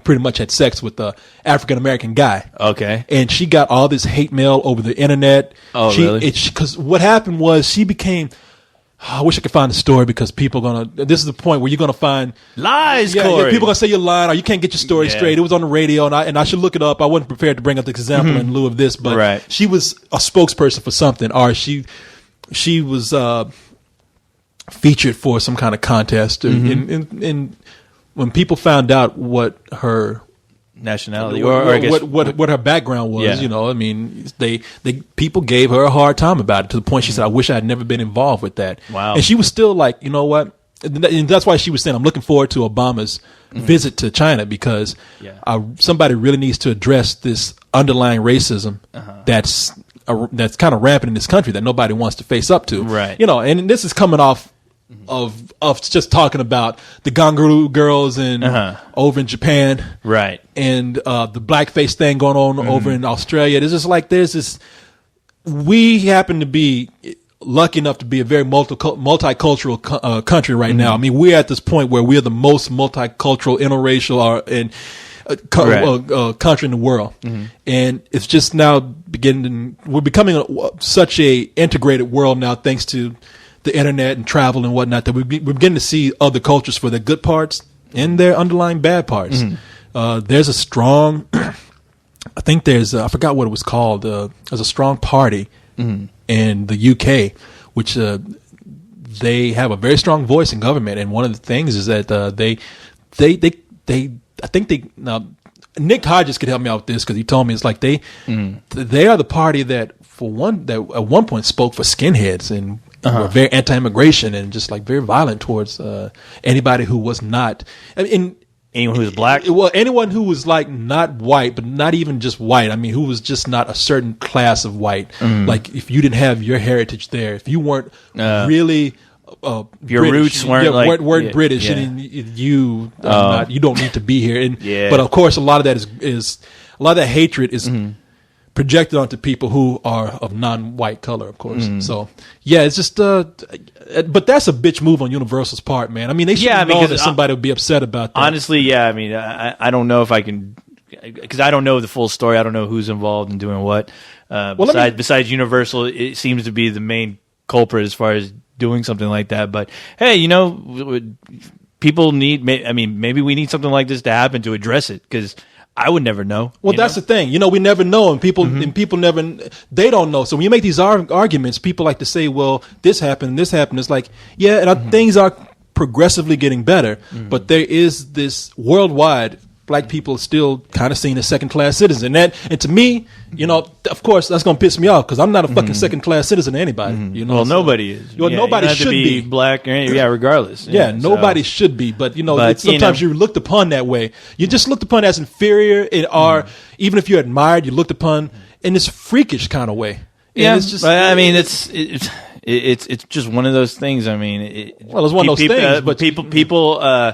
pretty much had sex with the African American guy. Okay. And she got all this hate mail over the internet. Oh, really? Because what happened was she became. I wish I could find the story, because people are gonna. This is the point where you're gonna find lies. Yeah, people are gonna say you're lying, or you can't get your story straight. It was on the radio, and I should look it up. I wasn't prepared to bring up the example in lieu of this, but she was a spokesperson for something, or she was featured for some kind of contest, and when people found out what her nationality or I guess what her background was, I mean, they people gave her a hard time about it, to the point she said, I wish I had never been involved with that. Wow. And she was still like, you know what? And that's why she was saying, I'm looking forward to Obama's visit to China, because somebody really needs to address this underlying racism that's kind of rampant in this country that nobody wants to face up to. Right. And this is coming off of just talking about the Gangaru girls and over in Japan, right, and the blackface thing going on over in Australia. It's just like there's this. We happen to be lucky enough to be a very multicultural country right now. I mean, we're at this point where we're the most multicultural, interracial, country in the world, and it's just now we're becoming such a integrated world now, thanks to the internet and travel and whatnot, that we're beginning to see other cultures for their good parts and their underlying bad parts. There's a strong, I think I forgot what it was called. There's a strong party in the UK, which they have a very strong voice in government. And one of the things is that now Nick Hodges could help me out with this, because he told me it's like they are the party that at one point spoke for skinheads and were very anti-immigration and just like very violent towards anybody who was not. I mean, anyone who was black. Well, anyone who was like not white, but not even just white. I mean, who was just not a certain class of white. Like if you didn't have your heritage there, if you weren't really. Your British, roots weren't British, and you don't need to be here. But of course, a lot of that is a lot of that hatred is projected onto people who are of non-white color, of course. So it's just but that's a bitch move on Universal's part, man. I mean, they should know that somebody would be upset about that. Honestly, I mean, I don't know if I can, because I don't know the full story. I don't know who's involved in doing what. Besides Universal, it seems to be the main culprit as far as doing something like that. But hey, people need. I mean, maybe we need something like this to happen to address it, because I would never know. Well, that's the thing. We never know, and people they don't know. So when you make these arguments, people like to say, "Well, this happened, this happened." It's like, things are progressively getting better, but there is this worldwide. Black people are still kind of seen as second-class citizens, and to me, of course, that's going to piss me off, because I'm not a fucking second-class citizen to anybody. Well, nobody is. Nobody should be black. Regardless. Nobody should be. But sometimes you're looked upon that way. You're just looked upon as inferior, or even if you're admired, you're looked upon in this freakish kind of way. And it's just. I mean, it's just one of those things. I mean, it's one of those things. But people.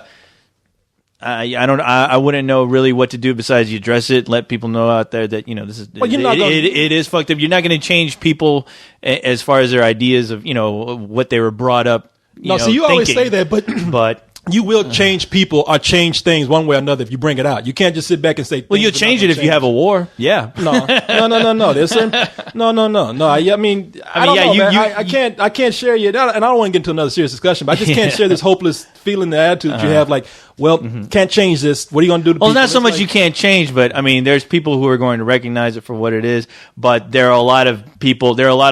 I wouldn't know really what to do besides you address it, let people know out there that this is. Well, it is fucked up. You're not going to change people as far as their ideas of what they were brought up. You always say that, but. You will change people or change things one way or another if you bring it out. You can't just sit back and say. Well, you'll change it if you have a war. Yeah. No. There's certain. No. I mean, I don't know, man. I can't share you. And I don't want to get into another serious discussion, but I just can't share this hopeless feeling, the attitude that you have. Like, well, can't change this. What are you going to do to people? Well, not so much you can't change, but I mean, there's people who are going to recognize it for what it is. But there are a lot of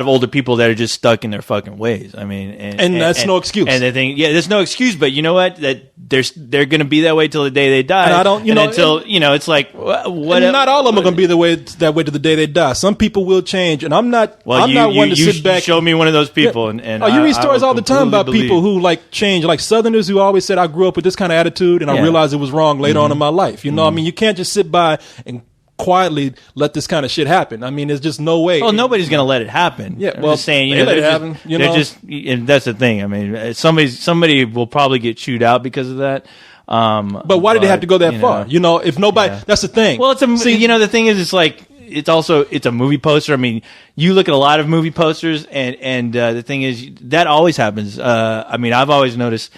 older people that are just stuck in their fucking ways. I mean, and that's no excuse. And they think, there's no excuse. But you know what? That they're going to be that way till the day they die. And I don't, it's like what? Not all of them are going to be that way to the day they die. Some people will change, and I'm not. Well, I'm not one to sit back. Show me one of those people, and you read stories all the time about people who like change, like Southerners who always said, "I grew up with this kind of attitude, and I realized it was wrong later on in my life." I mean, you can't just sit by and quietly let this kind of shit happen. I mean, there's just no way. Well, nobody's going to let it happen. Yeah, well, I'm just saying, let it happen. They're just, and that's the thing. I mean, somebody will probably get chewed out because of that. But why did they have to go that far? If nobody, that's the thing. Well, the thing is, it's like, it's a movie poster. I mean, you look at a lot of movie posters, and the thing is, that always happens. I mean, I've always noticed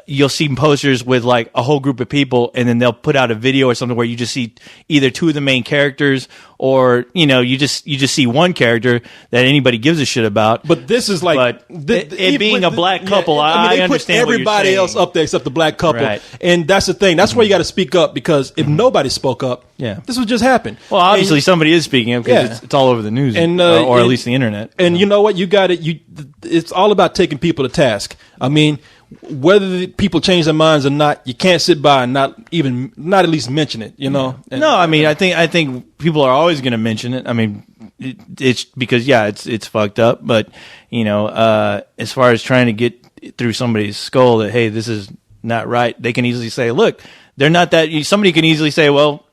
you'll see posters with like a whole group of people, and then they'll put out a video or something where you just see either two of the main characters, or you just see one character that anybody gives a shit about. But this is like, it being a black couple. I understand put everybody else up there except the black couple, right. And that's the thing. That's why you got to speak up, because if nobody spoke up, this would just happen. Well, obviously somebody is speaking up because it's all over the news, or at least the internet. And you know what? You got it. It's all about taking people to task. I mean, whether the people change their minds or not, you can't sit by and not at least mention it. No, I mean, I think people are always going to mention it. I mean, it's because it's fucked up. But as far as trying to get through somebody's skull that, hey, this is not right, they can easily say, look, they're not that. Somebody can easily say, well,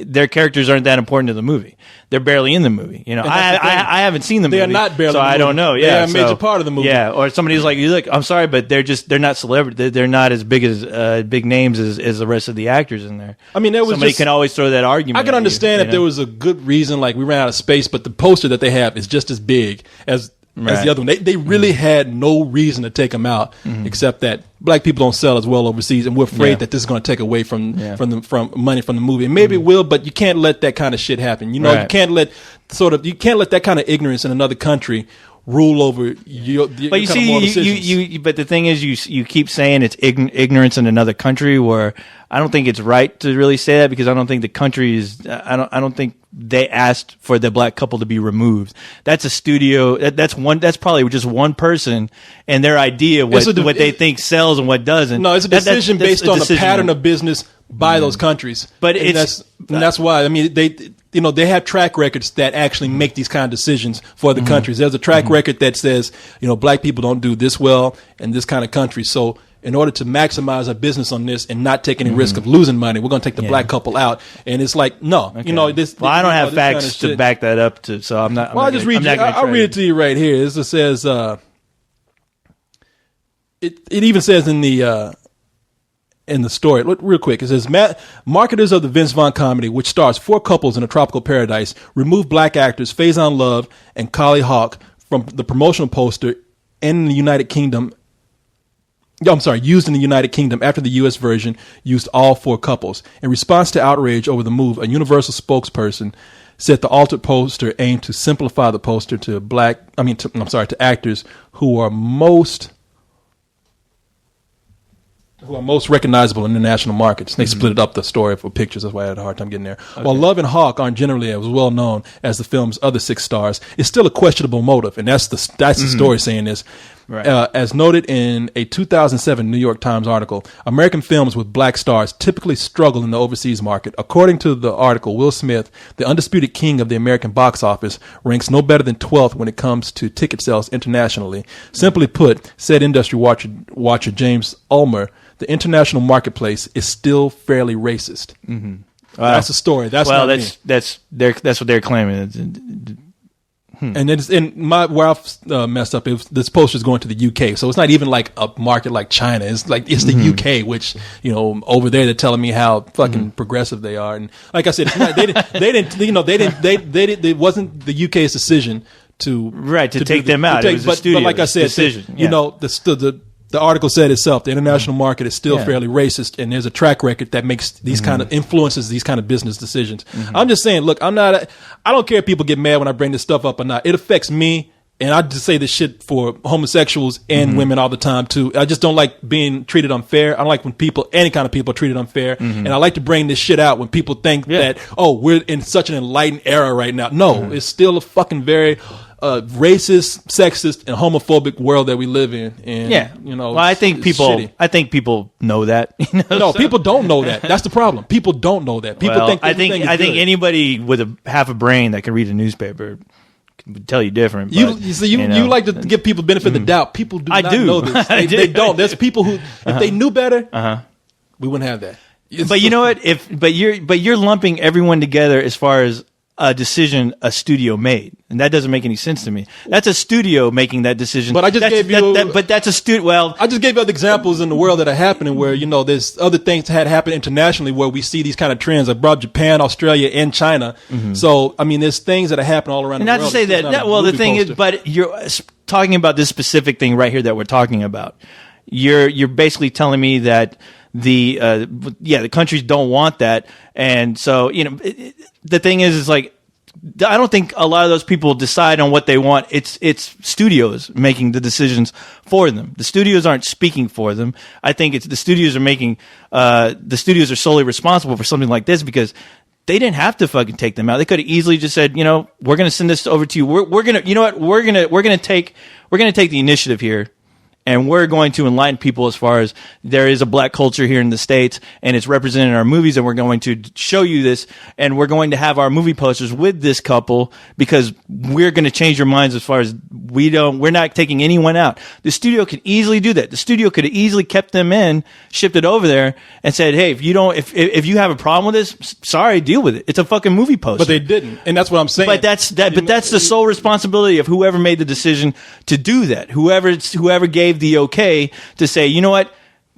their characters aren't that important to the movie. They're barely in the movie. I haven't seen the movie. They are not barely. So in the movie. I don't know. They are a major part of the movie. Yeah, or somebody's like, look, I'm sorry, but they're not celebrity. They're not as big names as the rest of the actors in there. I mean, somebody can always throw that argument. I can understand if there was a good reason, like we ran out of space, but the poster that they have is just as big as the other one. They really had no reason to take them out, except that black people don't sell as well overseas, and we're afraid that this is going to take away from money from the movie. And maybe it will, but you can't let that kind of shit happen. You can't let that kind of ignorance in another country rule over your. But you see, but the thing is, you keep saying it's ignorance in another country, where I don't think it's right to really say that, because I don't think the country is. I don't think they asked for the black couple to be removed. That's a studio. That's probably just one person and their idea what they think sells and what doesn't. No, it's a decision based on the pattern of business by those countries. But that's why. I mean, they have track records that actually make these kind of decisions for other countries. There's a track record that says, black people don't do this well in this kind of country. So in order to maximize our business on this and not take any risk of losing money, we're going to take the black couple out. And it's like, no, this. Well, I don't have facts to back that up, so I'm not. Well, I'll just read you. I'll read it to you right here. It says, it even says in the story, look real quick. It says, marketers of the Vince Vaughn comedy, which stars 4 couples in a tropical paradise, remove black actors Faison Love and Collie Hawk from the promotional poster in the United Kingdom. Used in the United Kingdom after the U.S. version used all 4 couples. In response to outrage over the move, a Universal spokesperson said the altered poster aimed to simplify the poster to actors who are most recognizable in international markets. They split it up, the story, for pictures. That's why I had a hard time getting there. Okay. While Love and Hawk aren't generally as well known as the film's other 6 stars, it's still a questionable motive, and that's the story saying this. Right. As noted in a 2007 New York Times article, American films with black stars typically struggle in the overseas market. According to the article, Will Smith, the undisputed king of the American box office, ranks no better than 12th when it comes to ticket sales internationally. Simply put, said industry watcher James Ulmer, the international marketplace is still fairly racist. That's the story. That's what they're claiming. And then where I messed up, this poster's going to the UK, so it's not even like a market like China. It's the UK, which over there they're telling me how fucking progressive they are. And like I said, it's not, it wasn't the UK's decision to take them out. It was the studio's but like I said, decision. The article said itself, the international market is still fairly racist, and there's a track record that makes these kind of influences these kind of business decisions. I'm just saying, look, I don't care if people get mad when I bring this stuff up or not. It affects me, and I just say this shit for homosexuals and women all the time too. I just don't like being treated unfair. I don't like when any kind of people are treated unfair, and I like to bring this shit out when people think that, we're in such an enlightened era right now. No, it's still a fucking very racist, sexist, and homophobic world that we live in. And, well, I think people know that. No, people don't know that. That's the problem. People don't know that. People think. I think anybody with half a brain that can read a newspaper would tell you different. You like to give people benefit of the doubt. People do not know this. They don't. There's people who, if they knew better, we wouldn't have that. But you know what? But you're lumping everyone together as far as a decision a studio made, and that doesn't make any sense to me. That's a studio making that decision. But I just gave you. But that's a studio. Well, I just gave you other examples in the world that are happening where there's other things that had happened internationally where we see these kind of trends. I brought Japan, Australia, and China. So I mean, there's things that are happening all around the world. Not to say that. Well, the thing is, but you're talking about this specific thing right here that we're talking about. You're basically telling me that the countries don't want that, and so the thing is like, I don't think a lot of those people decide on what they want. It's studios making the decisions for them. The studios aren't speaking for them. I think it's the studios are making. The studios are solely responsible for something like this because they didn't have to fucking take them out. They could have easily just said, we're going to send this over to you. We're going to, we're going to take the initiative here. And we're going to enlighten people as far as there is a black culture here in the States, and it's represented in our movies, and we're going to show you this, and we're going to have our movie posters with this couple because we're going to change your minds as far as we're not taking anyone out. The studio can easily do that. The studio could have easily kept them in, shipped it over there, and said, hey, if you have a problem with this, sorry, deal with it. It's a fucking movie poster. But they didn't, and that's what I'm saying. But that's the sole responsibility of whoever made the decision to do that. Whoever gave the okay to say, you know what,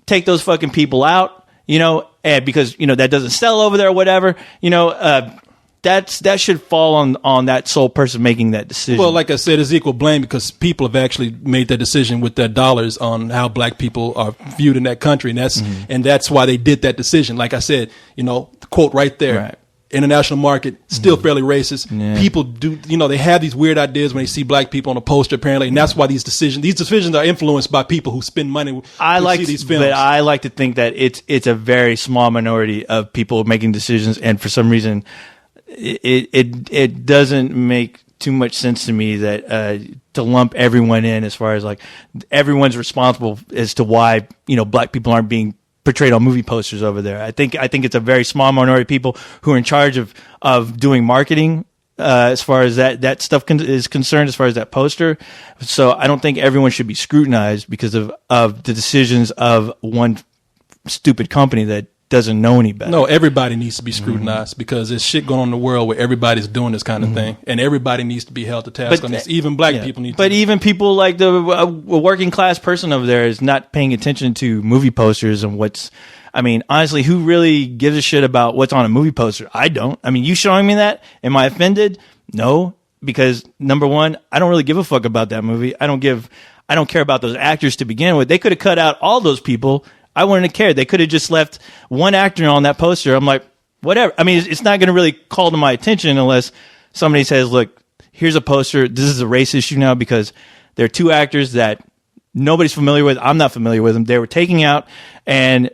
take those fucking people out, and because that doesn't sell over there or whatever, that should fall on that sole person making that decision. Well, like I said, it's equal blame because people have actually made that decision with their dollars on how black people are viewed in that country, and that's why they did that decision. Like I said, the quote right there. Right. International market still fairly racist. Yeah. People do, they have these weird ideas when they see black people on a poster, apparently, and that's why these decisions are influenced by people who spend money to see these films. But I like to think that it's a very small minority of people making decisions, and for some reason, it doesn't make too much sense to me that to lump everyone in as far as like everyone's responsible as to why black people aren't being portrayed on movie posters over there. I think it's a very small minority of people who are in charge of doing marketing as far as that stuff is concerned, as far as that poster. So I don't think everyone should be scrutinized because of the decisions of one stupid company that doesn't know any better. No, everybody needs to be scrutinized because there's shit going on in the world where everybody's doing this kind of thing, and everybody needs to be held to task on this. Even black people need to. But even people like the working class person over there is not paying attention to movie posters and honestly, who really gives a shit about what's on a movie poster? I don't. I mean, you showing me that? Am I offended? No, because number one, I don't really give a fuck about that movie. I don't care about those actors to begin with. They could have cut out all those people. I wouldn't have cared. They could have just left one actor on that poster. I'm like, whatever. I mean, it's not going to really call to my attention unless somebody says, look, here's a poster. This is a race issue now because there are two actors that nobody's familiar with. I'm not familiar with them. They were taking out, and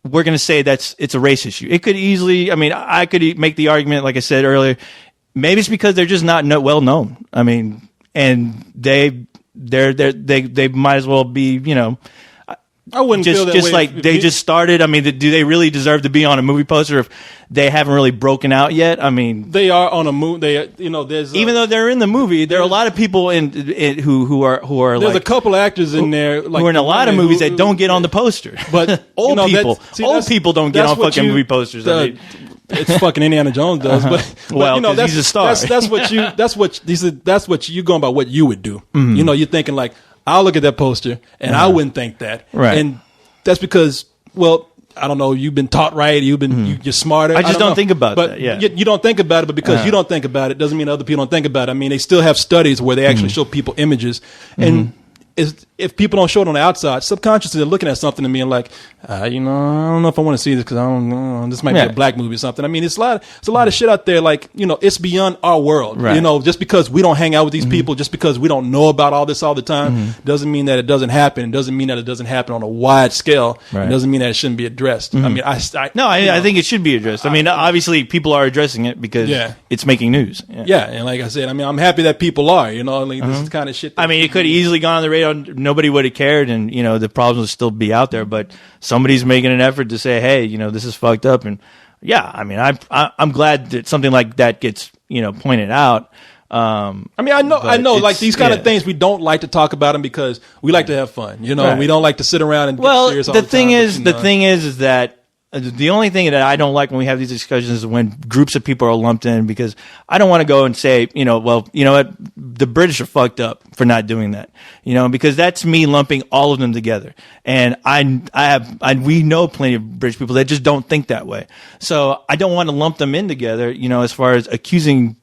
we're going to say it's a race issue. It could easily, I could make the argument, like I said earlier, maybe it's because they're just not well known. I mean, and they might as well be, I wouldn't feel that just way. Like they just started. I mean, do they really deserve to be on a movie poster if they haven't really broken out yet? I mean, they are on a movie. There's even though they're in the movie, there are a lot of people who are. There's a couple actors in there who are in a lot of movies that don't get on the poster. But old people don't get on fucking movie posters. it's fucking Indiana Jones does, but Well, you know, 'cause that's he's a star. That's what you going by what you would do. You know, you're thinking like, I'll look at that poster and I wouldn't think that. Right. And that's because, well, I don't know, you've been taught right, you're smarter. I just don't know. think about but that, yeah. You don't think about it, but because you don't think about it doesn't mean other people don't think about it. I mean, they still have studies where they actually show people images, and if people don't show it on the outside, subconsciously they're looking at something and being like, you know, I don't know if I want to see this because I don't know, this might be a black movie or something. I mean, it's a lot of shit out there, like, you know, it's beyond our world. Right. You know, just because we don't hang out with these people, just because we don't know about all this all the time, doesn't mean that it doesn't happen. It doesn't mean that it doesn't happen on a wide scale. Right. It doesn't mean that it shouldn't be addressed. I mean, I think it should be addressed. I mean, obviously people are addressing it because it's making news. Yeah, and like I said, I mean, I'm happy that people are, you know, like, this is the kind of shit. I mean, it could have easily gone on the radar. Nobody would have cared, and you know the problems would still be out there. But somebody's making an effort to say, "Hey, you know, this is fucked up." And yeah, I mean, I'm glad that something like that gets, you know, pointed out. I mean, I know, like these kind of things we don't like to talk about them because we like to have fun. You know, we don't like to sit around and get serious all the time. The thing is that. The only thing that I don't like when we have these discussions is when groups of people are lumped in, because I don't want to go and say, you know, well, you know what, the British are fucked up for not doing that, you know, because that's me lumping all of them together. And we know plenty of British people that just don't think that way. So I don't want to lump them in together, you know, as far as accusing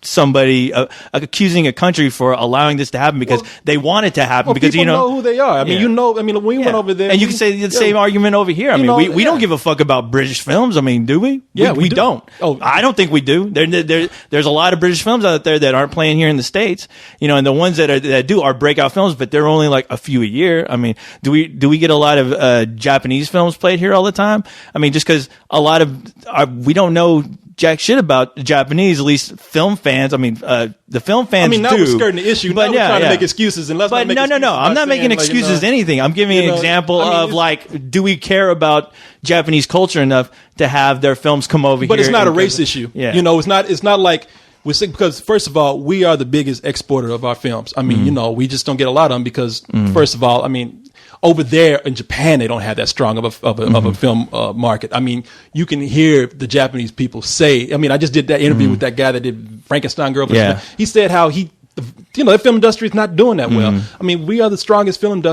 somebody, accusing a country for allowing this to happen because they want it to happen, because people you know who they are. I mean, you know, I mean, when we went over there, and you can say the same argument over here. I mean, we don't give a fuck about British films. I mean, do we? Yeah, we do. don't. Oh, I don't think we do. There's a lot of British films out there that aren't playing here in the States, you know, and the ones that do are breakout films, but they're only like a few a year. I mean, do we get a lot of Japanese films played here all the time? I mean, just because a lot of we don't know jack shit about the Japanese, at least film fans. I mean, the film fans. I mean, now we're skirting the issue. But now we're trying to make excuses. And let's not make excuses. No. I'm not making excuses. Anything. I'm giving an example of like, do we care about Japanese culture enough to have their films come over here? But it's not a race issue. Yeah. You know, it's not like we're sick, because first of all, we are the biggest exporter of our films. I mean, you know, we just don't get a lot of them because first of all, I mean, over there in Japan, they don't have that strong of a film market. I mean, you can hear the Japanese people say. I mean, I just did that interview with that guy that did Frankenstein Girl. Yeah. He said how the film industry is not doing that well. I mean, we are the strongest film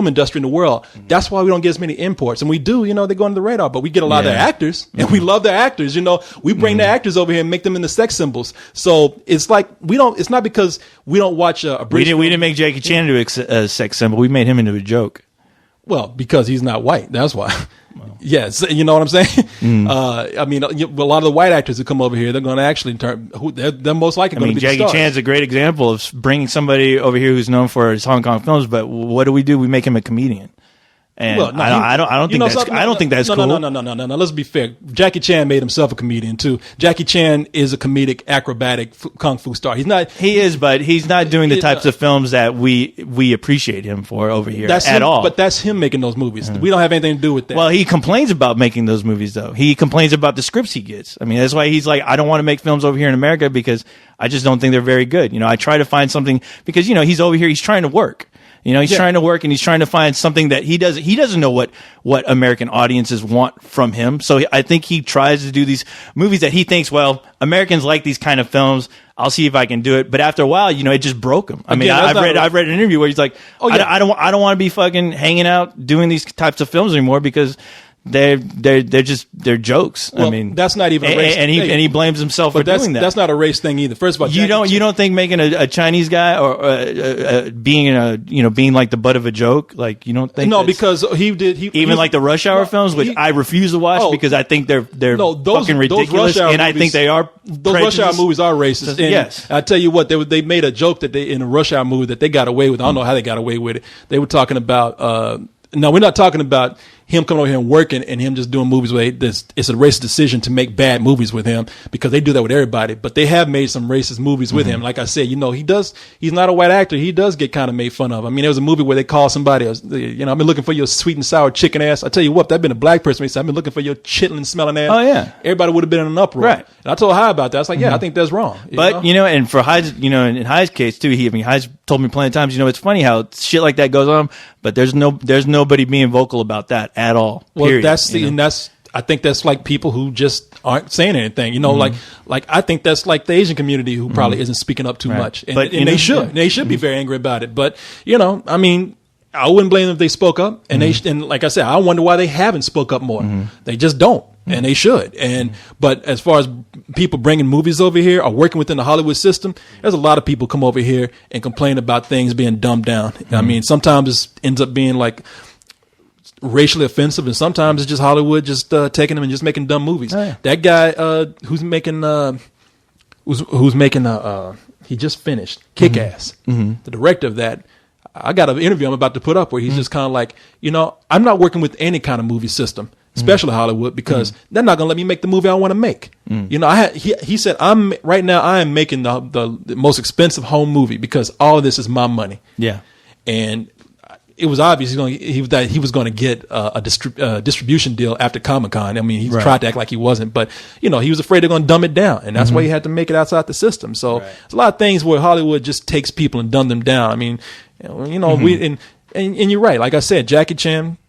industry in the world. That's why we don't get as many imports, and we do. You know, they go under the radar, but we get a lot of their actors, and we love their actors. You know, we bring the actors over here and make them into sex symbols. So it's like we don't. It's not because we don't watch a British. We didn't make Jackie Chan into a sex symbol. We made him into a joke. Well, because he's not white. That's why. Yes, you know what I'm saying. I mean, a lot of the white actors who come over here, they're going to actually turn. They're most likely going to be Jackie the stars. Chan's a great example of bringing somebody over here who's known for his Hong Kong films. But what do? We make him a comedian. And I don't think that's cool. No. Let's be fair. Jackie Chan made himself a comedian too. Jackie Chan is a comedic, acrobatic kung fu star. He's not. He is, but he's not doing the types of films that we appreciate him for over here at all. But that's him making those movies. We don't have anything to do with that. Well, he complains about making those movies, though. He complains about the scripts he gets. I mean, that's why he's like, I don't want to make films over here in America because I just don't think they're very good. You know, I try to find something because, you know, he's over here, he's trying to work. You know, he's trying to work and he's trying to find something that he doesn't know what American audiences want from him. So I think he tries to do these movies that he thinks, well, Americans like these kind of films. I'll see if I can do it. But after a while, you know, it just broke him. I mean, I've read an interview where he's like, I don't want to be fucking hanging out doing these types of films anymore because they're jokes. Well, I mean, that's not even a race and he blames himself for doing that. That's not a race thing either. First of all, you don't think making a Chinese guy or being like the butt of a joke, like you don't think because he like the Rush Hour films, which I refuse to watch because I think they're fucking ridiculous, and I think they are. Those Rush Hour movies are racist. And yes, I tell you what, they made a joke that in a Rush Hour movie that they got away with. I don't know how they got away with it. They were talking about. No, we're not talking about him coming over here and working and him just doing movies where it's a racist decision to make bad movies with him because they do that with everybody. But they have made some racist movies with him. Like I said, you know, he's not a white actor. He does get kind of made fun of. I mean, there was a movie where they call somebody, you know, I've been looking for your sweet and sour chicken ass. I tell you what, that been a black person. He said, I've been looking for your chitlin smelling ass. Oh, yeah. Everybody would have been in an uproar. Right. And I told High about that. I was like, yeah, I think that's wrong. But, you know, and for High's, you know, in High's case too, High's told me plenty of times, you know, it's funny how shit like that goes on, but there's nobody being vocal about that at all. Well, period, and that's I think that's like people who just aren't saying anything. You know, like I think that's like the Asian community who probably isn't speaking up too much, and, But, and they should. They should be very angry about it. But you know, I mean, I wouldn't blame them if they spoke up. And and like I said, I wonder why they haven't spoke up more. They just don't, and they should. And but as far as people bringing movies over here or working within the Hollywood system, there's a lot of people come over here and complain about things being dumbed down. I mean, sometimes it ends up being like racially offensive, and sometimes it's just Hollywood just taking them and just making dumb movies. Oh, yeah. That guy who's making he just finished Kick-Ass. The director of that, I got an interview I'm about to put up where he's just kind of like, you know, I'm not working with any kind of movie system, especially Hollywood, because they're not gonna let me make the movie I want to make. You know, he said, I am making the most expensive home movie because all of this is my money. Yeah. And it was obvious he was going to get a distribution deal after Comic-Con. I mean, he tried to act like he wasn't, but you know, he was afraid they're going to dumb it down, and that's why he had to make it outside the system. So there's a lot of things where Hollywood just takes people and dumb them down. I mean, you know, and you're right. Like I said, Jackie Chan,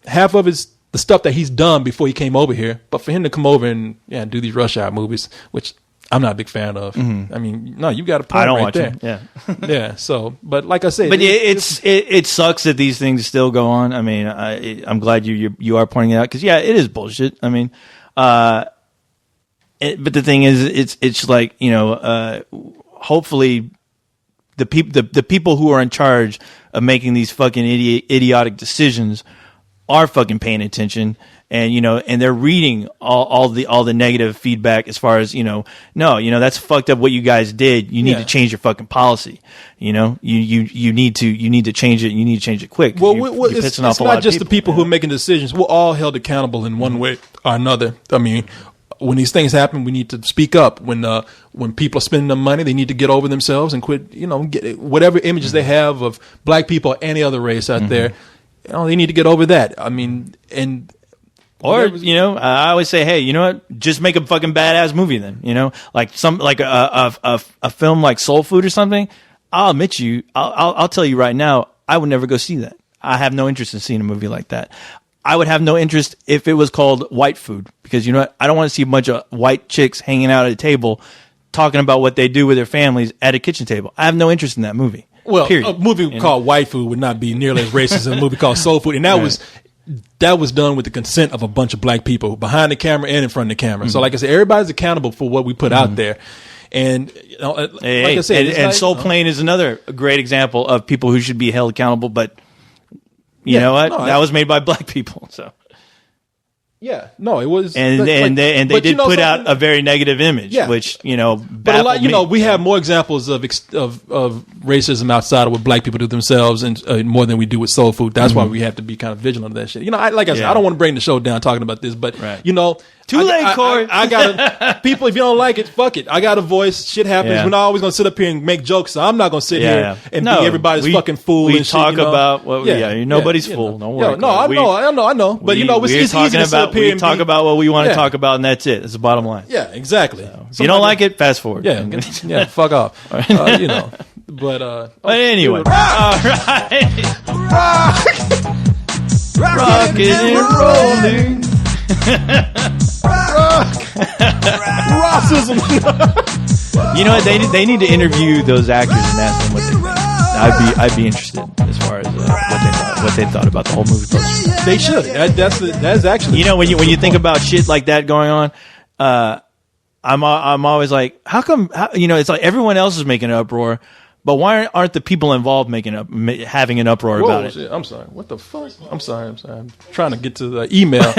half of the stuff that he's done before he came over here, but for him to come over and do these Rush Hour movies, which I'm not a big fan of. I mean, no, you got a point. I don't right watch there. them. Yeah. Yeah. So, but like I said, But it sucks that these things still go on. I mean, I'm glad you are pointing it out, because it is bullshit. I mean, but the thing is, it's like, you know, hopefully the people who are in charge of making these fucking idiotic decisions are fucking paying attention. And, you know, and they're reading all the negative feedback as far as, you know, no, you know, that's fucked up what you guys did. You need to change your fucking policy. You know, you need to change it. You need to change it quick. Well, it's not just the people who are making decisions. We're all held accountable in one way or another. I mean, when these things happen, we need to speak up. When people are spending their money, they need to get over themselves and quit, you know, get whatever images they have of black people or any other race out there. You know, they need to get over that. I mean, or, you know, I always say, hey, you know what? Just make a fucking badass movie then. You know, like a film like Soul Food or something. I'll admit I'll tell you right now, I would never go see that. I have no interest in seeing a movie like that. I would have no interest if it was called White Food, because, you know what? I don't want to see a bunch of white chicks hanging out at a table talking about what they do with their families at a kitchen table. I have no interest in that movie. Well, period. A movie called White Food would not be nearly as racist as a movie called Soul Food, and that was done with the consent of a bunch of black people behind the camera and in front of the camera. So, like I said, everybody's accountable for what we put out there. And you know, like I said, and Soul Plane is another great example of people who should be held accountable. But you know what? That was made by black people. So yeah, no, it was, and they did put out a very negative image, which, you know, but a lot, you know, we have more examples of racism outside of what black people do themselves, and more than we do with Soul Food. That's why we have to be kind of vigilant of that shit. You know, like I said, I don't want to bring the show down talking about this, but you know, too late, Corey. I got people. If you don't like it, fuck it. I got a voice. Shit happens. We're not always gonna sit up here and make jokes. So I'm not gonna sit here and be everybody's fucking fool. We and talk shit, you know? about nobody's fool. Don't worry. No, I know. But you know, it's easy to sit up here and talk about what we want to talk about, and that's it. That's the bottom line. Yeah, exactly. If you don't like it, fast forward. Yeah, fuck off. You know, but anyway, all right, rocking and rolling. Racism. You know what? They need to interview those actors and ask them what they think. I'd be interested as far as what they thought about the whole movie poster. They should. That's actually, you know, when you think about shit like that going on, I'm always like, how come? You know, it's like everyone else is making an uproar, but why aren't the people involved having an uproar about it? Shit. I'm sorry. What the fuck? I'm sorry. I'm trying to get to the email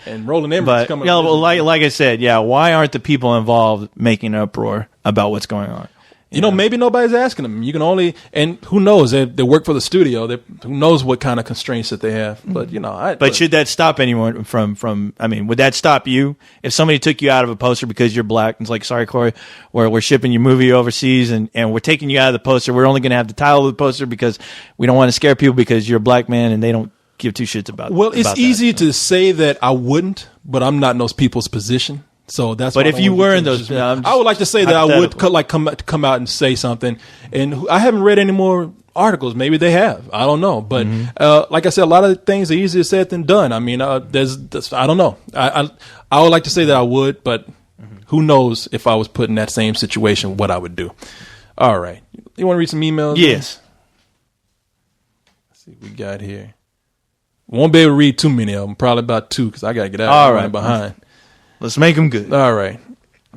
and Roland Emmerich's coming. Yeah, well, like I said, why aren't the people involved making an uproar about what's going on? You know, maybe nobody's asking them. You can only, and who knows? They work for the studio. Who knows what kind of constraints that they have? But you know, but should that stop anyone from? I mean, would that stop you if somebody took you out of a poster because you're black? And it's like, sorry, Corey, we're shipping your movie overseas, and we're taking you out of the poster. We're only going to have the title of the poster because we don't want to scare people because you're a black man and they don't give two shits about. Well, it's easy to say that I wouldn't, but I'm not in those people's position. So that's. But if you were in those, I would like to say that I would come out and say something. And I haven't read any more articles. Maybe they have. I don't know. But like I said, a lot of things are easier said than done. I mean, I don't know. I would like to say that I would, but who knows if I was put in that same situation, what I would do. All right. You want to read some emails? Yes. Let's see what we got here. Won't be able to read too many of them. Probably about 2 because I got to get out. All of right. behind. Let's make them good. All right.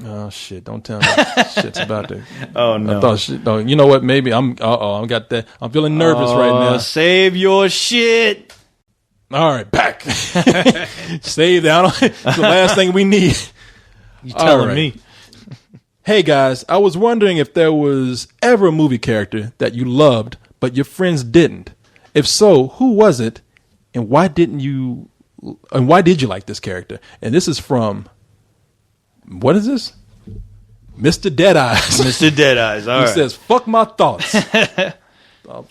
Oh shit! Don't tell me shit's about to. Oh no! I thought shit. Oh, you know what? Maybe I'm. I got that. I'm feeling nervous right now. Save your shit. All right, back. Save that. It's the last thing we need. You telling me? Hey guys, I was wondering if there was ever a movie character that you loved but your friends didn't. If so, who was it, and why didn't you? And why did you like this character? And this is from. What is this? Mr. Deadeyes. Mr. Deadeyes. All right. He says, "Fuck my thoughts."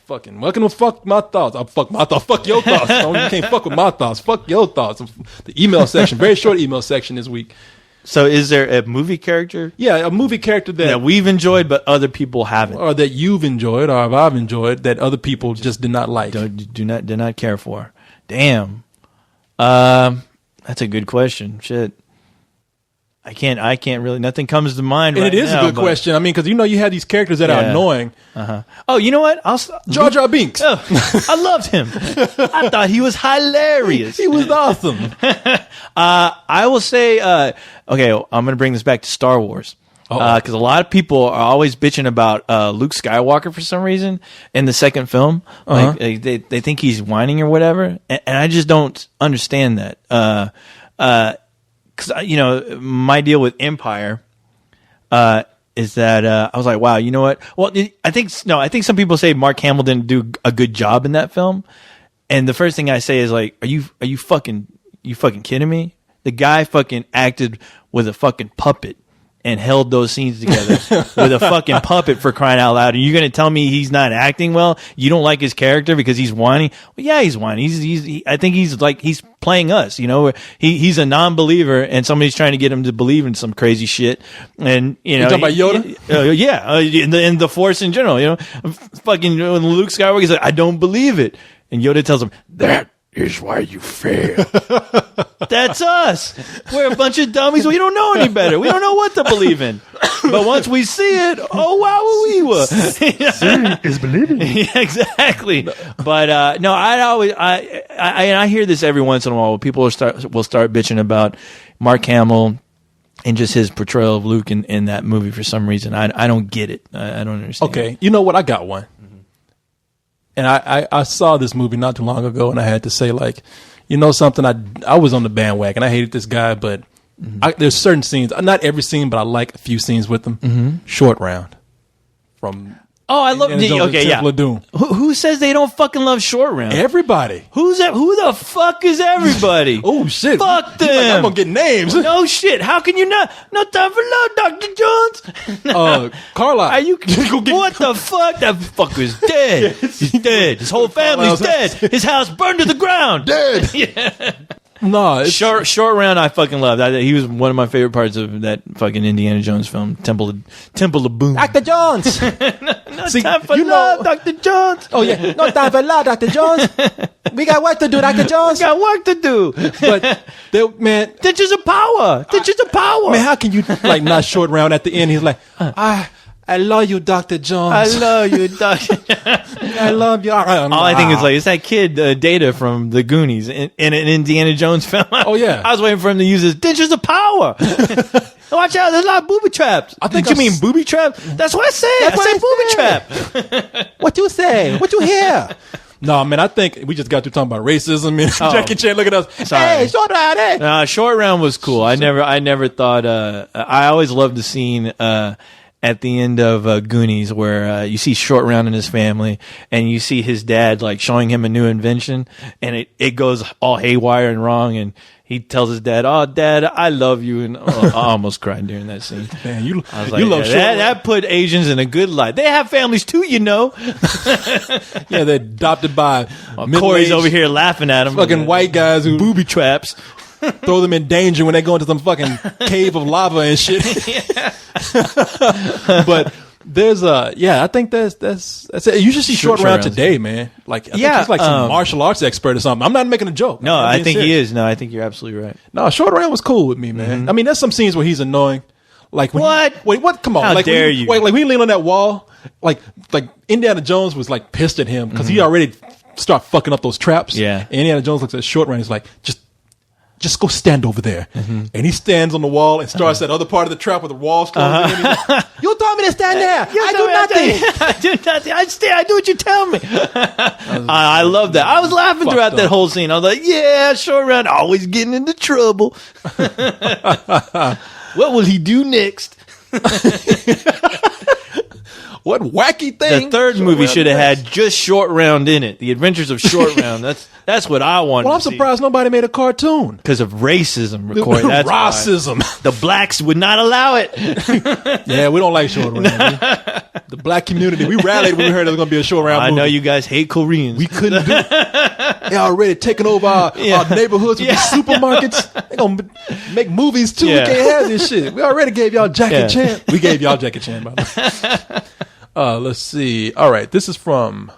Fucking welcome to fuck my thoughts. I'll fuck my thoughts. Fuck your thoughts. No, you can't fuck with my thoughts. Fuck your thoughts. The email section, very short email section this week. So, is there a movie character? Yeah, a movie character that we've enjoyed, but other people haven't, or that you've enjoyed, or I've enjoyed that other people just did not like. Do not care for. Damn. That's a good question. Shit. I can't really. Nothing comes to mind. And right it is now, a good question. I mean, because you have these characters that are annoying. Oh, you know what? Jar Jar Binks. Oh, I loved him. I thought he was hilarious. He was awesome. I will say, okay, I'm going to bring this back to Star Wars. Because a lot of people are always bitching about Luke Skywalker for some reason in the second film. Like they think he's whining or whatever, and I just don't understand that. Because my deal with Empire is that I was like, wow, you know what? Well, I think some people say Mark Hamill didn't do a good job in that film, and the first thing I say is like, are you fucking kidding me? The guy fucking acted with a fucking puppet and held those scenes together with a fucking puppet, for crying out loud. And you're going to tell me he's not acting well? You don't like his character because he's whiny? Well, yeah, he's whiny. I think he's playing us, he's a non-believer and somebody's trying to get him to believe in some crazy shit. And, you talking about Yoda? Yeah. In the Force in general, fucking when Luke Skywalker's like, I don't believe it. And Yoda tells him, that is why you fail. That's us. We're a bunch of dummies. We don't know any better. We don't know what to believe in. But once we see it, oh wow, we were. Seeing is believing. Yeah, exactly. But no, I hear this every once in a while. People will start bitching about Mark Hamill and just his portrayal of Luke in that movie for some reason. I don't get it. I don't understand. Okay, you know what? I got one. And I saw this movie not too long ago, and I had to say, like, something, I was on the bandwagon. I hated this guy, but there's certain scenes, not every scene, but I like a few scenes with him. Short Round from I love Temple of Doom. Who says they don't fucking love Short Round? Everybody. Who's that? Who the fuck is everybody? Oh shit! Fuck them. Like, I'm gonna get names. No shit. How can you not? No time for love, Dr. Jones. Carlisle. Are you? What the fuck? That fucker's dead. He's dead. His whole family's dead. His house burned to the ground. Dead. Yeah. No, Short Round I fucking loved. He was one of my favorite parts of that fucking Indiana Jones film, Temple of Boom. Dr. Jones. No time for love, Dr. Jones. Oh yeah, no time for love, Dr. Jones. We got work to do, Dr. Jones. We got work to do. But man, Ditches of power. Man, how can you not Short Round at the end? He's like, I love you, Dr. Jones. I love you, Dr. I love you. All I think is it's that kid Data from the Goonies in an Indiana Jones film. Oh yeah, I was waiting for him to use his ditches of power. Watch out, there's a lot of booby traps. Did you mean booby trap? That's what I said. I said booby trap. What you say? What you hear? No, man, I think we just got through talking about racism and Jackie Chan. Look at us. Sorry. Hey, Short Round. Hey. Short Round was cool. I never thought. I always loved the scene at the end of Goonies where you see Short Round and his family, and you see his dad showing him a new invention, and it goes all haywire and wrong, and he tells his dad, "Oh, Dad, I love you," and I almost cried during that scene. Man, you love Short Round. That put Asians in a good light. They have families too, Yeah, they're adopted by Corey's over here laughing at them. Fucking white guys who booby traps. Throw them in danger when they go into some fucking cave of lava and shit. But there's I think that's it. You should see Short Round today, man. Like, I think he's like some martial arts expert or something. I'm not making a joke. No, I think he is. No, I think you're absolutely right. No, Short Round was cool with me, man. Mm-hmm. I mean, there's some scenes where he's annoying. Like when wait, what? Come on! How like dare you? Wait, like we lean on that wall. Like Indiana Jones was like pissed at him because he already start fucking up those traps. Yeah. And Indiana Jones looks at Short Round. He's like, just go stand over there. And he stands on the wall and starts that other part of the trap where the wall's closing. And he's like, you told me to stand there. I do nothing. I do nothing. I do what you tell me. I love that. I was laughing throughout that whole scene. I was like, yeah, Short Round always getting into trouble. What will he do next? What wacky thing? The third movie should have had just Short Round in it. The Adventures of Short Round. That's what I wanted. Well, I'm surprised nobody made a cartoon because of racism. Recording that's racism. The blacks would not allow it. Yeah, we don't like Short Round. The black community, we rallied when we heard there was going to be a Short Round movie. I know you guys hate Koreans. We couldn't do it. They already taking over our neighborhoods with the supermarkets. They going to make movies too. We can't have this shit. We already gave y'all Jackie Chan. We gave y'all Jackie Chan, by the way. Let's see. All right, this is from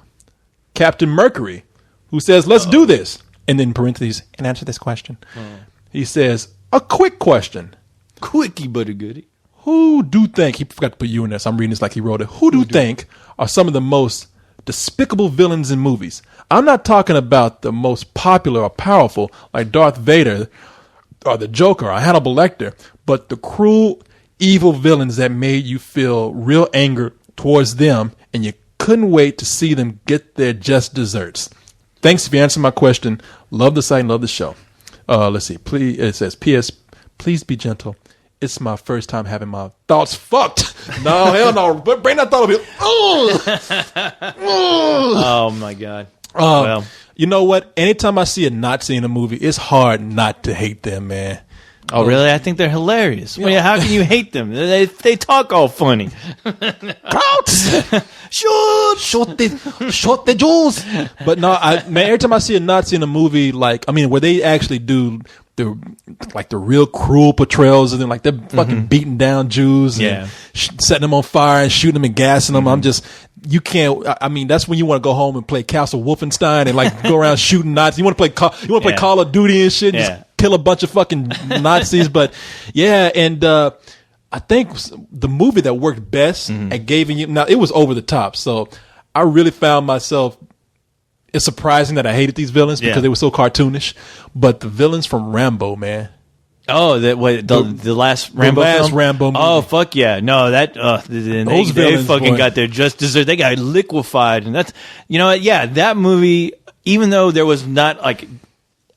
Captain Mercury, who says, let's do this. And then parentheses, and answer this question. He says, a quick question. Quickie but a goodie. Who do you think, he forgot to put you in this, I'm reading this like he wrote it. Who do you think are some of the most despicable villains in movies? I'm not talking about the most popular or powerful, like Darth Vader or the Joker or Hannibal Lecter, but the cruel, evil villains that made you feel real anger towards them, and you couldn't wait to see them get their just desserts. Thanks if you answered my question. Love the site and love the show. Let's see. Please, it says, P.S. Please be gentle. It's my first time having my thoughts fucked. No, hell no. Bring that thought over here. Oh, my God. Well, you know what? Anytime I see a Nazi in a movie, it's hard not to hate them, man. Oh, really? I think they're hilarious. Well, how can you hate them? They talk all funny. Krauts! Shoot the Jews! But no, man, every time I see a Nazi in a movie, like, I mean, where they actually do the real cruel portrayals, and then like they're fucking beating down Jews and setting them on fire and shooting them and gassing them. I'm just, you can't. I mean, that's when you want to go home and play Castle Wolfenstein and like go around shooting Nazis. You want to play Call of Duty and shit. And just kill a bunch of fucking Nazis. But yeah, and I think the movie that worked best at giving you, now it was over the top. So I really found myself. It's surprising that I hated these villains because they were so cartoonish. But the villains from Rambo, man. Oh, the last Rambo film? Rambo movie. Oh, fuck yeah. No, that they fucking got their just dessert. They got liquefied. And that's, you know what? Yeah, that movie, even though there was not like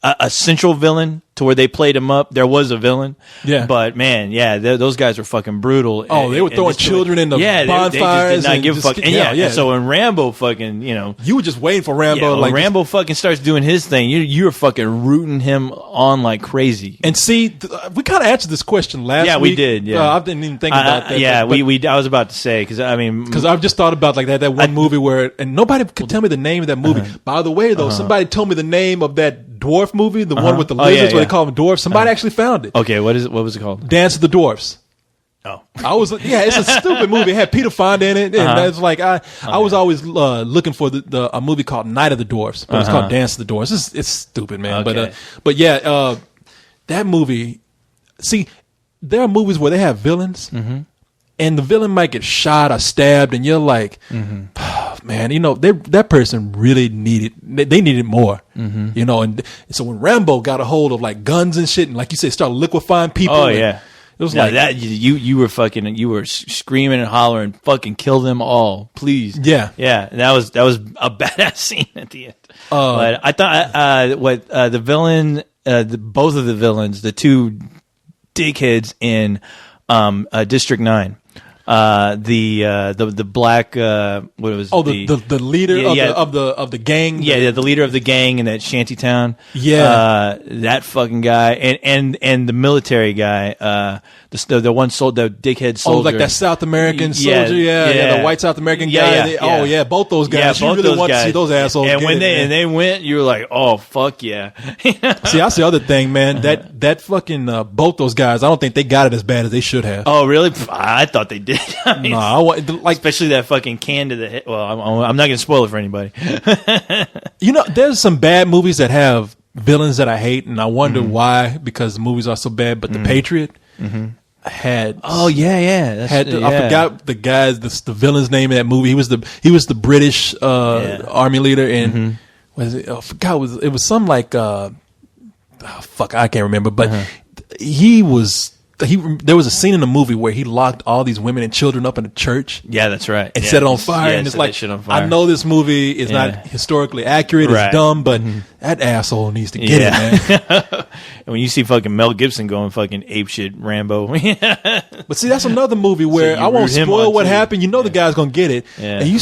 a central villain to where they played him up, there was a villain. Yeah. But man, those guys were fucking brutal. Oh, they were throwing children in the bonfires. They just did not give a fuck. And so when Rambo fucking, you were just waiting for Rambo. When Rambo fucking starts doing his thing, you were fucking rooting him on like crazy. And see, we kind of answered this question last week. Yeah, we did. Yeah, I didn't even think about that. Yeah, I was about to say, because I've just thought about like that one movie where, and nobody could tell me the name of that movie. By the way, though, somebody told me the name of that dwarf movie, the one with the lizards where they call them dwarfs. Somebody actually found it. Okay, what was it called? Dance of the Dwarfs. Oh, it's a stupid movie. It had Peter Fonda in it, and it's like I was always looking for a movie called Night of the Dwarfs, but it's called Dance of the Dwarfs. It's stupid, man. Okay. But yeah, that movie. See, there are movies where they have villains, and the villain might get shot or stabbed, and you're like, oh, man, that person really needed more, and so when Rambo got a hold of like guns and shit, and like you said, started liquefying people. Oh yeah. It was like that. You were screaming and hollering, fucking kill them all, please. Yeah. That was a badass scene at the end. But I thought the villain, both of the villains, the two dickheads in District 9. The black what was the leader of the gang, the leader of the gang in that shanty town, that fucking guy, and the military guy, the one the dickhead soldier, like that South American soldier, the white South American guy, both those guys. You really want to see those assholes. And when they went, you were like, oh fuck yeah. See, that's the other thing, man. That fucking both those guys, I don't think they got it as bad as they should have. Oh really? I thought they did. I mean, No, I want like especially that fucking can to the head. Well, I'm not going to spoil it for anybody. there's some bad movies that have villains that I hate, and I wonder why, because the movies are so bad. But The Patriot had Oh yeah. That's, I forgot the guy's the villain's name in that movie. He was the British army leader, and was it? I forgot it was some like fuck, I can't remember, but there was a scene in the movie where he locked all these women and children up in a church. Yeah, that's right. And set it on fire. And it's like, I know this movie is not historically accurate. It's dumb, but that asshole needs to get it, man. And when you see fucking Mel Gibson going fucking apeshit Rambo. But see, that's another movie where I won't spoil what happened. You know the guy's going to get it. Yeah. And you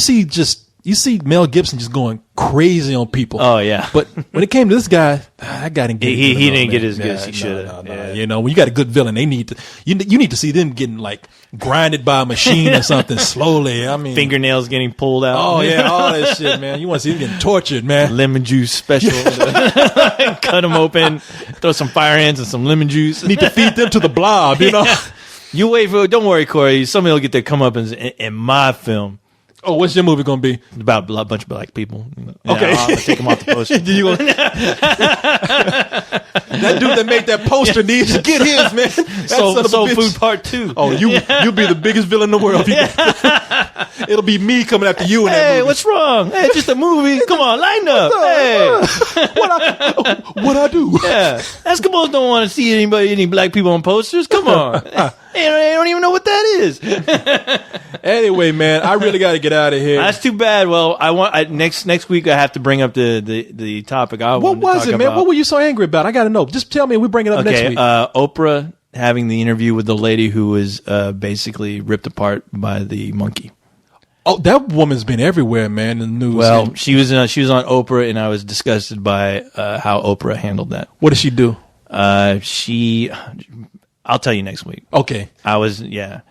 see Mel Gibson just going crazy on people. Oh, yeah. But when it came to this guy, that guy didn't get he didn't get as good as he should have. No. You know, when you got a good villain, they need to you need to see them getting like grinded by a machine or something slowly. I mean, fingernails getting pulled out. Oh yeah, all that shit, man. You want to see them getting tortured, man. Lemon juice special. Cut them open, throw some fire ants and some lemon juice. Need to feed them to the blob, you know. You wait for it. Don't worry, Corey. Somebody will get their comeuppance in my film. Oh, what's your movie going to be? About a bunch of black people. Okay. I'll take them off the poster. That dude that made that poster needs to get his, man. Soul Food Part 2. Oh, you'll be the biggest villain in the world. It'll be me coming after you in that movie. Hey, what's wrong? Hey, just a movie. Come on, line up. Hey. What I do? Yeah. Eskimos don't want to see any black people on posters. Come on. They don't even know what that is. Anyway, man, I really got to get out of here. That's too bad. Well, next week I have to bring up the topic. What was it, man? About. What were you so angry about? I got to know. Just tell me. We bring it up next week. Oprah having the interview with the lady who was basically ripped apart by the monkey. Oh, that woman's been everywhere, man, in the news. Well, she was on Oprah, and I was disgusted by how Oprah handled that. What did she do? I'll tell you next week. Okay. I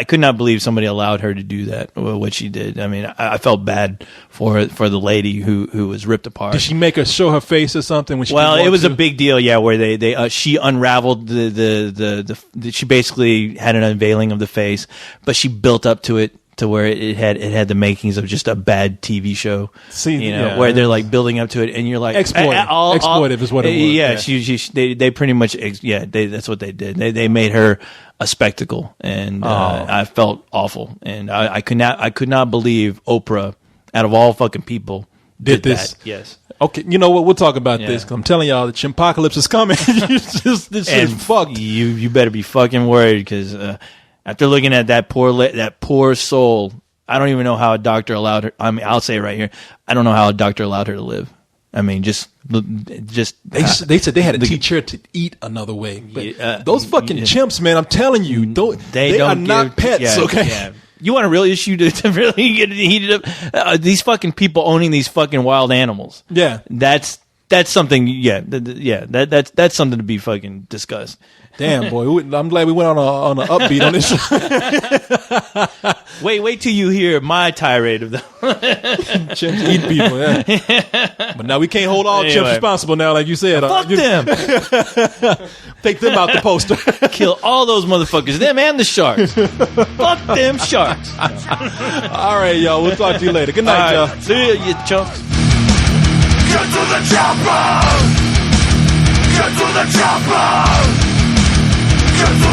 could not believe somebody allowed her to do that, what she did. I mean, I felt bad for the lady who was ripped apart. Did she make her show her face or something? When it was a big deal, yeah, where she unraveled she basically had an unveiling of the face, but she built up to it to where it had the makings of just a bad TV show. See, where they're like building up to it, and you're like exploitive is what it was. Yeah, they pretty much that's what they did. They made her a spectacle, and I felt awful, and I could not believe Oprah, out of all fucking people, did this. That. Yes. Okay, you know what? We'll talk about this, because I'm telling y'all, the chimpocalypse is coming. This shit is fucked. You better be fucking worried, because after looking at that poor soul, I don't even know how a doctor allowed her. I mean, I'll say it right here, I don't know how a doctor allowed her to live. I mean, they said they had to teach her to eat another way. But those fucking chimps, man, I'm telling you, they are not pets. Okay. Yeah. You want a real issue to really get heated up? These fucking people owning these fucking wild animals. Yeah, that's something. Yeah, that's something to be fucking discussed. Damn, boy, I'm glad we went on an upbeat on this. Wait till you hear my tirade of them. Chimps eat people, yeah. But now we can't hold all chimps responsible now, like you said. Fuck them. Take them out the poster. Kill all those motherfuckers, them and the sharks. Fuck them sharks. All right, y'all. We'll talk to you later. Good night, y'all. See you chumps. Get to the chopper! Get to the chopper! Get to